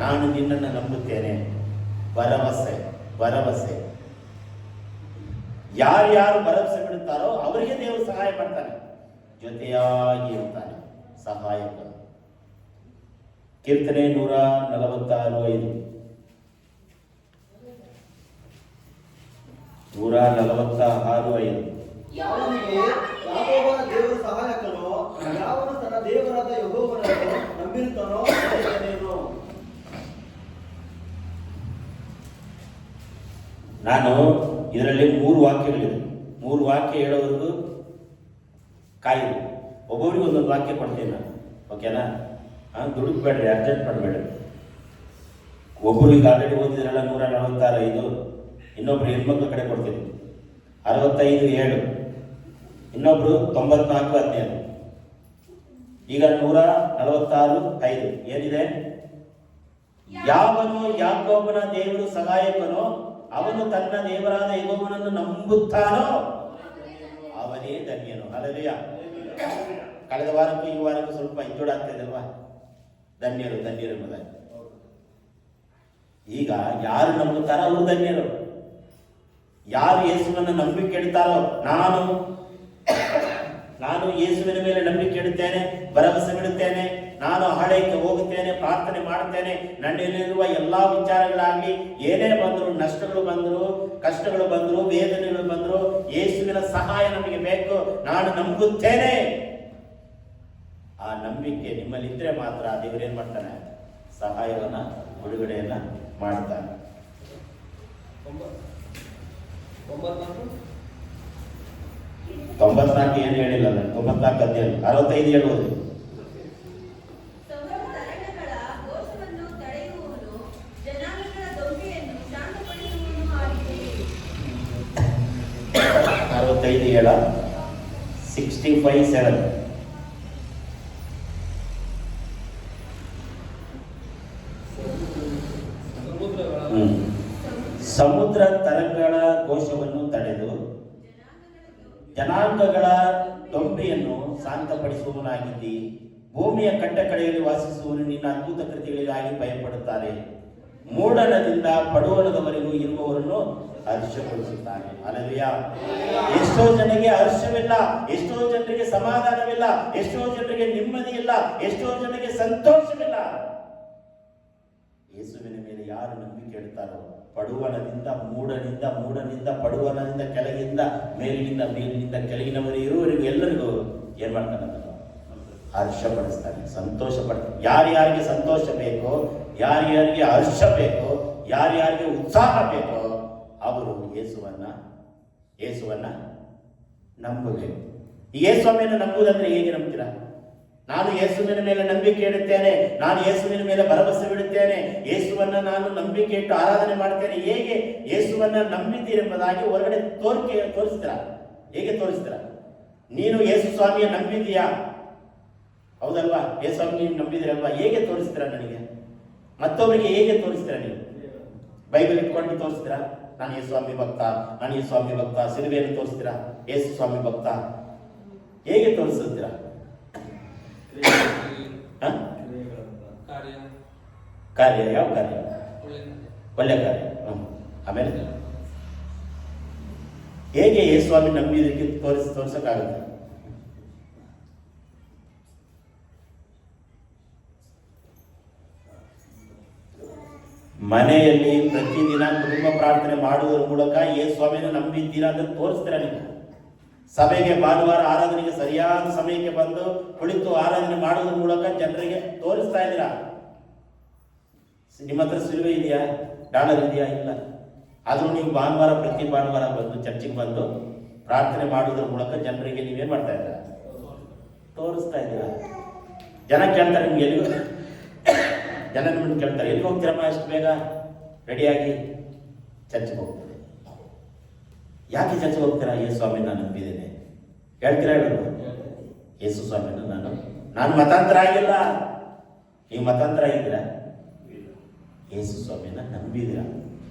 ನಾನು ನಿನ್ನನ್ನು ನಂಬುತ್ತೇನೆ. ಭರವಸೆ ಭರವಸೆ. ಯಾರ್ಯಾರು ಭರವಸೆ ಬಿಡುತ್ತಾರೋ ಅವರಿಗೆ ದೇವರು ಸಹಾಯ ಮಾಡ್ತಾನೆ, ಜೊತೆಯಾಗಿ ಇರ್ತಾನೆ, ಸಹಾಯಕನು. ಕೀರ್ತನೆ 146:5 146:5 ಅವನಿಗೆ ಯಾಕೋಬನ ದೇವರು ಸಹಾಯಕನು, ಯಾವನು ತನ್ನ ದೇವರಾದ ಯೆಹೋವನನ್ನು ನಂಬಿರುತ್ತಾನೋ ಅವನೇನು. ನಾನು ಇದರಲ್ಲಿ 3 ವಾಕ್ಯಗಳಿದೆ. 3 ವಾಕ್ಯ ಹೇಳೋವರೆಗೂ ಕಾಯಿದೆ. ಒಬ್ಬೊಬ್ಬರಿಗೆ ಒಂದೊಂದು ವಾಕ್ಯ ಕೊಡ್ತೀನಿ ನಾನು, ಓಕೆನಾ? ದುಡುಕ್ಬೇಡ್ರಿ, ಅರ್ಜೆಂಟ್ ಮಾಡಬೇಡ್ರಿ. ಒಬ್ಬರು ಈಗ ಆಲ್ರೆಡಿ ಓದಿದ್ರಲ್ಲ 146:5, ಇನ್ನೊಬ್ರು ಹೆಣ್ಮಕ್ಳ ಕಡೆ ಕೊಡ್ತೀನಿ 65:7, ಇನ್ನೊಬ್ರು 94:15. ಈಗ 146:5 ಏನಿದೆ? ಯಾವನು ಯಾಕೋಬನ ದೇವರು ಸಹಾಯಕನೋ, ಅವನು ತನ್ನ ದೇವರಾದ ಯೆಹೋವನನ್ನು ನಂಬುತ್ತಾನೋ ಅವನೇ ಧನ್ಯನು. ಹಲ್ಲೆಲೂಯಾ. ಕಳೆದ ವಾರಕ್ಕೂ ಈ ವಾರಕ್ಕೂ ಸ್ವಲ್ಪ ಇದ್ದೋಡಾಗ್ತಾ ಇದಲ್ವಾ? ಧನ್ಯರು ಧನ್ಯರು ಎಂಬುದಾಗಿ. ಈಗ ಯಾರು ನಂಬುತ್ತಾರೋ ಅವರು ಧನ್ಯರು. ಯಾರು ಯೇಸುವನ್ನು ನಂಬಿಕೆ ಇಡ್ತಾರೋ, ನಾನು ಯೇಸುವಿನ ಮೇಲೆ ನಂಬಿಕೆ ಇಡುತ್ತೇನೆ, ಭರವಸೆ ಬಿಡುತ್ತೇನೆ, ನಾನು ಆಲಯಕ್ಕೆ ಹೋಗುತ್ತೇನೆ, ಪ್ರಾರ್ಥನೆ ಮಾಡುತ್ತೇನೆ, ನನ್ನಲ್ಲಿರುವ ಎಲ್ಲಾ ವಿಚಾರಗಳಾಗಲಿ ಏನೇ ಬಂದರು, ನಷ್ಟಗಳು ಬಂದರು, ಕಷ್ಟಗಳು ಬಂದರು, ವೇದನೆಗಳು ಬಂದರು, ಯೇಸುವಿನ ಸಹಾಯ ನಮಗೆ ಬೇಕು, ನಾನು ನಂಬುತ್ತೇನೆ. ಆ ನಂಬಿಕೆ ನಿಮ್ಮಲ್ಲಿದ್ದರೆ ಮಾತ್ರ ದೇವರೇನ್ ಮಾಡ್ತಾನೆ? ಸಹಾಯವನ್ನ, ಬಿಡುಗಡೆಯನ್ನ ಮಾಡ್ತಾನೆ. 94 ಏನು ಹೇಳಿಲ್ಲ, 94:15 65 ಹೇಳುವುದು. ತರಂಗಗಳ ಘೋಷವನ್ನು ತಡೆಯುವವನು, ಜನಾಂಗಗಳ ದೊಂಬಿಯನ್ನು ಶಾಂತಪಡಿಸುವವನು ಆಗಿದ್ದೇನೆ. 65:7 65:7 ಸಮುದ್ರ ತರಂಗಗಳ ಘೋಷವನ್ನು ತಡೆದು ಜನಾಂಗಗಳ ದೊಂಬಿಯನ್ನು ಶಾಂತಪಡಿಸುವವನಾಗಿದ್ದಿ, ಭೂಮಿಯ ಕಟ್ಟ ಕಡೆಯಲ್ಲಿ ವಾಸಿಸುವವನು ನಿನ್ನ ಅದ್ಭುತ ಕೃತಿಗಳಿಗಾಗಿ ಭಯಪಡುತ್ತಾರೆ. ಮೂಡಣದಿಂದ ಪಡುವಣದವರೆಗೂ ಇರುವವರನ್ನು ಹರ್ಷಗೊಳಿಸುತ್ತಾನೆ. ಅಲ್ಲವೇ ಎಷ್ಟೋ ಜನರಿಗೆ ಹರ್ಷವಿಲ್ಲ, ಎಷ್ಟೋ ಜನರಿಗೆ ಸಮಾಧಾನವಿಲ್ಲ, ಎಷ್ಟೋ ಜನರಿಗೆ ನೆಮ್ಮದಿ ಇಲ್ಲ, ಎಷ್ಟೋ ಜನರಿಗೆ ಸಂತೋಷವಿಲ್ಲ. ಯೇಸುವಿನ ಮೇಲೆ ಯಾರು ನಂಬಿಕೆ ಇಡ್ತಾರೋ ಪಡುವಣದಿಂದ ಮೂಡನಿಂದ, ಮೂಡನಿಂದ ಪಡುವಣದಿಂದ, ಕೆಳಗಿಂದ ಮೇಲಿನಿಂದ, ಮೇಲಿನಿಂದ ಕೆಳಗಿನವರು ಇರುವವರೆಗೂ ಎಲ್ಲರಿಗೂ ಏನ್ ಮಾಡ್ತಾನೆ? ಹರ್ಷ ಪಡಿಸ್ತಾನೆ, ಸಂತೋಷ ಪಡ್ತಾನೆ. ಯಾರ್ಯಾರಿಗೆ ಸಂತೋಷ ಬೇಕೋ, ಯಾರ್ಯಾರಿಗೆ ಹರ್ಷ ಬೇಕೋ, ಯಾರ್ಯಾರಿಗೆ ಉತ್ಸಾಹ ಬೇಕೋ ಅವರು ಯೇಸುವನ್ನ ನಂಬಬೇಕು. ಈ ಯೇಸುವನ್ನು ನಂಬುವುದಂದ್ರೆ ಹೇಗೆ ನಂಬ್ತೀರಾ? ನಾನು ಯೇಸುವಿನ ಮೇಲೆ ನಂಬಿಕೆ ಇಡುತ್ತೇನೆ, ನಾನು ಯೇಸುವಿನ ಮೇಲೆ ಭರವಸೆ ಬಿಡುತ್ತೇನೆ, ಯೇಸುವನ್ನ ನಾನು ನಂಬಿಕೆ ಇಟ್ಟು ಆರಾಧನೆ ಮಾಡ್ತೇನೆ. ಹೇಗೆ ಯೇಸುವನ್ನ ನಂಬಿದ್ದೀರೆಂಬುದಾಗಿ ಹೊರಗಡೆ ತೋರಿಸ್ತೀರಾ? ಹೇಗೆ ತೋರಿಸ್ತೀರಾ? ನೀನು ಯೇಸು ಸ್ವಾಮಿಯ ನಂಬಿದೀಯಾ? ಹೌದಲ್ವಾ? ಯೇಸು ಸ್ವಾಮಿ ನೀವು ನಂಬಿದಿರಲ್ವಾ? ಹೇಗೆ ತೋರಿಸ್ತೀರಾ? ನನಗೆ ಮತ್ತೊಬ್ಬರಿಗೆ ಹೇಗೆ ತೋರಿಸ್ತೀರಾ? ನೀವು ಬೈಬಲ್ ಇಟ್ಕೊಂಡು ತೋರಿಸ್ತೀರಾ? ನಾನು ಯೇಸು ಸ್ವಾಮಿ ಭಕ್ತ, ನಾನು ಯೇಸು ಸ್ವಾಮಿ ಭಕ್ತ. ಸಿಲುಬೆಯನ್ನು ತೋರಿಸ್ತೀರಾ? ಯೇಸು ಸ್ವಾಮಿ ಭಕ್ತ. ಹೇಗೆ ತೋರಿಸ್ತೀರಾ? ಕಾರ್ಯ. ಯಾವ ಕಾರ್ಯ? ಒಳ್ಳೆ ಕಾರ್ಯ. ಆಮೇಲೆ ಹೇಗೆ ಯೇಸು ಸ್ವಾಮಿ ನಂಬಿದಕ್ಕೆ ತೋರಿಸಕ್ಕಾಗುತ್ತೆ? ಮನೆಯಲ್ಲಿ ಪ್ರತಿದಿನ ಕುಟುಂಬ ಪ್ರಾರ್ಥನೆ ಮಾಡುವುದರ ಮೂಲಕ ಯೇಸು ಸ್ವಾಮಿಯನ್ನು ನಂಬಿದ್ದೀರಾ ಅಂತ ತೋರಿಸ್ತೀರಾ? ನೀವು ಸಭೆಗೆ ಭಾನುವಾರ ಆರಾಧನೆಗೆ ಸರಿಯಾದ ಸಮಯಕ್ಕೆ ಬಂದು ಕುಳಿತು ಆರಾಧನೆ ಮಾಡುವುದರ ಮೂಲಕ ಜನರಿಗೆ ತೋರಿಸ್ತಾ ಇದ್ದೀರಾ? ನಿಮ್ಮ ಹತ್ರ ಸಿಲುವೆ ಇದೆಯಾ? ಡಾಲರ್ ಇದೆಯಾ? ಇಲ್ಲ. ಆದ್ರೂ ನೀವು ಪ್ರತಿ ಭಾನುವಾರ ಬಂದು ಚರ್ಚಿಗೆ ಬಂದು ಪ್ರಾರ್ಥನೆ ಮಾಡುವುದರ ಮೂಲಕ ಜನರಿಗೆ ನೀವೇನ್ ಮಾಡ್ತಾ ಇದ್ದೀರಾ? ತೋರಿಸ್ತಾ ಇದ್ದೀರಾ. ಜನ ಕೇಳ್ತಾರೆ ನಿಮ್ಗೆ, ಎಲ್ಲಿ ಜನ ನಿಮ್ಮನ್ನು ಕೇಳ್ತಾರೆ, ಎಲ್ಲಿ ಹೋಗ್ತೀರಮ್ಮ ಅಷ್ಟು ಬೇಗ ರೆಡಿಯಾಗಿ? ಚರ್ಚ್ಗೆ ಹೋಗ್ತಾರೆ. ಯಾಕೆ ಚರ್ಚ್ಗೆ ಹೋಗ್ತೀರಾ? ಯೇಸು ಸ್ವಾಮಿ ನಾನು ನಂಬಿದ್ದೇನೆ ಹೇಳ್ತೀರಾ? ಹೇಳೋದು ಯೇಸು ಸ್ವಾಮಿನ ನಾನು ಮತಾಂತರ ಆಗಿಲ್ಲ. ನೀವು ಮತಾಂತರ ಆಗಿದ್ದೀರಾ? ಯೇಸು ಸ್ವಾಮಿಯನ್ನ ನಂಬಿದ್ದೀರಾ?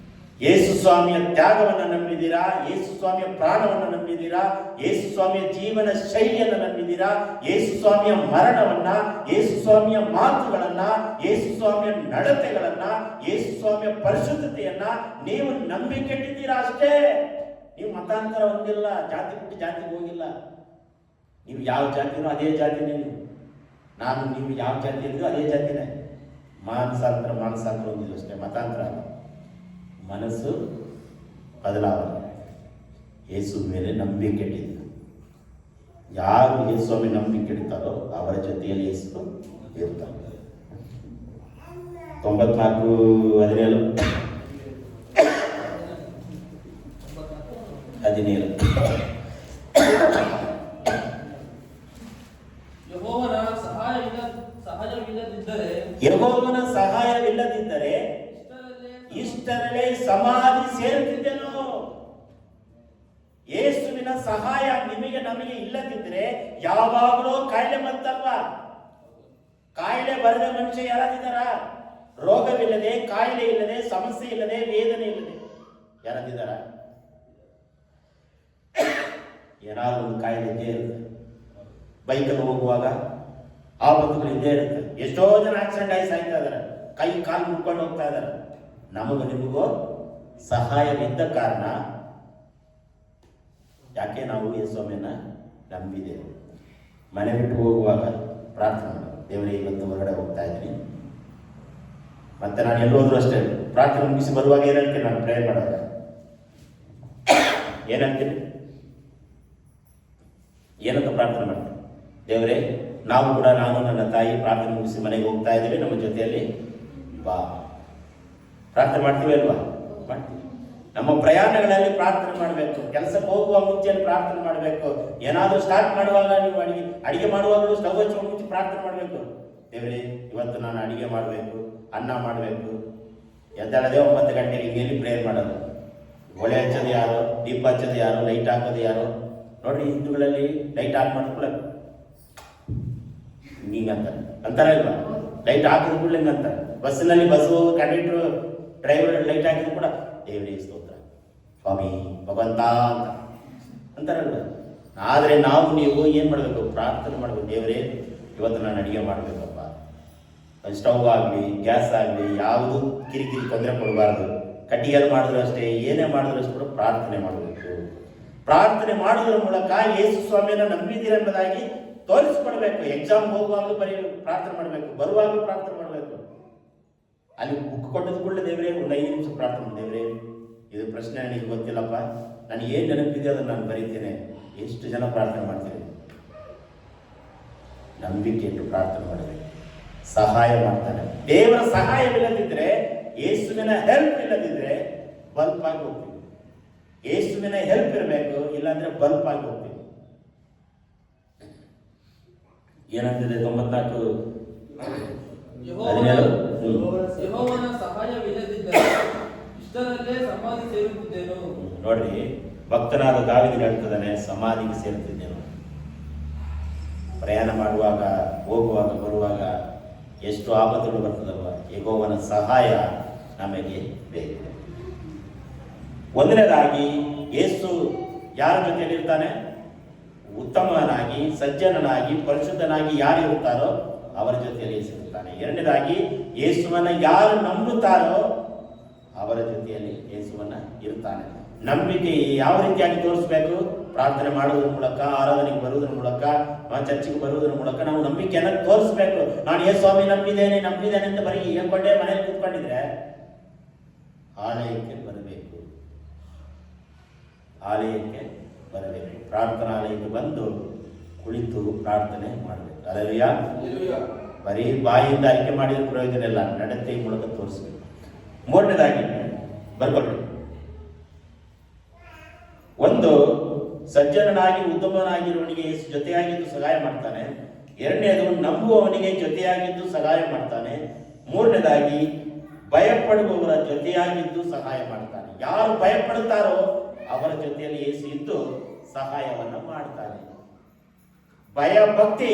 ಯೇಸು ಸ್ವಾಮಿಯ ತ್ಯಾಗವನ್ನು ನಂಬಿದ್ದೀರಾ? ಯೇಸು ಸ್ವಾಮಿಯ ಪ್ರಾಣವನ್ನು ನಂಬಿದ್ದೀರಾ? ಯೇಸು ಸ್ವಾಮಿಯ ಜೀವನ ಶೈಲಿಯನ್ನು ನಂಬಿದ್ದೀರಾ? ಯೇಸು ಸ್ವಾಮಿಯ ಮರಣವನ್ನ, ಯೇಸು ಸ್ವಾಮಿಯ ಮಾತುಗಳನ್ನ, ಯೇಸು ಸ್ವಾಮಿಯ ನಡತೆಗಳನ್ನ, ಯೇಸು ಸ್ವಾಮಿಯ ಪರಿಶುದ್ಧತೆಯನ್ನ ನೀವು ನಂಬಿಕೆ ಇಟ್ಟಿದ್ದೀರಾ ಅಷ್ಟೇ. ನೀವು ಮತಾಂತರ ಹೊಂದಿಲ್ಲ, ಜಾತಿ ಬಿಟ್ಟು ಜಾತಿಗೆ ಹೋಗಿಲ್ಲ. ನೀವು ಯಾವ ಜಾತಿನೋ ಅದೇ ಜಾತಿನೇ. ನೀವು ಯಾವ ಜಾತಿ ಇದ್ದು ಅದೇ ಜಾತಿನೇ. ಮಾನಸಾಂತರ ಹೊಂದಿಲ್ಲ ಅಷ್ಟೇ, ಮತಾಂತರ. ಮನಸ್ಸು ಬದಲಾವಣೆ. ಯೇಸು ಮೇಲೆ ನಂಬಿಕೆ ಇಟ್ಟಿದ್ದು. ಯಾರು ಯೇಸು ಸ್ವಾಮಿ ನಂಬಿಕೆ ಇಡ್ತಾರೋ ಅವರ ಜೊತೆಯಲ್ಲಿ ಯೇಸು ಇರ್ತಾರೆ. 94:17 ಯೆಹೋವನ ಸಹಾಯವಿಲ್ಲದಿದ್ದರೆ ಇಷ್ಟರಲ್ಲೇ ಸಮಾಧಿ ಸೇರುತ್ತಿದ್ದೆನು. ಯೇಸುವಿನ ಸಹಾಯ ನಮಗೆ ಇಲ್ಲದಿದ್ದರೆ ಯಾವಾಗಲೂ ಕಾಯಿಲೆ ಬಂತಲ್ವಾ? ಕಾಯಿಲೆ ಬರದ ಮನುಷ್ಯ ಯಾರಾದಿದ್ದಾರ? ರೋಗವಿಲ್ಲದೆ, ಕಾಯಿಲೆ ಇಲ್ಲದೆ, ಸಮಸ್ಯೆ ಇಲ್ಲದೆ, ವೇದನೆ ಇಲ್ಲದೆ ಯಾರಾದಿದ್ದಾರ? ಏನಾದ್ರು ಒಂದು ಕಾಯಿಲೆ ಇದ್ದೇ ಇರುತ್ತೆ. ಬೈಕಲ್ಲಿ ಹೋಗುವಾಗ ಆಪತ್ತುಗಳು ಇದ್ದೇ ಇರುತ್ತೆ. ಎಷ್ಟೋ ಜನ ಆಕ್ಸಿಡೆಂಟ್ ಆಗಿ ಸಾಯ್ತಾ ಇದಾರೆ, ಕೈ ಕಾಲು ಮುಟ್ಕೊಂಡು ಹೋಗ್ತಾ ಇದಾರೆ. ನಮಗೂ ನಿಮಗೂ ಸಹಾಯವಿದ್ದ ಕಾರಣ ಯಾಕೆ ನಾವು ಯೇಸು ಸ್ವಾಮಿಯನ್ನ ನಂಬಿದ್ದೇವೆ. ಮನೆ ಬಿಟ್ಟು ಹೋಗುವಾಗ ಪ್ರಾರ್ಥನೆ ಮಾಡೋದು, ದೇವರೇ ಇವತ್ತು ಹೊರಗಡೆ ಹೋಗ್ತಾ ಇದ್ದೀನಿ, ಮತ್ತೆ ನಾನು ಎಲ್ಲೋದ್ರೂ ಅಷ್ಟೇ ಪ್ರಾರ್ಥನೆ ಮುಗಿಸಿ ಬರುವಾಗ ಏನಂತೀನಿ? ನಾನು ಪ್ರೇಯರ್ ಮಾಡೋದ ಏನಂತೀನಿ? ಏನಂತ ಪ್ರಾರ್ಥನೆ ಮಾಡ್ತೀನಿ? ದೇವರೇ, ನಾವು ಕೂಡ, ನಾನು ನನ್ನ ತಾಯಿ ಪ್ರಾರ್ಥನೆ ಮುಗಿಸಿ ಮನೆಗೆ ಹೋಗ್ತಾ ಇದ್ದೀವಿ, ನಮ್ಮ ಜೊತೆಯಲ್ಲಿ ಬಾ. ಪ್ರಾರ್ಥನೆ ಮಾಡ್ತೀವಿ ಅಲ್ವಾ? ಮಾಡ್ತೀವಿ. ನಮ್ಮ ಪ್ರಯಾಣಗಳಲ್ಲಿ ಪ್ರಾರ್ಥನೆ ಮಾಡಬೇಕು. ಕೆಲಸಕ್ಕೆ ಹೋಗುವ ಮುಂಚೆಯಲ್ಲಿ ಪ್ರಾರ್ಥನೆ ಮಾಡಬೇಕು. ಏನಾದರೂ ಸ್ಟಾರ್ಟ್ ಮಾಡುವಾಗ, ನೀವು ಅಡಿಗೆ ಮಾಡುವಾಗಲೂ ಸ್ಟವ್ ಹಚ್ಚುವ ಮುಂಚೆ ಪ್ರಾರ್ಥನೆ ಮಾಡಬೇಕು. ದೇವರೇ, ಇವತ್ತು ನಾನು ಅಡಿಗೆ ಮಾಡಬೇಕು, ಅನ್ನ ಮಾಡಬೇಕು. ಎದ್ದೇಳದೆ 9 ಗಂಟೆಗೆ ಮೇಲೆ ಪ್ರೇಯರ್ ಮಾಡೋದು. ಒಲೆ ಹಚ್ಚೋದು ಯಾರು? ದೀಪ ಹಚ್ಚೋದು ಯಾರು? ಲೈಟ್ ಹಾಕೋದು ಯಾರು? ನೋಡ್ರಿ, ಹಿಂದೂಗಳಲ್ಲಿ ಲೈಟ್ ಆನ್ ಮಾಡಿದ್ಮೇಲೆ ಅಂತಾರ ಇಲ್ವಾ? ಲೈಟ್ ಹಾಕಿದ ಕೂಡ ಹಿಂಗಂತಾರೆ. ಬಸ್ಸಿನಲ್ಲಿ ಬಸ್ಸು ಕಂಡಕ್ಟರ್ ಡ್ರೈವರ್ ಲೈಟ್ ಹಾಕಿದ್ರು ಕೂಡ ದೇವರೇ ಸ್ತೋತ್ರ, ಸ್ವಾಮಿ, ಭಗವಂತ ಅಂತಾರಲ್ವ? ಆದರೆ ನಾವು ನೀವು ಏನು ಮಾಡಬೇಕು? ಪ್ರಾರ್ಥನೆ ಮಾಡಬೇಕು. ದೇವರೇ, ಇವತ್ತು ನಾನು ಅಡುಗೆ ಮಾಡಬೇಕಪ್ಪ, ಸ್ಟವ್ ಆಗಲಿ ಗ್ಯಾಸ್ ಆಗಲಿ ಯಾವುದು ಕಿರಿಕಿರಿ ತೊಂದರೆ ಕೊಡಬಾರ್ದು. ಕಟ್ಟಿಗೆಯಲ್ಲಿ ಮಾಡಿದ್ರು ಅಷ್ಟೇ, ಏನೇ ಮಾಡಿದ್ರು ಅಷ್ಟು ಕೂಡ ಪ್ರಾರ್ಥನೆ ಮಾಡಬೇಕು. ಪ್ರಾರ್ಥನೆ ಮಾಡೋದ್ರ ಮೂಲಕ ಯೇಸು ಸ್ವಾಮಿಯನ್ನು ನಂಬಿದ್ದೀರ ಎಂಬುದಾಗಿ ತೋರಿಸ್ಕೊಡ್ಬೇಕು. ಎಕ್ಸಾಮ್ ಹೋಗುವಾಗಲೂ ಪ್ರಾರ್ಥನೆ ಮಾಡಬೇಕು, ಬರುವಾಗಲೂ ಪ್ರಾರ್ಥನೆ ಮಾಡಬೇಕು. ಅಲ್ಲಿ ಬುಕ್ ಕೊಟ್ಟದ ಕೂಡಲೇ ದೇವರೇ ಒಂದು 5 ನಿಮಿಷ ಪ್ರಾರ್ಥನೆ, ದೇವರೇ ಇದು ಪ್ರಶ್ನೆ ನನಗೆ ಗೊತ್ತಿಲ್ಲಪ್ಪ, ನನಗೆ ಏನು ನೆನಪಿದೆ ಅದನ್ನು ನಾನು ಬರೀತೇನೆ. ಎಷ್ಟು ಜನ ಪ್ರಾರ್ಥನೆ ಮಾಡ್ತೀನಿ? ನಂಬಿಕೆ ಇಟ್ಟು ಪ್ರಾರ್ಥನೆ ಮಾಡಬೇಕು. ಸಹಾಯ ಮಾಡ್ತಾನೆ. ದೇವರ ಸಹಾಯವಿಲ್ಲದಿದ್ದರೆ, ಯೇಸುವಿನ ಹೆಲ್ಪ್ ಇಲ್ಲದಿದ್ದರೆ ಬಲ್ಪ್ ಆಗಿ ಹೋಗ್ತೀವಿ. ಯೇಸುವಿನ ಹೆಲ್ಪ್ ಇರಬೇಕು, ಇಲ್ಲಾಂದ್ರೆ ಬಲ್ಪ್ ಆಗಿ ಹೋಗ್ತೀವಿ. ಏನಂತಿದೆ 94:17 ಯೆಹೋವನ ಸಹಾಯವಿಲ್ಲದಿದ್ದರೆ ಇಷ್ಟರಲ್ಲೇ ಸಮಾಧಿ ಸೇರುತ್ತಿದ್ದೇನು. ನೋಡ್ರಿ, ಭಕ್ತನಾದ ದಾವೀದನು ಹೇಳ್ತಿದ್ದಾನೆ, ಸಮಾಧಿಗೆ ಸೇರುತ್ತಿದ್ದೇನು. ಪ್ರಯಾಣ ಮಾಡುವಾಗ, ಹೋಗುವಾಗ, ಬರುವಾಗ ಎಷ್ಟು ಆಪತ್ತುಗಳು ಬರ್ತದಲ್ವ. ಯೆಹೋವನ ಸಹಾಯ ನಮಗೆ ಬೇಕು. ಒಂದನೇದಾಗಿ ಯೇಸು ಯಾರ ಜೊತೆಯಲ್ಲಿರ್ತಾನೆ? ಉತ್ತಮನಾಗಿ, ಸಜ್ಜನನಾಗಿ, ಪರಿಶುದ್ಧನಾಗಿ ಯಾರು ಇರ್ತಾರೋ ಅವರ ಜೊತೆಯಲ್ಲಿ ಯೇಸು ಇರ್ತಾನೆ. ಎರಡನೇದಾಗಿ ಯೇಸುವನ್ನ ಯಾರು ನಂಬುತ್ತಾರೋ ಅವರ ಜೊತೆಯಲ್ಲಿ ಯೇಸುವನ್ನ ಇರ್ತಾನೆ. ನಂಬಿಕೆ ಯಾವ ರೀತಿಯಾಗಿ ತೋರಿಸ್ಬೇಕು? ಪ್ರಾರ್ಥನೆ ಮಾಡುವುದರ ಮೂಲಕ, ಆರಾಧನೆಗೆ ಬರುವುದರ ಮೂಲಕ, ಚರ್ಚಿಗೆ ಬರುವುದರ ಮೂಲಕ ನಾವು ನಂಬಿಕೆಯನ್ನು ತೋರಿಸ್ಬೇಕು. ನಾನು ಯೇಸು ಸ್ವಾಮಿ ನಂಬಿದ್ದೇನೆ ಅಂತ ಬರೀ ಹೇಳ್ಕೊಂಡೇ ಮನೆಯಲ್ಲಿ ಕೂತ್ಕೊಂಡಿದ್ರೆ ಆಲಯಕ್ಕೆ ಬರಬೇಕು. ಆಲಯಕ್ಕೆ ಬರಬೇಕು. ಪ್ರಾರ್ಥನಾಲಯಕ್ಕೆ ಬಂದು ಕುಳಿತು ಪ್ರಾರ್ಥನೆ ಮಾಡಬೇಕು. ಅಲ್ಲಯ್ಯ, ಬರೀ ಬಾಯಿಂದ ಆಯ್ಕೆ ಮಾಡಿದ ಪ್ರಯೋಜನ ಇಲ್ಲ, ನಡತೆ ಮೂಲಕ ತೋರಿಸ್ಬೇಕು. ಮೂರನೇದಾಗಿ ಬರ್ಕೊಳ್ಳಿ, ಒಂದು ಸಜ್ಜನನಾಗಿ ಉತ್ತಮನಾಗಿರುವವನಿಗೆ ಯೇಸು ಜೊತೆಯಾಗಿದ್ದು ಸಹಾಯ ಮಾಡ್ತಾನೆ. ಎರಡನೇದು ನಂಬುವವನಿಗೆ ಜೊತೆಯಾಗಿದ್ದು ಸಹಾಯ ಮಾಡ್ತಾನೆ. ಮೂರನೇದಾಗಿ ಭಯಪಡುವವರ ಜೊತೆಯಾಗಿದ್ದು ಸಹಾಯ ಮಾಡ್ತಾನೆ. ಯಾರು ಭಯಪಡುತ್ತಾರೋ ಅವರ ಜೊತೆಯಲ್ಲಿ ಯೇಸು ಇದ್ದು ಸಹಾಯವನ್ನ ಮಾಡ್ತಾನೆ. ಭಯ ಭಕ್ತಿ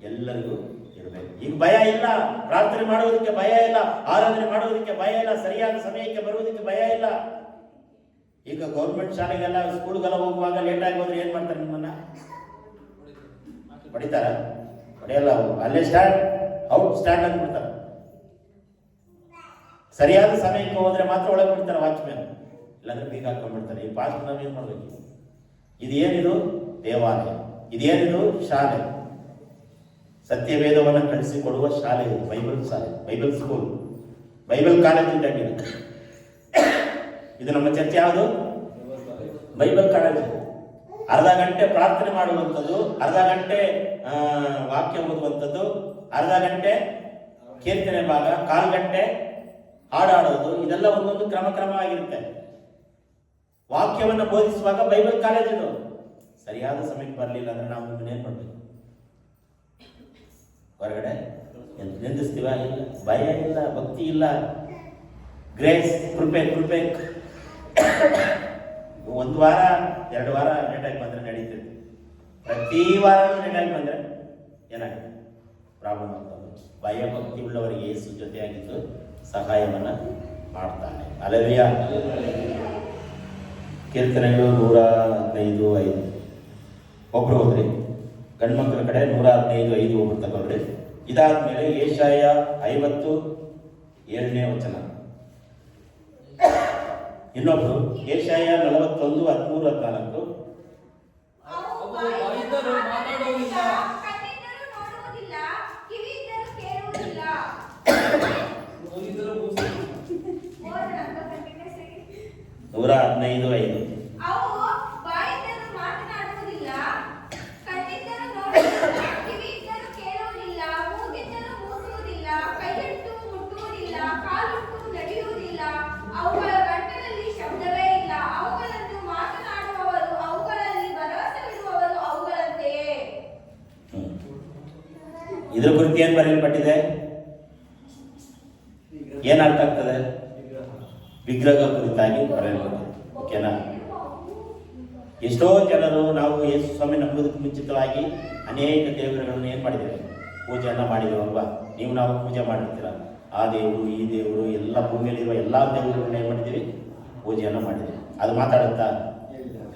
ಎಲ್ಲರಿಗೂ ಇರಬೇಕು. ಈಗ ಭಯ ಇಲ್ಲ, ಪ್ರಾರ್ಥನೆ ಮಾಡುವುದಕ್ಕೆ ಭಯ ಇಲ್ಲ, ಆರಾಧನೆ ಮಾಡುವುದಕ್ಕೆ ಭಯ ಇಲ್ಲ, ಸರಿಯಾದ ಸಮಯಕ್ಕೆ ಬರುವುದಕ್ಕೆ ಭಯ ಇಲ್ಲ. ಈಗ ಗೌರ್ಮೆಂಟ್ ಶಾಲೆಗೆಲ್ಲ, ಸ್ಕೂಲ್ಗೆಲ್ಲ ಹೋಗುವಾಗ ಲೇಟಾಗಿ ಹೋದ್ರೆ ಏನ್ ಮಾಡ್ತಾರೆ? ನಿಮ್ಮನ್ನ ಹೊಡಿತಾರ? ಹೊಡೆಯಲ್ಲ. ಅಲ್ಲೇ ಸ್ಟಾರ್ಟ್, ಔಟ್ ಸ್ಟಾರ್ಟ್ ಅಂದ್ಬಿಡ್ತಾರೆ. ಸರಿಯಾದ ಸಮಯಕ್ಕೆ ಹೋದ್ರೆ ಮಾತ್ರ ಒಳಗೆ ಬಿಡ್ತಾರೆ ವಾಚ್ಮ್ಯಾನ್, ಇಲ್ಲಾಂದ್ರೆ ಬೀಗ ಹಾಕೊಂಡ್ಬಿಡ್ತಾರೆ. ಈ ಪಾಸ್ಟ್ ನಾವೇನ್ ಮಾಡ್ಬೇಕು? ಇದೇನಿದು? ದೇವಾಲಯ. ಇದೇನಿದು? ಶಾಲೆ. ಸತ್ಯವೇದವನ್ನು ಕಲಿಸಿಕೊಡುವ ಶಾಲೆ ಇದು. ಬೈಬಲ್ ಶಾಲೆ, ಬೈಬಲ್ ಸ್ಕೂಲ್, ಬೈಬಲ್ ಕಾಲೇಜ್ ಇದ್ದಂಗೆ. ಇದು ನಮ್ಮ ಚರ್ಚೆ ಯಾವುದು? Bible college. ಅರ್ಧ ಗಂಟೆ ಪ್ರಾರ್ಥನೆ ಮಾಡುವಂಥದ್ದು, ಅರ್ಧ ಗಂಟೆ ವಾಕ್ಯ ಓದುವಂಥದ್ದು, ಅರ್ಧ ಗಂಟೆ ಕೀರ್ತನೆ ಭಾಗ, 1/4 ಗಂಟೆ ಹಾಡಾಡೋದು, ಇದೆಲ್ಲ ಒಂದೊಂದು ಕ್ರಮವಾಗಿರುತ್ತೆ. ವಾಕ್ಯವನ್ನು ಬೋಧಿಸುವಾಗ ಬೈಬಲ್ ಕಾಲೇಜ್ ಇದು. ಸರಿಯಾದ ಸಮಯಕ್ಕೆ ಬರಲಿಲ್ಲ ಅಂದ್ರೆ ನಾವು ನಿಮ್ಮನ್ನೇನು ಮಾಡಬೇಕು? ಹೊರಗಡೆ ನಿಂದಿಸ್ತೀವ? ಇಲ್ಲ. ಭಯ ಇಲ್ಲ, ಭಕ್ತಿ ಇಲ್ಲ, ಗ್ರೇಸ್, ಕೃಪೆ. 1 ವಾರ 2 ವಾರ ಲೇಟಾಗಿ ಬಂದ್ರೆ ನಡೀತದೆ. ಪ್ರತಿ ವಾರನೂ ಲೇಟಾಗಿ ಬಂದ್ರೆ ಏನಾಗುತ್ತೆ? ಪ್ರಾಬ್ಲಮ್ ಆಗ್ತದೆ. ಭಯ ಭಕ್ತಿ ಉಳ್ಳವರಿಗೆ ಯೇಸು ಜೊತೆಯಾಗಿದ್ದು ಸಹಾಯವನ್ನ ಮಾಡ್ತಾನೆ. ಅಲೆಲೂಯಾ. ಕೀರ್ತನೆಗಳು 115:5. ಒಬ್ರು ಹೋದ್ರಿ, ಗಂಡು ಮಕ್ಕಳ ಕಡೆ 115:5 ಒಬ್ರು ತಗೊಳ್ರಿ. ಇದಾದ್ಮೇಲೆ ಯೆಶಾಯ 50:7ನೇ ವಚನ. ಇನ್ನೊಬ್ರು ಯೆಶಾಯ 41:13-14. ಅವು ಬಾಯಿದ್ದರೂ ಮಾತಾಡುವುದಿಲ್ಲ, ಕಣ್ಣಿದ್ದರೂ ನೋಡುವುದಿಲ್ಲ, ಕಿವಿಯಿದ್ದರೂ ಕೇಳುವುದಿಲ್ಲ. 115:5. ಅವು ಬಾಯಿದ್ದರೂ ಮಾತನಾಡುವುದಿಲ್ಲ, ಕಣ್ಣಿದ್ದರೂ ನೋಡುವುದಿಲ್ಲ, ಕಿವಿಯಿದ್ದರೂ ಕೇಳುವುದಿಲ್ಲ, ಮೂಗಿದ್ದರೂ ಮೂಸುವುದಿಲ್ಲ, ಕೈಯಿಟ್ಟು ಮುಟ್ಟುವುದಿಲ್ಲ, ಕಾಲಿಟ್ಟು ನಡೆಯುವುದಿಲ್ಲ. ಅವುಗಳ ಗಂಟಲಲ್ಲಿ ಶಬ್ದವೇ ಇಲ್ಲ. ಅವುಗಳನ್ನು ಮಾತನಾಡುವವರು, ಅವುಗಳಲ್ಲಿ ಭರವಸವಿಡುವವರು ಅವುಗಳಂತೆಯೇ. ಇದ್ರ ಕುರಿತು ಏನ್ ಬರೆಯಲ್ಪಟ್ಟಿದೆ? ಏನ್ ಅರ್ಥ ಆಗ್ತದೆ? ವಿಗ್ರಹ ಕುರಿತಾಗಿ ಬರೆಯಲ್ಪಟ್ಟಿದೆ. ಓಕೆನಾ? ಎಷ್ಟೋ ಜನರು ನಾವು ಯೇಸು ಸ್ವಾಮಿ ನಂಬುವುದಕ್ಕೆ ಮುಂಚಿತವಾಗಿ ಅನೇಕ ದೇವರುಗಳನ್ನು ಏನ್ ಮಾಡಿದ್ದೇವೆ? ಪೂಜೆಯನ್ನ ಮಾಡಿದೇವಲ್ವಾ? ನಾವು ಪೂಜೆ ಮಾಡಿರ್ತೀರ. ಆ ದೇವರು, ಈ ದೇವರು, ಎಲ್ಲ ಭೂಮಿಯಲ್ಲಿರುವ ಎಲ್ಲಾ ದೇವರುಗಳನ್ನ ಏನ್ ಮಾಡಿದ್ದೀವಿ? ಪೂಜೆಯನ್ನ ಮಾಡಿದ್ದೀವಿ. ಅದು ಮಾತಾಡುತ್ತಾ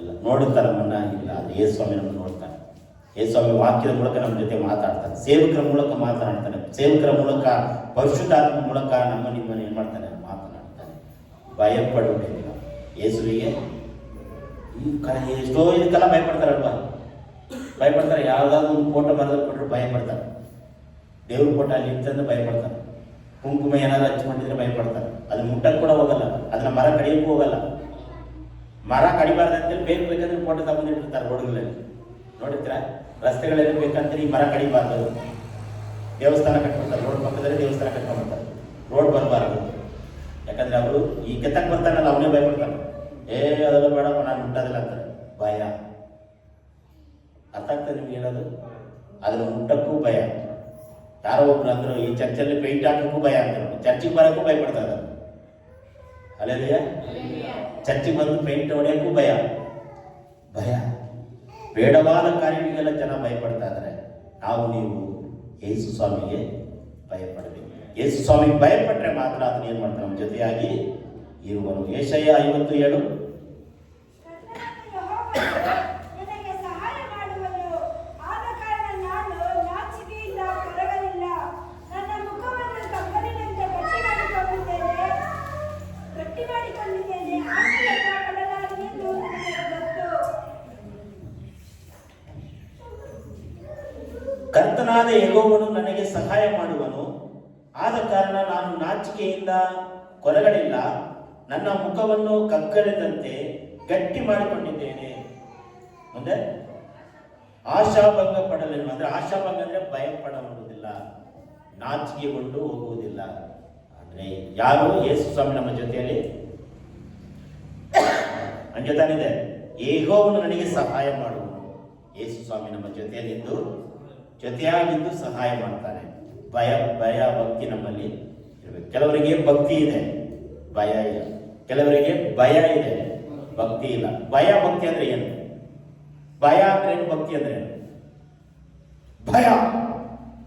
ಇಲ್ಲ. ನೋಡುತ್ತಾ ನಮ್ಮನ್ನ? ಇಲ್ಲ. ಅದು ಯೇಸು ಸ್ವಾಮಿ ನಮ್ಮನ್ನು ನೋಡ್ತಾನೆ. ಯೇಸುಸ್ವಾಮಿ ವಾಕ್ಯದ ಮೂಲಕ ನಮ್ಮ ಜೊತೆ ಮಾತಾಡ್ತಾನೆ, ಸೇವಕರ ಮೂಲಕ ಮಾತನಾಡ್ತಾನೆ, ಸೇವಕರ ಮೂಲಕ ಪರಿಶುದ್ಧಾತ್ಮ ಮೂಲಕ ನಿಮ್ಮನ್ನು ಏನು ಮಾಡ್ತಾನೆ, ಮಾತನಾಡ್ತಾನೆ. ಭಯಪಡಬೇಕಿಲ್ಲ. ಯೇಸುವಿಗೆ ಎಷ್ಟೋ ಇದಕ್ಕೆಲ್ಲ ಭಯಪಡ್ತಾರಲ್ವ, ಭಯಪಡ್ತಾರೆ. ಯಾವುದಾದ್ರು ಒಂದು ಫೋಟೋ ಬರೆದ್ರೆ ಕೊಟ್ಟರು ಭಯಪಡ್ತಾರೆ. ದೇವ್ರ ಫೋಟೋ ಅಲ್ಲಿ ಇರ್ತಂದ್ರೆ ಭಯಪಡ್ತಾರೆ. ಕುಂಕುಮ ಏನಾದ್ರು ಹಚ್ಕೊಂಡಿದ್ರೆ ಭಯಪಡ್ತಾರೆ. ಅದನ್ನ ಮುಟ್ಟಕ್ಕೆ ಕೂಡ ಹೋಗಲ್ಲ, ಅದನ್ನ ಮರ ಕಡಿಯೋಕ್ಕೂ ಹೋಗಲ್ಲ. ಮರ ಕಡಿಬಾರ್ದಂತೇಳಿ ಬೇಕಂದ್ರೆ ಫೋಟೋ ತಗೊಂಡಿರ್ತಾರೆ ರೋಡ್ಗಳಲ್ಲಿ. ನೋಡಿರ್ತೀರ, ರಸ್ತೆಗಳಲ್ಲಿ ಬೇಕಂದ್ರೆ ಈ ಮರ ಕಡಿಬಾರ್ದು, ದೇವಸ್ಥಾನ ಕಟ್ಕೊಡ್ತಾರೆ, ರೋಡ್ ಪಕ್ಕದಲ್ಲಿ ದೇವಸ್ಥಾನ ಕಟ್ಕೊಂಡ್ಬರ್ತಾರೆ, ರೋಡ್ ಬರಬಾರ್ದು. ಯಾಕಂದ್ರೆ ಅವರು ಈ ಕೆತ್ತಕ್ಕೆ ಬರ್ತಾನಲ್ಲ, ಅವನೇ ಭಯಪಡ್ತಾನೆ. ಅದೆಲ್ಲ ಬೇಡಪ್ಪ, ನಾನು ಮುಟ್ಟೋದಿಲ್ಲ ಅಂತಾರೆ. ಭಯ. ಅರ್ಥ ಆಗ್ತದೆ ನಿಮ್ಗೆ ಹೇಳೋದು? ಅದನ್ನು ಮುಟ್ಟಕ್ಕೂ ಭಯ. ಯಾರೋ ಒಬ್ರು ಅಂದರು, ಈ ಚರ್ಚಲ್ಲಿ ಪೇಂಟ್ ಹಾಕಕ್ಕೂ ಭಯ ಅಂತ, ಚರ್ಚಿಗೆ ಬರೋಕ್ಕೂ ಭಯಪಡ್ತಾರೆ. ಅಲ್ಲೇ ಚರ್ಚಿಗೆ ಬಂದು ಪೇಂಟ್ ಹೊಡೆಯೋಕ್ಕೂ ಭಯ. ಬೇಡವಾದ ಕಾರ್ಯಗಳಿಗೆಲ್ಲ ಜನ ಭಯಪಡ್ತಾ ಇದ್ದಾರೆ. ನೀವು ಯೇಸು ಸ್ವಾಮಿಗೆ ಭಯಪಡಬೇಕು. ಯೇಸು ಸ್ವಾಮಿಗೆ ಭಯಪಟ್ಟರೆ ಮಾತ್ರ ಅದನ್ನ ಏನು ಮಾಡ್ತಾರೆ, ನಮ್ಮ ಜೊತೆಯಾಗಿ ಇರುವನು. ಯೆಶಾಯ 57 ನನಗೆ ಸಹಾಯ ಮಾಡುವನು, ಆದ ಕಾರಣ ನಾನು ನಾಚಿಕೆಯಿಂದ ಕೊರಗಲಿಲ್ಲ. ನನ್ನ ಮುಖವನ್ನು ಕಗ್ಗಲಿನಂತೆ ಗಟ್ಟಿ ಮಾಡಿಕೊಂಡಿದ್ದೇನೆ. ಆಶೆಯನ್ನು ಪಡಲಾರೆನೆಂದು ನನಗೆ ಗೊತ್ತು. ಕರ್ತನಾದ ಯೆಹೋವನು ನನಗೆ ಸಹಾಯ ಮಾಡುವನು, ಆದ ಕಾರಣ ನಾನು ನಾಚಿಕೆಯಿಂದ ಕೊರಗಲಿಲ್ಲ. ನನ್ನ ಮುಖವನ್ನು ಕಗ್ಗಲಿನಂತೆ ಗಟ್ಟಿ ಮಾಡಿಕೊಂಡಿದ್ದೇನೆ. ಮುಂದೆ ಆಶಾಭಂಗ ಪಡಲಿಲ್ಲ. ಅಂದ್ರೆ ಆಶಾಭಂಗ ಅಂದ್ರೆ ಭಯ ಪಡುವುದಿಲ್ಲ, ನಾಚಿಕೆಗೊಂಡು ಹೋಗುವುದಿಲ್ಲ. ಅಂದ್ರೆ ಯಾರು? ಯೇಸು ಸ್ವಾಮಿ ನಮ್ಮ ಜೊತೆಯಲ್ಲಿ ಅಂಜತಾನಿದೆ. ಯೆಹೋವನು ನನಗೆ ಸಹಾಯ ಮಾಡುವನು. ಯೇಸು ಸ್ವಾಮಿ ನಮ್ಮ ಜೊತೆಯಾಗಿದ್ದು ಸಹಾಯ ಮಾಡ್ತಾನೆ. ಭಯ ಭಕ್ತಿ ನಮ್ಮಲ್ಲಿ ಇರಬೇಕು. ಕೆಲವರಿಗೆ ಭಕ್ತಿ ಇದೆ, ಭಯ ಇಲ್ಲ. ಕೆಲವರಿಗೆ ಭಯ ಇದೆ, ಭಕ್ತಿ ಇಲ್ಲ. ಭಯ ಭಕ್ತಿ ಅಂದ್ರೆ ಏನು? ಭಯ ಅಂದ್ರೆ ಏನು, ಭಕ್ತಿ ಅಂದ್ರೆ ಏನು? ಭಯ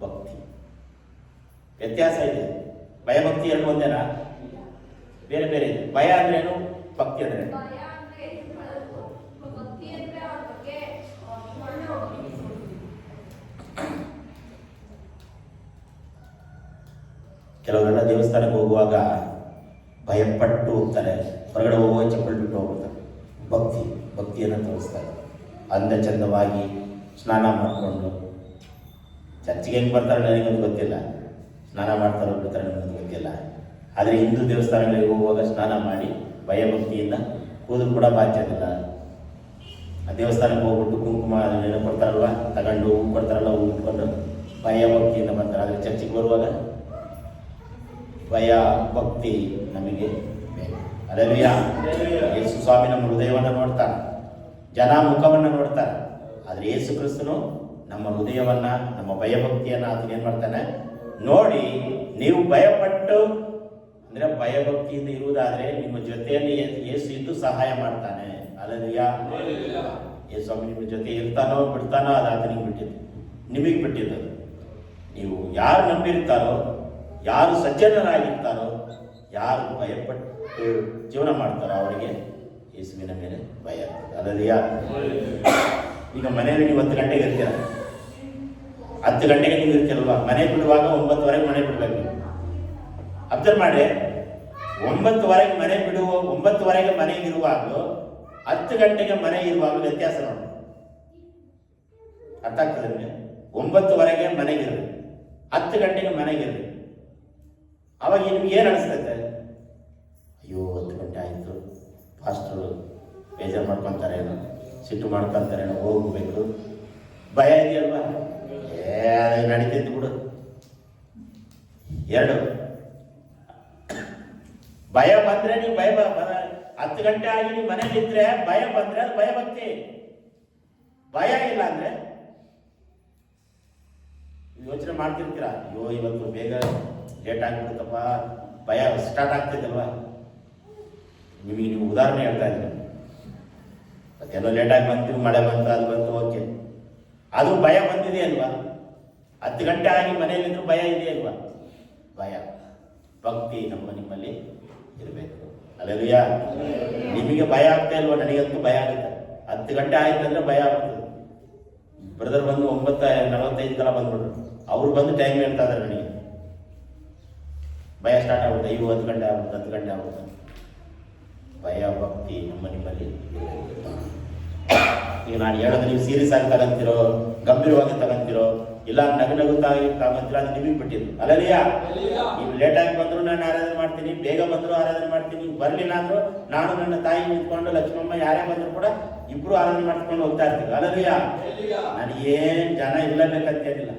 ಭಕ್ತಿ ವ್ಯತ್ಯಾಸ ಇದೆ. ಭಯ ಭಕ್ತಿ ಎರಡು ಒಂದೇನಾ? ಬೇರೆ ಬೇರೆ ಇದೆ. ಭಯ ಅಂದ್ರೆ ಏನು, ಭಕ್ತಿ ಅಂದ್ರೆ ಏನು? ಕೆಲವರೆಲ್ಲ ದೇವಸ್ಥಾನಕ್ಕೆ ಹೋಗುವಾಗ ಭಯಪಟ್ಟು ಹೋಗ್ತಾರೆ, ಹೊರಗಡೆ ಹೋಗುವಾಗ ಚಪ್ಪಲ್ ಬಿಟ್ಟು ಹೋಗ್ತಾರೆ. ಭಕ್ತಿಯನ್ನು ತೋರಿಸ್ತಾರೆ. ಅಂದ ಚಂದವಾಗಿ ಸ್ನಾನ ಮಾಡಿಕೊಂಡು ಚರ್ಚಿಗೆ ಹೆಂಗೆ ಬರ್ತಾರೆ ನನಗೊಂದು ಗೊತ್ತಿಲ್ಲ, ಸ್ನಾನ ಮಾಡ್ತಾರೋ ಬಿಡ್ತಾರೆ ನನಗೊಂದು ಗೊತ್ತಿಲ್ಲ. ಆದರೆ ಹಿಂದೂ ದೇವಸ್ಥಾನಗಳಿಗೆ ಹೋಗುವಾಗ ಸ್ನಾನ ಮಾಡಿ ಭಯಭಕ್ತಿಯಿಂದ ಕೂದಲು ಕೂಡ ಬಾಚೋದಿಲ್ಲ. ಆ ದೇವಸ್ಥಾನಕ್ಕೆ ಹೋಗ್ಬಿಟ್ಟು ಕುಂಕುಮ ಏನೋ ಕೊಡ್ತಾರಲ್ವ, ತಗೊಂಡು ಹೂ ಕೊಡ್ತಾರಲ್ಲ, ಹೂ ಇಟ್ಕೊಂಡು ಭಯಭಕ್ತಿಯಿಂದ ಬರ್ತಾರೆ. ಆದರೆ ಚರ್ಚಿಗೆ ಬರುವಾಗ ಭಯ ಭಕ್ತಿ ನಮಗೆ ಬೇಕು. ಅಲ್ಲೇ ಯೇಸು ಸ್ವಾಮಿ ನಮ್ಮ ಹೃದಯವನ್ನು ನೋಡ್ತಾನೆ, ಜನ ಮುಖವನ್ನು ನೋಡ್ತಾರೆ. ಆದರೆ ಯೇಸು ಕ್ರಿಸ್ತನು ನಮ್ಮ ಹೃದಯವನ್ನ, ನಮ್ಮ ಭಯಭಕ್ತಿಯನ್ನು ಅದನ್ನ ಏನು ಮಾಡ್ತಾನೆ ನೋಡಿ. ನೀವು ಭಯಪಟ್ಟು ಅಂದ್ರೆ ಭಯಭಕ್ತಿಯಿಂದ ಇರುವುದಾದ್ರೆ ನಿಮ್ಮ ಜೊತೆಯಲ್ಲಿ ಯೇಸು ಇದ್ದು ಸಹಾಯ ಮಾಡ್ತಾನೆ. ಅಲ್ಲಯ್ಯ, ಯೇಸು ಸ್ವಾಮಿ ನಿಮ್ಮ ಜೊತೆ ಇರ್ತಾನೋ ಬಿಡ್ತಾನೋ ಅದು ಆತನಿಗೆ ಬಿಟ್ಟಿದ್ದು, ನಿಮಗೆ ಬಿಟ್ಟಿದ್ದು. ನೀವು ಯಾರು ನಂಬಿರ್ತಾರೋ, ಯಾರು ಸಜ್ಜನರಾಗಿರ್ತಾರೋ, ಯಾರು ಭಯಪಟ್ಟು ಜೀವನ ಮಾಡ್ತಾರೋ ಅವರಿಗೆ ಯೇಸುವಿನ ಮೇಲೆ ಭಯ ಇರ್ತದೆ. ಅಲ್ಲಯ್ಯ, ಈಗ ಮನೆಯಲ್ಲಿ ನೀವು 10 ಗಂಟೆಗೆ ಇರ್ತೀರ, 10 ಗಂಟೆಗೆ ನೀವು ಇರ್ತೀರಲ್ವ, ಮನೆ ಬಿಡುವಾಗ 9:15 ಮನೆ ಬಿಡಬೇಕು. ನೀವು ಅಬ್ಸರ್ವ್ ಮಾಡಿ, 9:15 ಮನೆ ಬಿಡುವ 9:15 ಮನೆಗೆ ಇರುವಾಗಲೂ 10 ಗಂಟೆಗೆ ಮನೆ ಇರುವಾಗಲೂ ವ್ಯತ್ಯಾಸ ನೋಡಿ. ಅರ್ಥ ಆಗ್ತದೆ ನಿಮಗೆ? 9:15 ಮನೆಗಿರ್ಬೇಕು, 10 ಗಂಟೆಗೆ ಮನೆಗಿರ್ಬೇಕು. ಅವಾಗ ನಿಮ್ಗೆ ಏನು ಅನಿಸ್ತೈತೆ? ಅಯ್ಯೋ 10 ಗಂಟೆ ಆಯಿತು, ಫಾಸ್ಟರು ಬೇಜಾರು ಮಾಡ್ಕೊತಾರೇನೋ, ಸಿಟ್ಟು ಮಾಡ್ಕೊತಾರೇನೋ, ಹೋಗ್ಬೇಕು. ಭಯ ಇದೆಯಲ್ವಾ? ಅದು ನಡೀತಿದ್ದು ಬಿಡು. 2 ಭಯ ಬಂದ್ರೆ ನೀವು 10 ಗಂಟೆ ಆಗಿ ನೀವು ಮನೇಲಿ ಇದ್ರೆ ಭಯ ಬಂದ್ರೆ ಅದು ಭಯಭಕ್ತಿ. ಭಯ ಇಲ್ಲ ಅಂದ್ರೆ ಯೋಚನೆ ಮಾಡ್ತಿರ್ತೀರ, ಅಯ್ಯೋ ಇವತ್ತು ಬೇಗ ಲೇಟ್ ಆಗಿಬಿಡುತ್ತಪ್ಪ, ಭಯ ಸ್ಟಾರ್ಟ್ ಆಗ್ತಿದ್ದಲ್ವಾ? ನಿಮಗೆ ನೀವು ಉದಾಹರಣೆ ಹೇಳ್ತಾ ಇದ್ದೀರಿ. ಮತ್ತೇನೋ ಲೇಟಾಗಿ ಬಂತು, ಮಳೆ ಬಂತು, ಅದು ಬಂತು, ಓಕೆ, ಅದು ಭಯ ಬಂದಿದೆ ಅಲ್ವಾ? 10 ಗಂಟೆ ಆಗಿ ಮನೆಯಲ್ಲಿದ್ರು ಭಯ ಇದೆ ಅಲ್ವಾ? ಭಯ ಭಕ್ತಿ ನಿಮ್ಮಲ್ಲಿ ಇರಬೇಕು. ಅಲ್ಲಯ್ಯ, ನಿಮಗೆ ಭಯ ಆಗ್ತಾ ಇಲ್ವಾ? ನನಗಂತೂ ಭಯ ಆಗುತ್ತೆ. 10 ಗಂಟೆ ಆಯ್ತು ಅಂದ್ರೆ ಭಯ ಆಗ್ತದೆ. ಬ್ರದರ್ ಬಂದು 9:45 ಬಂದ್ಬಿಟ್ರು. ಅವ್ರು ಬಂದು ಟೈಮ್ ಹೇಳ್ತಾ ಇದ್ದಾರೆ ನನಗೆ. ಭಯ ಸ್ಟಾರ್ಟ್ ಆಗುತ್ತೆ. 10 ಗಂಟೆ ಆಗುತ್ತೆ, 10 ಗಂಟೆ ಆಗುತ್ತೆ. ಭಯ ಭಕ್ತಿ ನಿಮ್ಮಲ್ಲಿ ಈಗ ನಾನು ಹೇಳೋದು ನೀವು ಸೀರಿಯಸ್ ಆಗಿ ತಗೊಂತಿರೋ, ಗಂಭೀರವಾಗಿ ತಗೊಂತಿರೋ, ಇಲ್ಲ ನಗುತ್ತಾಗಿ ತಗೊಂತಿರೋ, ಅದು ನಿಮಗೆ ಬಿಟ್ಟಿದ್ದು. ಅಲ್ಲಲಿಯಾ, ನೀವು ಲೇಟಾಗಿ ಬಂದ್ರು ನಾನು ಆರಾಧನೆ ಮಾಡ್ತೀನಿ, ಬೇಗ ಬಂದ್ರು ಆರಾಧನೆ ಮಾಡ್ತೀನಿ, ಬರಲಿಲ್ಲ ಅಂದ್ರು ನಾನು ನನ್ನ ತಾಯಿ ನಿಂತ್ಕೊಂಡು ಲಕ್ಷ್ಮಮ್ಮ ಯಾರೇ ಬಂದ್ರು ಕೂಡ ಇಬ್ರು ಆರಾಧನೆ ಮಾಡ್ಕೊಂಡು ಹೋಗ್ತಾ ಇರ್ತೀವಿ. ಅಲ್ಲಲಿಯಾ, ನನಗೇನು ಜನ ಇರಲೇಬೇಕಂತೇನಿಲ್ಲ.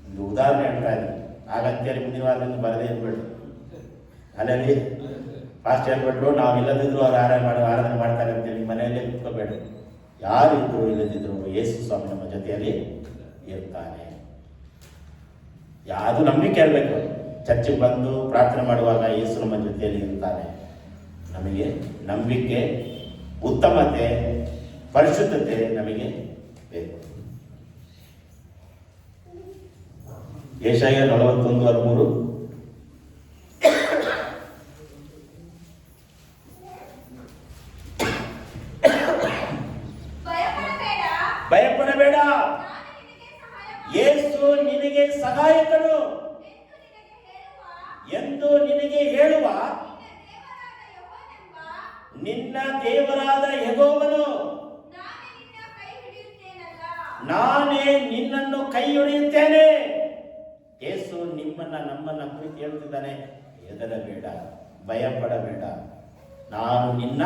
ಒಂದು ಉದಾಹರಣೆ ಹೇಳ್ತಾ ಇದ್ದೀನಿ. ಹಾಗಂತೇಳಿ ಮುಂದಿನ ವಾರದಿಂದ ಬರದೇ ಇರ್ಬೇಡ್ರಿ. ಅಲ್ಲಲ್ಲಿ ಫಾಸ್ಟ್ ಹೇಳ್ಬಿಟ್ರು, ನಾವು ಇಲ್ಲದಿದ್ರು ಅವ್ರು ಆರಾಧನೆ ಮಾಡ್ತಾರೆ ಅಂತೇಳಿ ಮನೆಯಲ್ಲೇ ಕುತ್ಕೋಬೇಡ್ರಿ. ಯಾರು ಇದ್ರು ಇಲ್ಲದಿದ್ರು ಯೇಸು ಸ್ವಾಮಿ ನಮ್ಮ ಜೊತೆಯಲ್ಲಿ ಇರ್ತಾನೆ. ಯಾವುದು ನಂಬಿಕೆ ಇರಬೇಕು. ಚರ್ಚಿಗೆ ಬಂದು ಪ್ರಾರ್ಥನೆ ಮಾಡುವಾಗ ಯೇಸು ನಮ್ಮ ಜೊತೆಯಲ್ಲಿ ಇರ್ತಾನೆ. ನಮಗೆ ನಂಬಿಕೆ, ಉತ್ತಮತೆ, ಪರಿಶುದ್ಧತೆ ನಮಗೆ ಬೇಕು. ಯೆಶಾಯ 41:13 ಭಯಪಡಬೇಡ, ಯೇಸು ನಿನಗೆ ಸಹಾಯಕನು ಎಂದು ನಿನಗೆ ಹೇಳುವ ನಿನ್ನ ದೇವರಾದ ಯೆಹೋವನು ನಾನೇ ನಿನ್ನನ್ನು ಕೈ ಹಿಡಿಯುತ್ತೇನೆ. ಯೇಸು ನಮ್ಮನ್ನ ಕುರಿತು ಹೇಳ್ತಿದ್ದಾನೆ, ಹೆದರಬೇಡ, ಭಯಪಡಬೇಡ, ನಾನು ನಿನ್ನ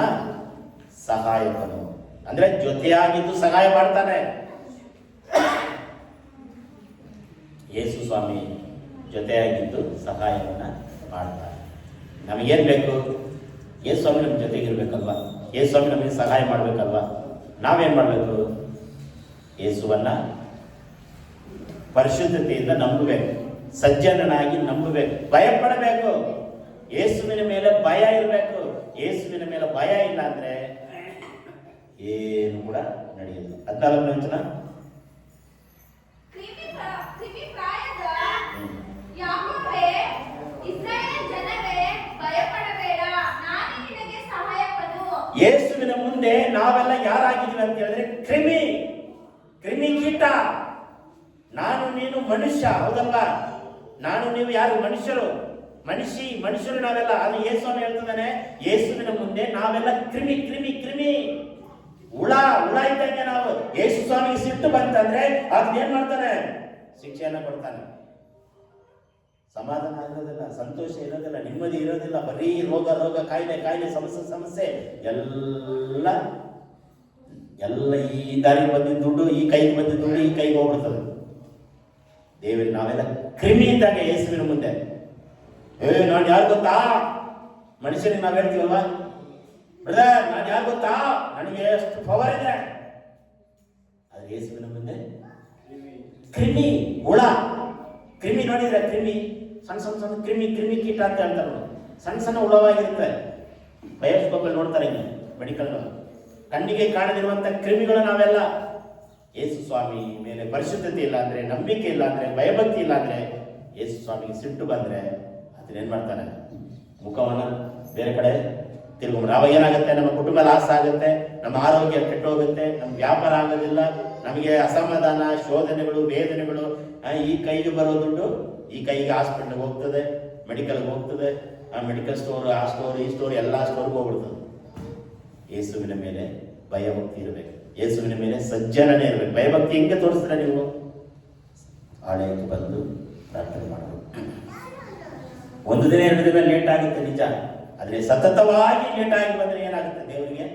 ಸಹಾಯಕನು. ಅಂದ್ರೆ ಜೊತೆಯಾಗಿದ್ದು ಸಹಾಯ ಮಾಡ್ತಾನೆ. ಯೇಸು ಸ್ವಾಮಿ ಜೊತೆಯಾಗಿದ್ದು ಸಹಾಯವನ್ನ ಮಾಡ್ತಾನೆ. ನಮಗೇನ್ ಬೇಕು? ಯೇಸು ಸ್ವಾಮಿ ನಮ್ಮ ಜೊತೆಗಿರ್ಬೇಕಲ್ವಾ? ಯೇಸು ಸ್ವಾಮಿ ನಮಗೆ ಸಹಾಯ ಮಾಡ್ಬೇಕಲ್ವಾ? ನಾವೇನ್ ಮಾಡ್ಬೇಕು? ಯೇಸುವನ್ನ ಪರಿಶುದ್ಧತೆಯಿಂದ ನಂಬಬೇಕು, ಸಜ್ಜನನಾಗಿ ನಂಬಬೇಕು, ಭಯಪಡಬೇಕು. ಯೇಸುವಿನ ಮೇಲೆ ಭಯ ಇರಬೇಕು. ಯೇಸುವಿನ ಮೇಲೆ ಭಯ ಇಲ್ಲ ಅಂದ್ರೆ ಏನು ಕೂಡ ನಡೆಯಲ್ಲ. 14 ಯೇಸುವಿನ ಮುಂದೆ ನಾವೆಲ್ಲ ಯಾರಾಗಿದ್ದೀವಿ ಅಂತ ಹೇಳಿದ್ರೆ ಕ್ರಿಮಿ ಕೀಟ. ನಾನು ನೀನು ಮನುಷ್ಯ, ಹೌದಲ್ಲ? ನಾನು ನೀವು ಯಾರು? ಮನುಷ್ಯರು ನಾವೆಲ್ಲ. ಅದು ಯೇಸು ಹೇಳ್ತಿದ್ದಾನೆ, ಯೇಸುವಿನ ಮುಂದೆ ನಾವೆಲ್ಲ ಕ್ರಿಮಿ ಹುಳ ಇದ್ದಂಗೆ ನಾವು. ಯೇಸು ಸ್ವಾಮಿಗೆ ಸಿಟ್ಟು ಬಂತಂದ್ರೆ ಅದನ್ನೇನ್ ಮಾಡ್ತಾನೆ? ಶಿಕ್ಷೆಯನ್ನ ಕೊಡ್ತಾನೆ. ಸಮಾಧಾನ ಇರೋದಿಲ್ಲ, ಸಂತೋಷ ಇರೋದಿಲ್ಲ, ನೆಮ್ಮದಿ ಇರೋದಿಲ್ಲ. ಬರೀ ರೋಗ ಕಾಯಿಲೆ ಸಮಸ್ಯೆ ಎಲ್ಲ ಈ ದಾರಿಗೆ ಬಂದಿದ್ದ ದುಡ್ಡು, ಈ ಕೈಗೆ ಬಂದಿದ್ದ ದುಡ್ಡು ಈ ಕೈಗೆ ಹೋಗ್ಬಿಡ್ತದೆ. ದೇವರಿಗೆ ನಾವೆಲ್ಲ ಕ್ರಿಮಿ ಇದ್ದಾಗ ಯೇಸುವಿನ ಮುಂದೆ. ನಾನು ಯಾರು ಗೊತ್ತಾ? ಮನುಷ್ಯನಿಗೆ ನಾವ್ ಹೇಳ್ತೀವಲ್ವಾ, ಬ್ರದರ್ ನಾನು ಯಾರು ಗೊತ್ತಾ, ನನಗೆ ಎಷ್ಟು ಪವರ್ ಇದೆ. ಆದ್ರೆ ಯೇಸುವಿನ ಮುಂದೆ ಕ್ರಿಮಿ ಹುಳ. ಕ್ರಿಮಿ ನೋಡಿದ್ರೆ ಸಣ್ಣ ಕ್ರಿಮಿ ಕೀಟ ಅಂತ ಹೇಳ್ತಾರೆ. ಸಣ್ಣ ಹುಳವಾಗಿರುತ್ತೆ. ಬಯೋಸ್ಕೋಪ್ ಅಲ್ಲಿ ನೋಡ್ತಾರೆ, ಮೆಡಿಕಲ್ ಕಣ್ಣಿಗೆ ಕಾಣದಿರುವಂತ ಕ್ರಿಮಿಗಳು ನಾವೆಲ್ಲ. ಯೇಸು ಸ್ವಾಮಿ ಮೇಲೆ ಪರಿಶುದ್ಧತೆ ಇಲ್ಲ ಅಂದ್ರೆ, ನಂಬಿಕೆ ಇಲ್ಲ ಅಂದ್ರೆ, ಭಯಭಕ್ತಿ ಇಲ್ಲ ಅಂದ್ರೆ, ಯೇಸು ಸ್ವಾಮಿಗೆ ಸಿಟ್ಟು ಬಂದ್ರೆ ಅದನ್ನೇನ್ ಮಾಡ್ತಾನೆ? ಮುಖವನ್ನ ಬೇರೆ ಕಡೆ ತಿರುಗಿ. ಅವಾಗ ಏನಾಗುತ್ತೆ? ನಮ್ಮ ಕುಟುಂಬ ಲಾಸ್ ಆಗುತ್ತೆ, ನಮ್ಮ ಆರೋಗ್ಯ ಕೆಟ್ಟೋಗುತ್ತೆ, ನಮ್ಮ ವ್ಯಾಪಾರ ಆಗೋದಿಲ್ಲ, ನಮಗೆ ಅಸಮಾಧಾನ, ಶೋಧನೆಗಳು, ವೇದನೆಗಳು. ಈ ಕೈಗೆ ಬರೋ ದುಡ್ಡು ಈ ಕೈಗೆ ಹಾಸ್ಪಿಟಲ್ಗೆ ಹೋಗ್ತದೆ, ಮೆಡಿಕಲ್ಗೆ ಹೋಗ್ತದೆ, ಆ ಮೆಡಿಕಲ್ ಸ್ಟೋರ್, ಆ ಸ್ಟೋರ್, ಈ ಸ್ಟೋರ್, ಎಲ್ಲ ಸ್ಟೋರ್ಗೆ ಹೋಗ್ಬಿಡ್ತದೆ. ಯೇಸುವಿನ ಮೇಲೆ ಭಯಭಕ್ತಿ ಇರಬೇಕು. ಯೇಸುವಿನ ಮೇಲೆ ಸಜ್ಜನನೇ ಇರಬೇಕು. ಭಯಭಕ್ತಿ ಹೆಂಗೆ ತೋರಿಸ್ತಾರೆ ನೀವು? ಆಲಯಕ್ಕೆ ಬಂದು ಪ್ರಾರ್ಥನೆ ಮಾಡಬೇಕು. ಒಂದು ದಿನ 2 ದಿನ ಲೇಟ್ ಆಗುತ್ತೆ ನಿಜ, ಆದ್ರೆ ಸತತವಾಗಿ ಲೇಟ್ ಆಗಿ ಬಂದ್ರೆ ಏನಾಗುತ್ತೆ? ದೇವರಿಗೆ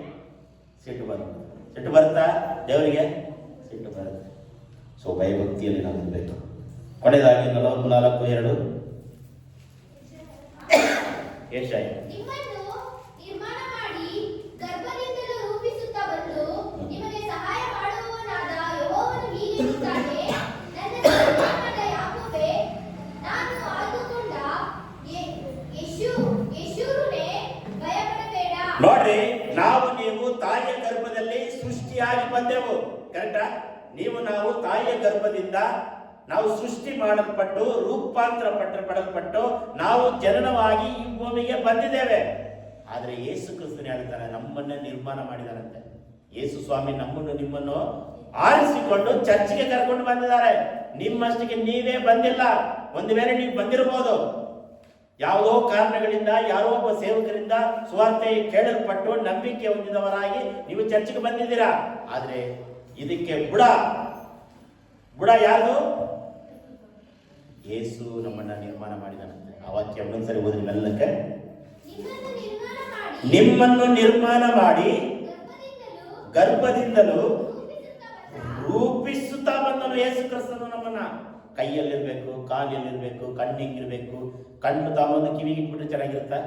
ಸಿಟ್ಟು ಬರುತ್ತಾ? ದೇವರಿಗೆ ಸಿಟ್ಟು ಬರುತ್ತೆ. ಸೊ ಭಯಭಕ್ತಿಯಲ್ಲಿ ನಾವು ಇರಬೇಕು. ಕೊನೆಯದಾಗಿ 44:2 ಯೆಶಾಯ. ನೋಡ್ರಿ, ನೀವು ತಾಯಿಯ ಗರ್ಭದಲ್ಲಿ ಸೃಷ್ಟಿಯಾಗಿ ಬಂದೆವು. ಕರೆಕ್ಟಾ? ನಾವು ತಾಯಿಯ ಗರ್ಭದಿಂದ ನಾವು ಸೃಷ್ಟಿ ಮಾಡಲ್ಪಟ್ಟು ರೂಪಾಂತರ ಪಡಲ್ಪಟ್ಟು ನಾವು ಜನನವಾಗಿ ಈ ಭೂಮಿಗೆ ಬಂದಿದ್ದೇವೆ. ಆದ್ರೆ ಯೇಸು ಕ್ರಿಸ್ತನು ಹೇಳ್ತಾನೆ, ನಮ್ಮನ್ನೇ ನಿರ್ಮಾಣ ಮಾಡಿದಾರಂತೆ. ಯೇಸು ಸ್ವಾಮಿ ನಮ್ಮನ್ನು ನಿಮ್ಮನ್ನು ಆರಿಸಿಕೊಂಡು ಚರ್ಚಿಗೆ ಕರ್ಕೊಂಡು ಬಂದಿದ್ದಾರೆ. ನಿಮ್ಮಷ್ಟಿಗೆ ನೀವೇ ಬಂದಿಲ್ಲ. ಒಂದು ವೇಳೆ ನೀವು ಬಂದಿರಬಹುದು, ಯಾವುದೋ ಕಾರಣಗಳಿಂದ ಯಾರೋ ಒಬ್ಬ ಸೇವಕರಿಂದ ಸುವಾರ್ತೆ ಕೇಳಲ್ಪಟ್ಟು ನಂಬಿಕೆ ಹೊಂದಿದವರಾಗಿ ನೀವು ಚರ್ಚಿಗೆ ಬಂದಿದ್ದೀರಾ. ಆದ್ರೆ ಇದಕ್ಕೆ ಬುಡ ಯಾರು? ಯೇಸು ನಮ್ಮನ್ನ ನಿರ್ಮಾಣ ಮಾಡಿದನಂತೆ. ಆ ವಾಕ್ಯ ಒಂದೊಂದ್ಸರಿ ಓದಿ ಮೆಲ್ಲಕ್ಕೆ. ನಿಮ್ಮನ್ನು ನಿರ್ಮಾಣ ಮಾಡಿ ಗರ್ಭದಿಂದಲೂ ರೂಪಿಸುತ್ತಾ ಬಂದನು ಯೇಸು ಕ್ರಿಸ್ತನು ನಮ್ಮನ್ನ. ಕೈಯಲ್ಲಿರ್ಬೇಕು, ಕಾಲಿಯಲ್ಲಿರ್ಬೇಕು, ಕಣ್ಣಿಗಿರ್ಬೇಕು. ಕಣ್ಣು ತಾಮಂದು ಕಿವಿಗೆ ಇಟ್ಬಿಟ್ರೆ ಚೆನ್ನಾಗಿರುತ್ತಾ?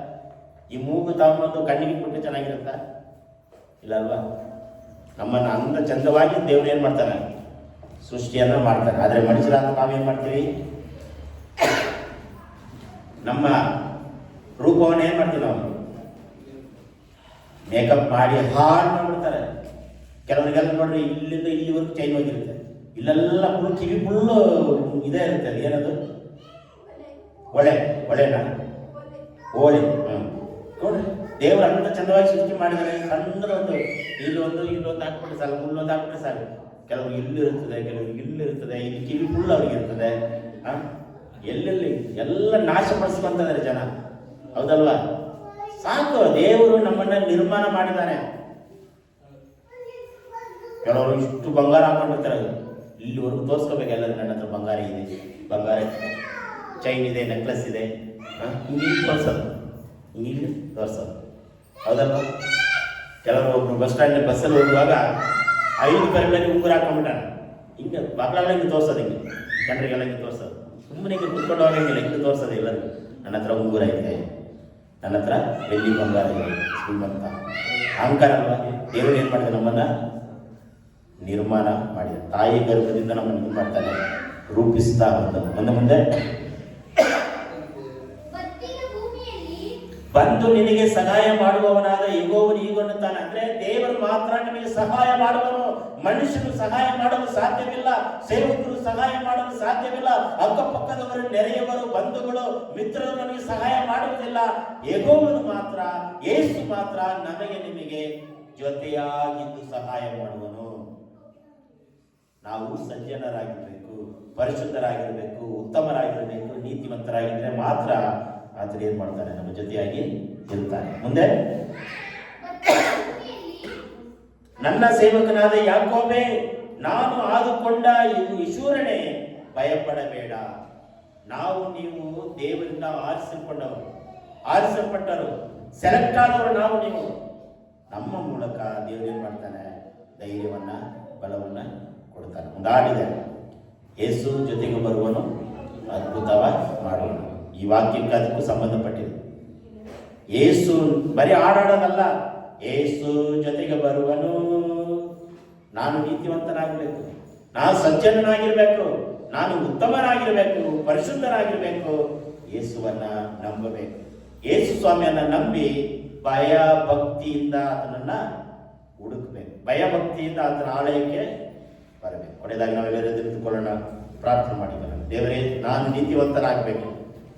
ಈ ಮೂಗು ತಾಮಂದು ಕಣ್ಣಿಗೆ ಇಟ್ಬಿಟ್ರೆ ಚೆನ್ನಾಗಿರುತ್ತಾ? ಇಲ್ಲ ಅಲ್ವಾ? ನಮ್ಮನ್ನ ಅಂದ ಚಂದವಾಗಿ ದೇವ್ರು ಏನ್ ಮಾಡ್ತಾನೆ? ಸೃಷ್ಟಿಯನ್ನ ಮಾಡ್ತಾನೆ. ಆದ್ರೆ ಮನುಷ್ಯರಾದ ನಾವೇನ್ ಮಾಡ್ತೀವಿ? ನಮ್ಮ ರೂಪವನ್ನು ಏನ್ ಮಾಡ್ತೀವಿ ನಾವು? ಮೇಕಪ್ ಮಾಡಿ ಹಾಳು ಮಾಡ್ಬಿಡ್ತಾರೆ. ಕೆಲವರಿಗೆಲ್ಲ ನೋಡ್ರಿ, ಇಲ್ಲಿಂದ ಇಲ್ಲಿವರೆಗೂ ಚೈನ್ ಹೋಗಿರುತ್ತೆ, ಇಲ್ಲೆಲ್ಲ ಫುಲ್ ಕಿವಿ ಫುಲ್ಲು ಇದೇ ಇರುತ್ತೆ. ಅದು ಏನದು? ಒಳೆನಾ? ಓಳೆ. ನೋಡ್ರಿ, ದೇವರು ಅಂತ ಚಂದವಾಗಿ ಸೃಷ್ಟಿ ಮಾಡಿದರೆ ಸಣ್ಣದೊಂದು ಇಲ್ಲೊಂದು ಹಾಕ್ಬಿಟ್ಟು ಸಾಕು, ಮುಳ್ಳೊಂದು ಹಾಕ್ಬಿಟ್ರೆ ಸಾಕು. ಕೆಲವರು ಇಲ್ಲಿರುತ್ತದೆ, ಕೆಲವರು ಇಲ್ಲಿರುತ್ತದೆ, ಇಲ್ಲಿ ಕಿವಿ ಫುಲ್ ಅವ್ರಿಗೆ ಇರ್ತದೆ. ಎಲ್ಲೆಲ್ಲಿ ಎಲ್ಲ ನಾಶಪಡಿಸ್ಕೊಂತಿದ್ದಾರೆ ಜನ, ಹೌದಲ್ವಾ? ಸಾಕು, ದೇವರು ನಮ್ಮನ್ನ ನಿರ್ಮಾಣ ಮಾಡಿದ್ದಾನೆ. ಕೆಲವರು ಇಷ್ಟು ಬಂಗಾರ ಹಾಕೊಂಡಿರ್ತಾರೆ, ಇಲ್ಲಿವರೆಗೂ ತೋರಿಸ್ಕೋಬೇಕು ಎಲ್ಲರೂ. ನನ್ನ ಹತ್ರ ಬಂಗಾರ ಇದೆ, ಬಂಗಾರ ಚೈನ್ ಇದೆ, ನೆಕ್ಲೆಸ್ ಇದೆ, ಹಿಂಗೆ ತೋರಿಸೋದು, ಹೌದಲ್ವಾ? ಕೆಲವರು ಒಬ್ರು ಬಸ್ ಬಸ್ಸಲ್ಲಿ ಹೋಗುವಾಗ 5 ರೂಪಾಯಿ ಉಂಗುರ ಹಾಕೊಂಡ್ಬಿಟ್ಟಾರೆ. ಹಿಂಗೆ ಮಕ್ಕಳೆಲ್ಲ ಹಿಂಗೆ ತೋರಿಸೋದು, ಹಿಂಗೆ ಜನರಿಗೆಲ್ಲ ಹಿಂಗೆ ತೋರಿಸೋದು. ಸುಮ್ಮನೆ ಹಿಂಗೆ ಕುತ್ಕೊಂಡು ಹೋಗಂಗಿಲ್ಲ, ಹಿಂಗೆ ತೋರಿಸೋದು ಎಲ್ಲರಿಗೂ. ನನ್ನ ಹತ್ರ ಉಂಗುರ ಇದೆ, ನನ್ನ ಹತ್ರ ಬೆಳ್ಳಿ ಬಂಗಾರ ಇದೆ, ಶ್ರೀಮಂತ. ಅಹಂಕಾರ ಅಲ್ವಾ? ದೇವರು ಏನು ಮಾಡಿದೆ? ನಮ್ಮನ್ನ ನಿರ್ಮಾಣ ಮಾಡಿದ. ತಾಯಿ ಗರ್ಭದಿಂದ ನಮ್ಮನ್ನು ಏನು ಮಾಡ್ತಾನೆ? ರೂಪಿಸ್ತಾ ಮುಂದೆ ಬಂದು ನಿನಗೆ ಸಹಾಯ ಮಾಡುವವನಾದ ಯೆಹೋವನು ಹೀಗನ್ನುತ್ತಾನೆ. ಅಂದ್ರೆ ದೇವರು ಮಾತ್ರ ನಿಮಗೆ ಸಹಾಯ ಮಾಡುವನು. ಮನುಷ್ಯನು ಸಹಾಯ ಮಾಡಲು ಸಾಧ್ಯವಿಲ್ಲ, ಸೇವಕರು ಸಹಾಯ ಮಾಡಲು ಸಾಧ್ಯವಿಲ್ಲ, ಅಕ್ಕಪಕ್ಕದವರು, ನೆರೆಯವರು, ಬಂಧುಗಳು, ಮಿತ್ರರು ನಮಗೆ ಸಹಾಯ ಮಾಡುವುದಿಲ್ಲ. ಯೆಹೋವನು ಮಾತ್ರ, ಯೇಸು ಮಾತ್ರ ನಮಗೆ ನಿಮಗೆ ಜೊತೆಯಾಗಿದ್ದು ಸಹಾಯ ಮಾಡುವನು. ನಾವು ಸಜ್ಜನರಾಗಿರ್ಬೇಕು, ಪರಿಶುದ್ಧರಾಗಿರ್ಬೇಕು, ಉತ್ತಮರಾಗಿರ್ಬೇಕು, ನೀತಿವಂತರಾಗಿದ್ರೆ ಮಾತ್ರ ಆತನು ಏನ್ ಮಾಡ್ತಾನೆ? ನಮ್ಮ ಜೊತೆಯಾಗಿ ಇರ್ತಾನೆ. ಮುಂದೆ, ನನ್ನ ಸೇವಕನಾದ ಯಾಕೋಬೇ, ನಾನು ಆದುಕೊಂಡ ಯಶೂರನೇ, ಭಯಪಡಬೇಡ. ನಾವು ನೀವು ದೇವರಿಂದ ಆರಿಸಲ್ಪಟ್ಟರು, ಸೆಲೆಕ್ಟ್ ಆದವರು ನಾವು ನೀವು. ನಮ್ಮ ಮೂಲಕ ದೇವರು ಏನ್ ಮಾಡ್ತಾನೆ? ಧೈರ್ಯವನ್ನ, ಬಲವನ್ನ ಕೊಡ್ತಾನೆ. ಮುಂದಾಡಿದೆ, ಯೇಸು ಜೊತೆಗೆ ಬರುವನು, ಅದ್ಭುತವ ಮಾಡುವನು. ಈ ವಾಕ್ಯಕ್ಕೆ ಅದಕ್ಕೂ ಸಂಬಂಧಪಟ್ಟಿದೆ. ಯೇಸು ಬರೀ ಆಡಾಡೋದಲ್ಲ, ಯೇಸು ಜೊತೆಗೆ ಬರುವನು. ನಾನು ನೀತಿವಂತನಾಗಬೇಕು, ನಾನು ಸಜ್ಜನನಾಗಿರ್ಬೇಕು, ನಾನು ಉತ್ತಮನಾಗಿರ್ಬೇಕು, ಪರಿಶುದ್ಧನಾಗಿರ್ಬೇಕು. ಯೇಸುವನ್ನ ನಂಬಬೇಕು. ಯೇಸು ಸ್ವಾಮಿಯನ್ನ ನಂಬಿ ಭಯ ಭಕ್ತಿಯಿಂದ ಆತನನ್ನ ಹುಡುಕಬೇಕು, ಭಯ ಭಕ್ತಿಯಿಂದ ಆತನ ಆಲಯಕ್ಕೆ ಬರಬೇಕು. ಕೊನೆಯದಾಗಿ ನಾವೆಲ್ಲರೂ ತಿಳಿದುಕೊಳ್ಳೋಣ, ಪ್ರಾರ್ಥನೆ ಮಾಡಿಕೊಳ್ಳೋಣ. ದೇವರೇ, ನಾನು ನೀತಿವಂತನಾಗಬೇಕು,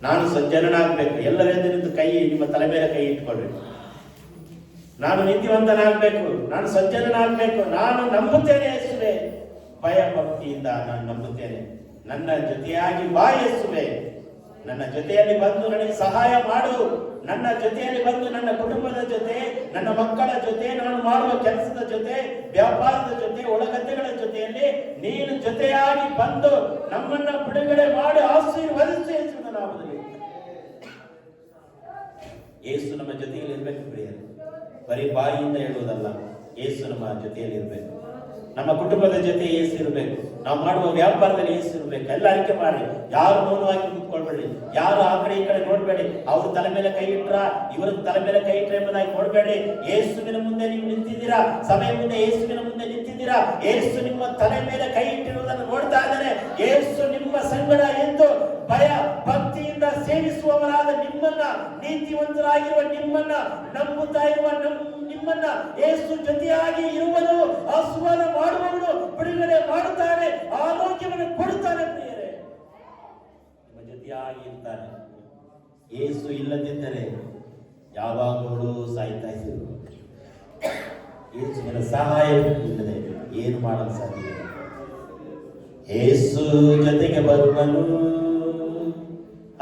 ನಾನು ಸಜ್ಜನನಾಗಬೇಕು. ಎಲ್ಲರಿಂದ ನಿಂತು ನಿಮ್ಮ ತಲೆ ಮೇಲೆ ಕೈ ಇಟ್ಕೊಳ್ಬೇಕು. ನಾನು ನೀತಿವಂತನಾಗಬೇಕು, ನಾನು ಸಜ್ಜನನಾಗಬೇಕು, ನಾನು ನಂಬುತ್ತೇನೆ ಯೇಸುವೆ. ಭಯ ಭಕ್ತಿಯಿಂದ ನಾನು ನಂಬುತ್ತೇನೆ. ನನ್ನ ಜೊತೆಯಾಗಿ ಬಾ ಯೇಸುವೆ, ನನ್ನ ಜೊತೆಯಲ್ಲಿ ಬಂದು ನನಗೆ ಸಹಾಯ ಮಾಡು. ನನ್ನ ಜೊತೆಯಲ್ಲಿ ಬಂದು ನನ್ನ ಕುಟುಂಬದ ಜೊತೆ, ನನ್ನ ಮಕ್ಕಳ ಜೊತೆ, ನಾನು ಮಾಡುವ ಕೆಲಸದ ಜೊತೆ, ವ್ಯಾಪಾರದ ಜೊತೆ, ಒಳಗದ್ದೆಗಳ ಜೊತೆಯಲ್ಲಿ ನೀನು ಜೊತೆಯಾಗಿ ಬಂದು ನಮ್ಮನ್ನ ಬಿಡುಗಡೆ ಮಾಡಿ ಆಶೀರ್ವದಿಸು ಯೇಸುವಿನ ನಾಮದಲ್ಲಿ. ಯೇಸು ನಮ್ಮ ಜೊತೆಯಲ್ಲಿ ಇರ್ಬೇಕು ಪ್ರಿಯರೇ. ಬರೀ ಬಾಯಿಯಿಂದ ಹೇಳುವುದಲ್ಲ, ಯೇಸು ನಮ್ಮ ಜೊತೆಯಲ್ಲಿ ಇರಬೇಕು. ನಮ್ಮ ಕುಟುಂಬದ ಜೊತೆ ಯೇಸು ಇರಬೇಕು. ನಾವು ಮಾಡುವ ವ್ಯಾಪಾರದಲ್ಲಿ ಯೇಸು ಇರಬೇಕು. ಎಲ್ಲ ಅರಿಕೆ ಮಾಡಿ, ಯಾರು ಮೌನವಾಗಿ ಕೂತ್ಕೊಳ್ಬೇಡಿ, ಯಾರು ಆ ಕಡೆ ಈ ಕಡೆ ನೋಡ್ಬೇಡಿ. ಅವ್ರ ತಲೆ ಮೇಲೆ ಕೈ ಇಟ್ರ, ಇವ್ರ ತಲೆ ಮೇಲೆ ಕೈ ಇಟ್ರ ಎಂಬುದಾಗಿ ನೋಡ್ಬೇಡಿ. ಯೇಸುವಿನ ಮುಂದೆ ನೀವು ನಿಂತಿದ್ದೀರಾ, ಸಭೆಯ ಮುಂದೆ ಯೇಸುವಿನ ಮುಂದೆ ನಿಂತಿದ್ದೀರಾ. ಯೇಸು ನಿಮ್ಮ ತಲೆ ಮೇಲೆ ಕೈ ಇಟ್ಟಿರುವುದನ್ನು ನೋಡ್ತಾ ಇದ್ದಾನೆ. ಯೇಸು ನಿಮ್ಮ ಸಂಗಡ ಎಂದು ಭಯ ಭಕ್ತಿಯಿಂದ ಸೇವಿಸುವವರಾದ ನಿಮ್ಮನ್ನ, ನೀತಿವಂತರಾಗಿರುವ ನಿಮ್ಮನ್ನ, ನಂಬುತ್ತಾ ಇರುವ ನಿಮ್ಮನ್ನ ಯೇಸು ಜೊತೆಯಾಗಿ ಇರುವನು, ಆಶೀರ್ವಾದ ಮಾಡುವವನು, ಬಿಡುಗಡೆ ಮಾಡುತ್ತಾನೆ, ಆರೋಗ್ಯವನ್ನು ಕೊಡುತ್ತಾನೆ. ಪ್ರಿಯರೇ, ನಿಮ್ಮ ಜೊತೆಯಾಗಿ ಇರ್ತಾನೆ. ಯೇಸು ಇಲ್ಲದಿದ್ದರೆ ಯಾವಾಗಲೂ ಸಾಯ್ತಾ ಇದ್ದರು. ಯೇಸುವಿನ ಸಹಾಯ ಇಲ್ಲದೆ ಏನು ಮಾಡಲು ಸಾಧ್ಯವಿಲ್ಲ. ಯೇಸು ಜೊತೆಗೆ ಬರುವನು,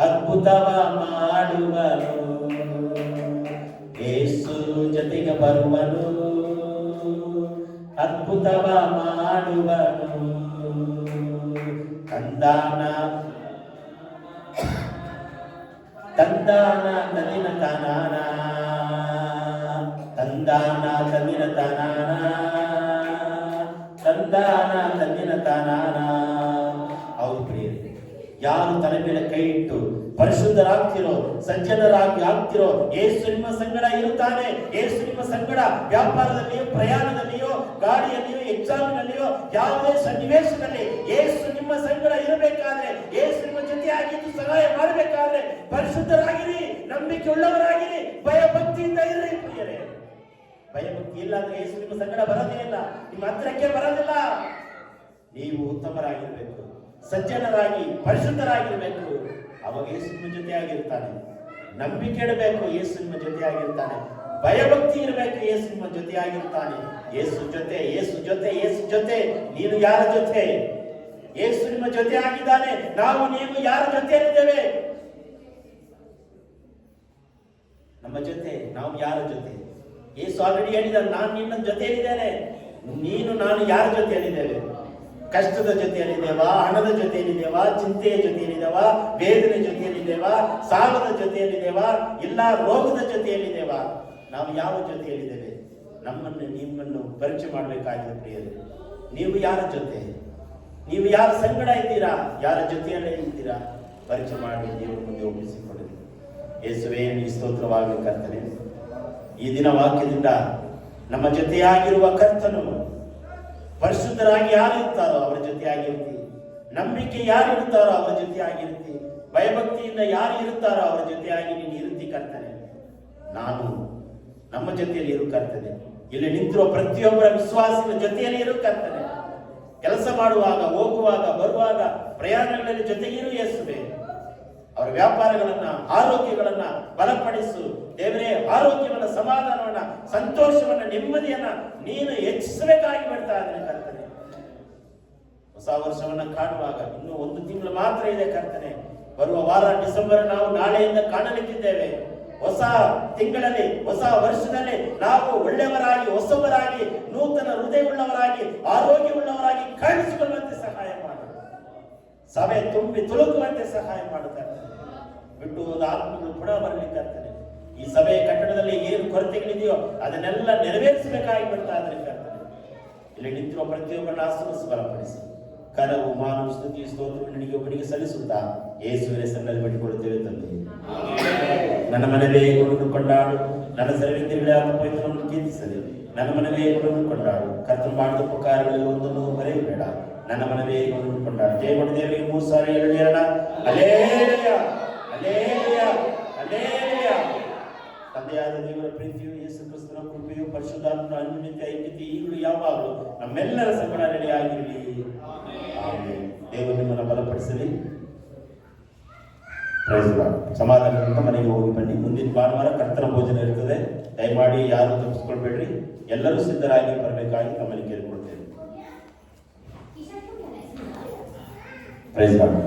ಅದ್ಭುತವ ಮಾಡುವನು. ಯೇಸು ಜೊತೆಗೆ ಬರುವನು, ಅದ್ಭುತವ ಮಾಡುವನು. ತಂದಾನ ತಂದಾನ ತನ್ನಿನ ತಾನಾನ, ತಂದಾನ ತನ್ನಿನ ತಾನಾನ, ತಂದಾನ ತನ್ನಿನ ತಾನಾನ. ಹೌದು ಪ್ರಿಯರೇ, ಯಾರು ತಲೆ ಮೇಲೆ ಕೈ ಇಟ್ಟು ಪರಿಶುದ್ಧರಾಗ್ತಿರೋ, ಸಜ್ಜನರಾಗಿ ಆಗ್ತಿರೋ, ಯೇಸು ನಿಮ್ಮ ಸಂಗಡ ಇರುತ್ತಾನೆ. ಯೇಸು ನಿಮ್ಮ ಸಂಗಡ ವ್ಯಾಪಾರದಲ್ಲಿಯೋ, ಪ್ರಯಾಣದಲ್ಲಿಯೋ, ಗಾಡಿಯಲ್ಲಿಯೋ, ಎಕ್ಸಾಮಿನಲ್ಲಿಯೋ, ಯಾವುದೇ ಸನ್ನಿವೇಶದಲ್ಲಿ ಯೇಸು ನಿಮ್ಮ ಸಂಗಡ ಇರಬೇಕಾದ್ರೆ, ಯೇಸು ನಿಮ್ಮ ಜೊತೆಯಾಗಿದ್ದು ಸಹಾಯ ಮಾಡಬೇಕಾದ್ರೆ ಪರಿಶುದ್ಧರಾಗಿರಿ, ನಂಬಿಕೆ ಉಳ್ಳವರಾಗಿರಿ, ಭಯ ಭಕ್ತಿಯಿಂದ ಇರ್ರಿ ಪ್ರಿಯರೇ. ಭಯಭಕ್ತಿ ಇಲ್ಲ ಅಂದ್ರೆ ಯೇಸು ನಿಮ್ಮ ಸಂಗಡ ಬರೋದೇ ಇಲ್ಲ, ನಿಮ್ಮ ಹತ್ರಕ್ಕೆ ಬರೋದಿಲ್ಲ. ನೀವು ಉತ್ತಮರಾಗಿರ್ಬೇಕು, ಸಜ್ಜನರಾಗಿ ಪರಿಶುದ್ಧರಾಗಿರ್ಬೇಕು. ಅವಾಗ ಯೇಸು ನಿಮ್ಮ ಜೊತೆಯಾಗಿರ್ತಾನೆ. ನಂಬಿಕೆ ಇಡಬೇಕು, ಯೇಸು ನಿಮ್ಮ ಜೊತೆಯಾಗಿರ್ತಾನೆ. ಭಯಭಕ್ತಿ ಇರಬೇಕು, ಯೇಸು ನಿಮ್ಮ ಜೊತೆಯಾಗಿರ್ತಾನೆ. ಯೇಸು ಜೊತೆ, ಯೇಸು ಜೊತೆ, ಯೇಸು ಜೊತೆ. ನೀನು ಯಾರ ಜೊತೆ? ಯೇಸು ನಿಮ್ಮ ಜೊತೆ ಆಗಿದ್ದಾನೆ. ನಾವು ನೀವು ಯಾರ ಜೊತೆಯಲ್ಲಿದ್ದೇವೆ? ನಮ್ಮ ಜೊತೆ, ನಾವು ಯಾರ ಜೊತೆ? ಯೇಸು ಆಲ್ರೆಡಿ ಹೇಳಿದ್ದಾರೆ, ನಾನು ನಿನ್ನ ಜೊತೆಯಲ್ಲಿದ್ದೇನೆ. ನೀನು ನಾನು ಯಾರ ಜೊತೆಯಲ್ಲಿದ್ದೇವೆ? ಕಷ್ಟದ ಜೊತೆಯಲ್ಲಿದ್ದೇವಾ? ಹಣದ ಜೊತೆಯಲ್ಲಿದ್ದೇವಾ? ಚಿಂತೆಯ ಜೊತೆಯಲ್ಲಿದ್ದೇವಾ? ವೇದನೆ ಜೊತೆಯಲ್ಲಿದ್ದೇವಾ? ಸಾಲದ ಜೊತೆಯಲ್ಲಿದ್ದೇವಾ? ಇಲ್ಲ ರೋಗದ ಜೊತೆಯಲ್ಲಿದ್ದೇವಾ? ನಾವು ಯಾವ ಜೊತೆಯಲ್ಲಿದ್ದೇವೆ? ನಮ್ಮನ್ನು ನಿಮ್ಮನ್ನು ಪರೀಕ್ಷೆ ಮಾಡಬೇಕಾಗಿದೆ ಪ್ರಿಯರೇ. ನೀವು ಯಾರ ಜೊತೆ? ನೀವು ಯಾರ ಸಂಗಡ ಇದ್ದೀರಾ? ಯಾರ ಜೊತೆಯಲ್ಲೇ ಇದ್ದೀರಾ? ಪರೀಕ್ಷೆ ಮಾಡಿ ದೇವರ ಮುಂದೆ ಒಪ್ಪಿಸಿಕೊಳ್ಳಿ. ಯೇಸುವೇ ನಿನಗೆ ಸ್ತೋತ್ರವಾಗಲಿ ಕರ್ತನೇ. ಈ ದಿನ ವಾಕ್ಯದಿಂದ ನಮ್ಮ ಜೊತೆಯಾಗಿರುವ ಕರ್ತನು, ಪರಿಶುದ್ಧರಾಗಿ ಯಾರು ಇರ್ತಾರೋ ಅವರ ಜೊತೆಯಾಗಿರ್ತಿ, ನಂಬಿಕೆ ಯಾರು ಇರ್ತಾರೋ ಅವರ ಜೊತೆಯಾಗಿರ್ತಿ, ಭಯಭಕ್ತಿಯಿಂದ ಯಾರು ಇರುತ್ತಾರೋ ಅವರ ಜೊತೆಯಾಗಿ ನೀನು ಇರುತ್ತಿ ಕರ್ತನೆ. ನಾನು ನಮ್ಮ ಜೊತೆಯಲ್ಲಿ ಇರು ಕರ್ತನೆ. ಇಲ್ಲಿ ನಿಂತಿರುವ ಪ್ರತಿಯೊಬ್ಬರ ವಿಶ್ವಾಸಿನ ಜೊತೆಯಲ್ಲಿ ಇರು ಕರ್ತನೆ. ಕೆಲಸ ಮಾಡುವಾಗ, ಹೋಗುವಾಗ, ಬರುವಾಗ, ಪ್ರಯಾಣಗಳಲ್ಲಿ ಜೊತೆಗಿರು ಯೇಸುವೆ. ಅವರ ವ್ಯಾಪಾರಗಳನ್ನ, ಆರೋಗ್ಯಗಳನ್ನ ಬಲಪಡಿಸು ದೇವರೇ. ಆರೋಗ್ಯವನ್ನ, ಸಮಾಧಾನವನ್ನ, ಸಂತೋಷವನ್ನ, ನೆಮ್ಮದಿಯನ್ನ ನೀನು ಹೆಚ್ಚಿಸಬೇಕಾಗಿ ಬಿಡ್ತಾ ಇದ್ದೇನೆ ಕರ್ತನೆ. ಹೊಸ ವರ್ಷವನ್ನ ಕಾಣುವಾಗ ಇನ್ನು 1 ತಿಂಗಳು ಮಾತ್ರ ಇದೆ ಕರ್ತನೆ. ಬರುವ ವಾರ ಡಿಸೆಂಬರ್ ನಾವು ನಾಳೆಯಿಂದ ಕಾಣಲಿಕ್ಕಿದ್ದೇವೆ. ಹೊಸ ತಿಂಗಳಲ್ಲಿ, ಹೊಸ ವರ್ಷದಲ್ಲಿ ನಾವು ಒಳ್ಳೆಯವರಾಗಿ, ಹೊಸವರಾಗಿ, ನೂತನ ಹೃದಯವುಳ್ಳವರಾಗಿ, ಆರೋಗ್ಯವುಳ್ಳವರಾಗಿ ಕಾಣಿಸಿಕೊಳ್ಳುವಂತೆ ಸಹಾಯ ಮಾಡು. ಸಭೆ ತುಂಬಿ ತುಳುಕುವಂತೆ ಸಹಾಯ ಮಾಡುತ್ತಾರೆ. ಬಿಟ್ಟು ಹೋದ ಆತ್ಮಗಳು ಪುನಃ ಬರಲಿಕ್ಕಾಗ್ತದೆ. ಈ ಸಭೆಯ ಕಟ್ಟಡದಲ್ಲಿ ಏನು ಕೊರತೆಗಳಿದೆಯೋ ಅದನ್ನೆಲ್ಲ ನೆರವೇರಿಸಬೇಕಾಗಿ ಬರ್ತಾ ಇದ್ದಾರೆ ಕರ್ತನೆ. ಇಲ್ಲಿ ನಿಂತಿರುವ ಪ್ರತಿಯೊಬ್ಬರನ್ನ ಆಶೀರ್ವದಿಸಿ ಬಲಪಡಿಸಿ. ಕರವು, ಮಾನವ, ಸ್ತುತಿ, ಸ್ತೋತ್ರ ನಿನಗೆ ಒಬ್ಬನಿಗೆ ಸಲ್ಲಿಸುತ್ತಾ ಯೇಸುವಿನ ಹೆಸರಿನಲ್ಲಿ ಬೇಡಿಕೊಳ್ಳುತ್ತೇವೆ ತಂದೆ. ನನ್ನ ಮನವೇ ಗುರುವನ್ನು ಕೊಂಡಾಡು, ನನ್ನ ಸರ್ವಿಂದ್ರಿಗಳ ಪವಿತ್ರವನ್ನು ಕೀರ್ತಿಸಲಿ. ನನ್ನ ಮನವೇ ಗುರುವನ್ನು ಕೊಂಡಾಡು, ಕರ್ತನು ಮಾಡಿದ ಉಪಕಾರಗಳಲ್ಲಿ ಒಂದನ್ನು ಮರೆಯಬೇಡ. ನನ್ನ ಮನವೇ ಗುರುವನ್ನು ಕೊಂಡಾಡು. ಜಯಗೊಂಡ ದೇವರಿಗೆ 3 ಸಾರಿ ಹೇಳೋಣ. Hallelujah, hallelujah, hallelujah. ತಂದೆಯಾದ ದೇವರ ಪ್ರೀತಿಯು, ಯೇಸು ಕ್ರಿಸ್ತನ ಕೃಪೆಯು, ಪರಿಶುದ್ಧಾತ್ಮನ ಅನ್ಯೋನ್ಯತೆ, ಐಕ್ಯತೆ ಈಗಲೂ ಯಾವಾಗಲೂ ನಮ್ಮೆಲ್ಲರ ಸಂಗಡ ನೆಲೆಯಾಗಿರಲಿ. ಆಮೆನ್. ದೇವರು ನಿಮ್ಮನ್ನು ಬಲಪಡಿಸಲಿ. ಸಮಾಧಾನದಿಂದ ಮನೆಗೆ ಹೋಗಿ ಬನ್ನಿ. ಮುಂದಿನ ಭಾನುವಾರ ಕರ್ತನ ಭೋಜನ ಇರ್ತದೆ. ದಯಮಾಡಿ ಯಾರು ತಪ್ಪಿಸ್ಕೊಳ್ಬೇಡ್ರಿ. ಎಲ್ಲರೂ ಸಿದ್ಧರಾಗಿ ಬರಬೇಕಾಗಿ ತಮ್ಮಲ್ಲಿ ಕೇಳಿಕೊಳ್ತೇವೆ. Price lord.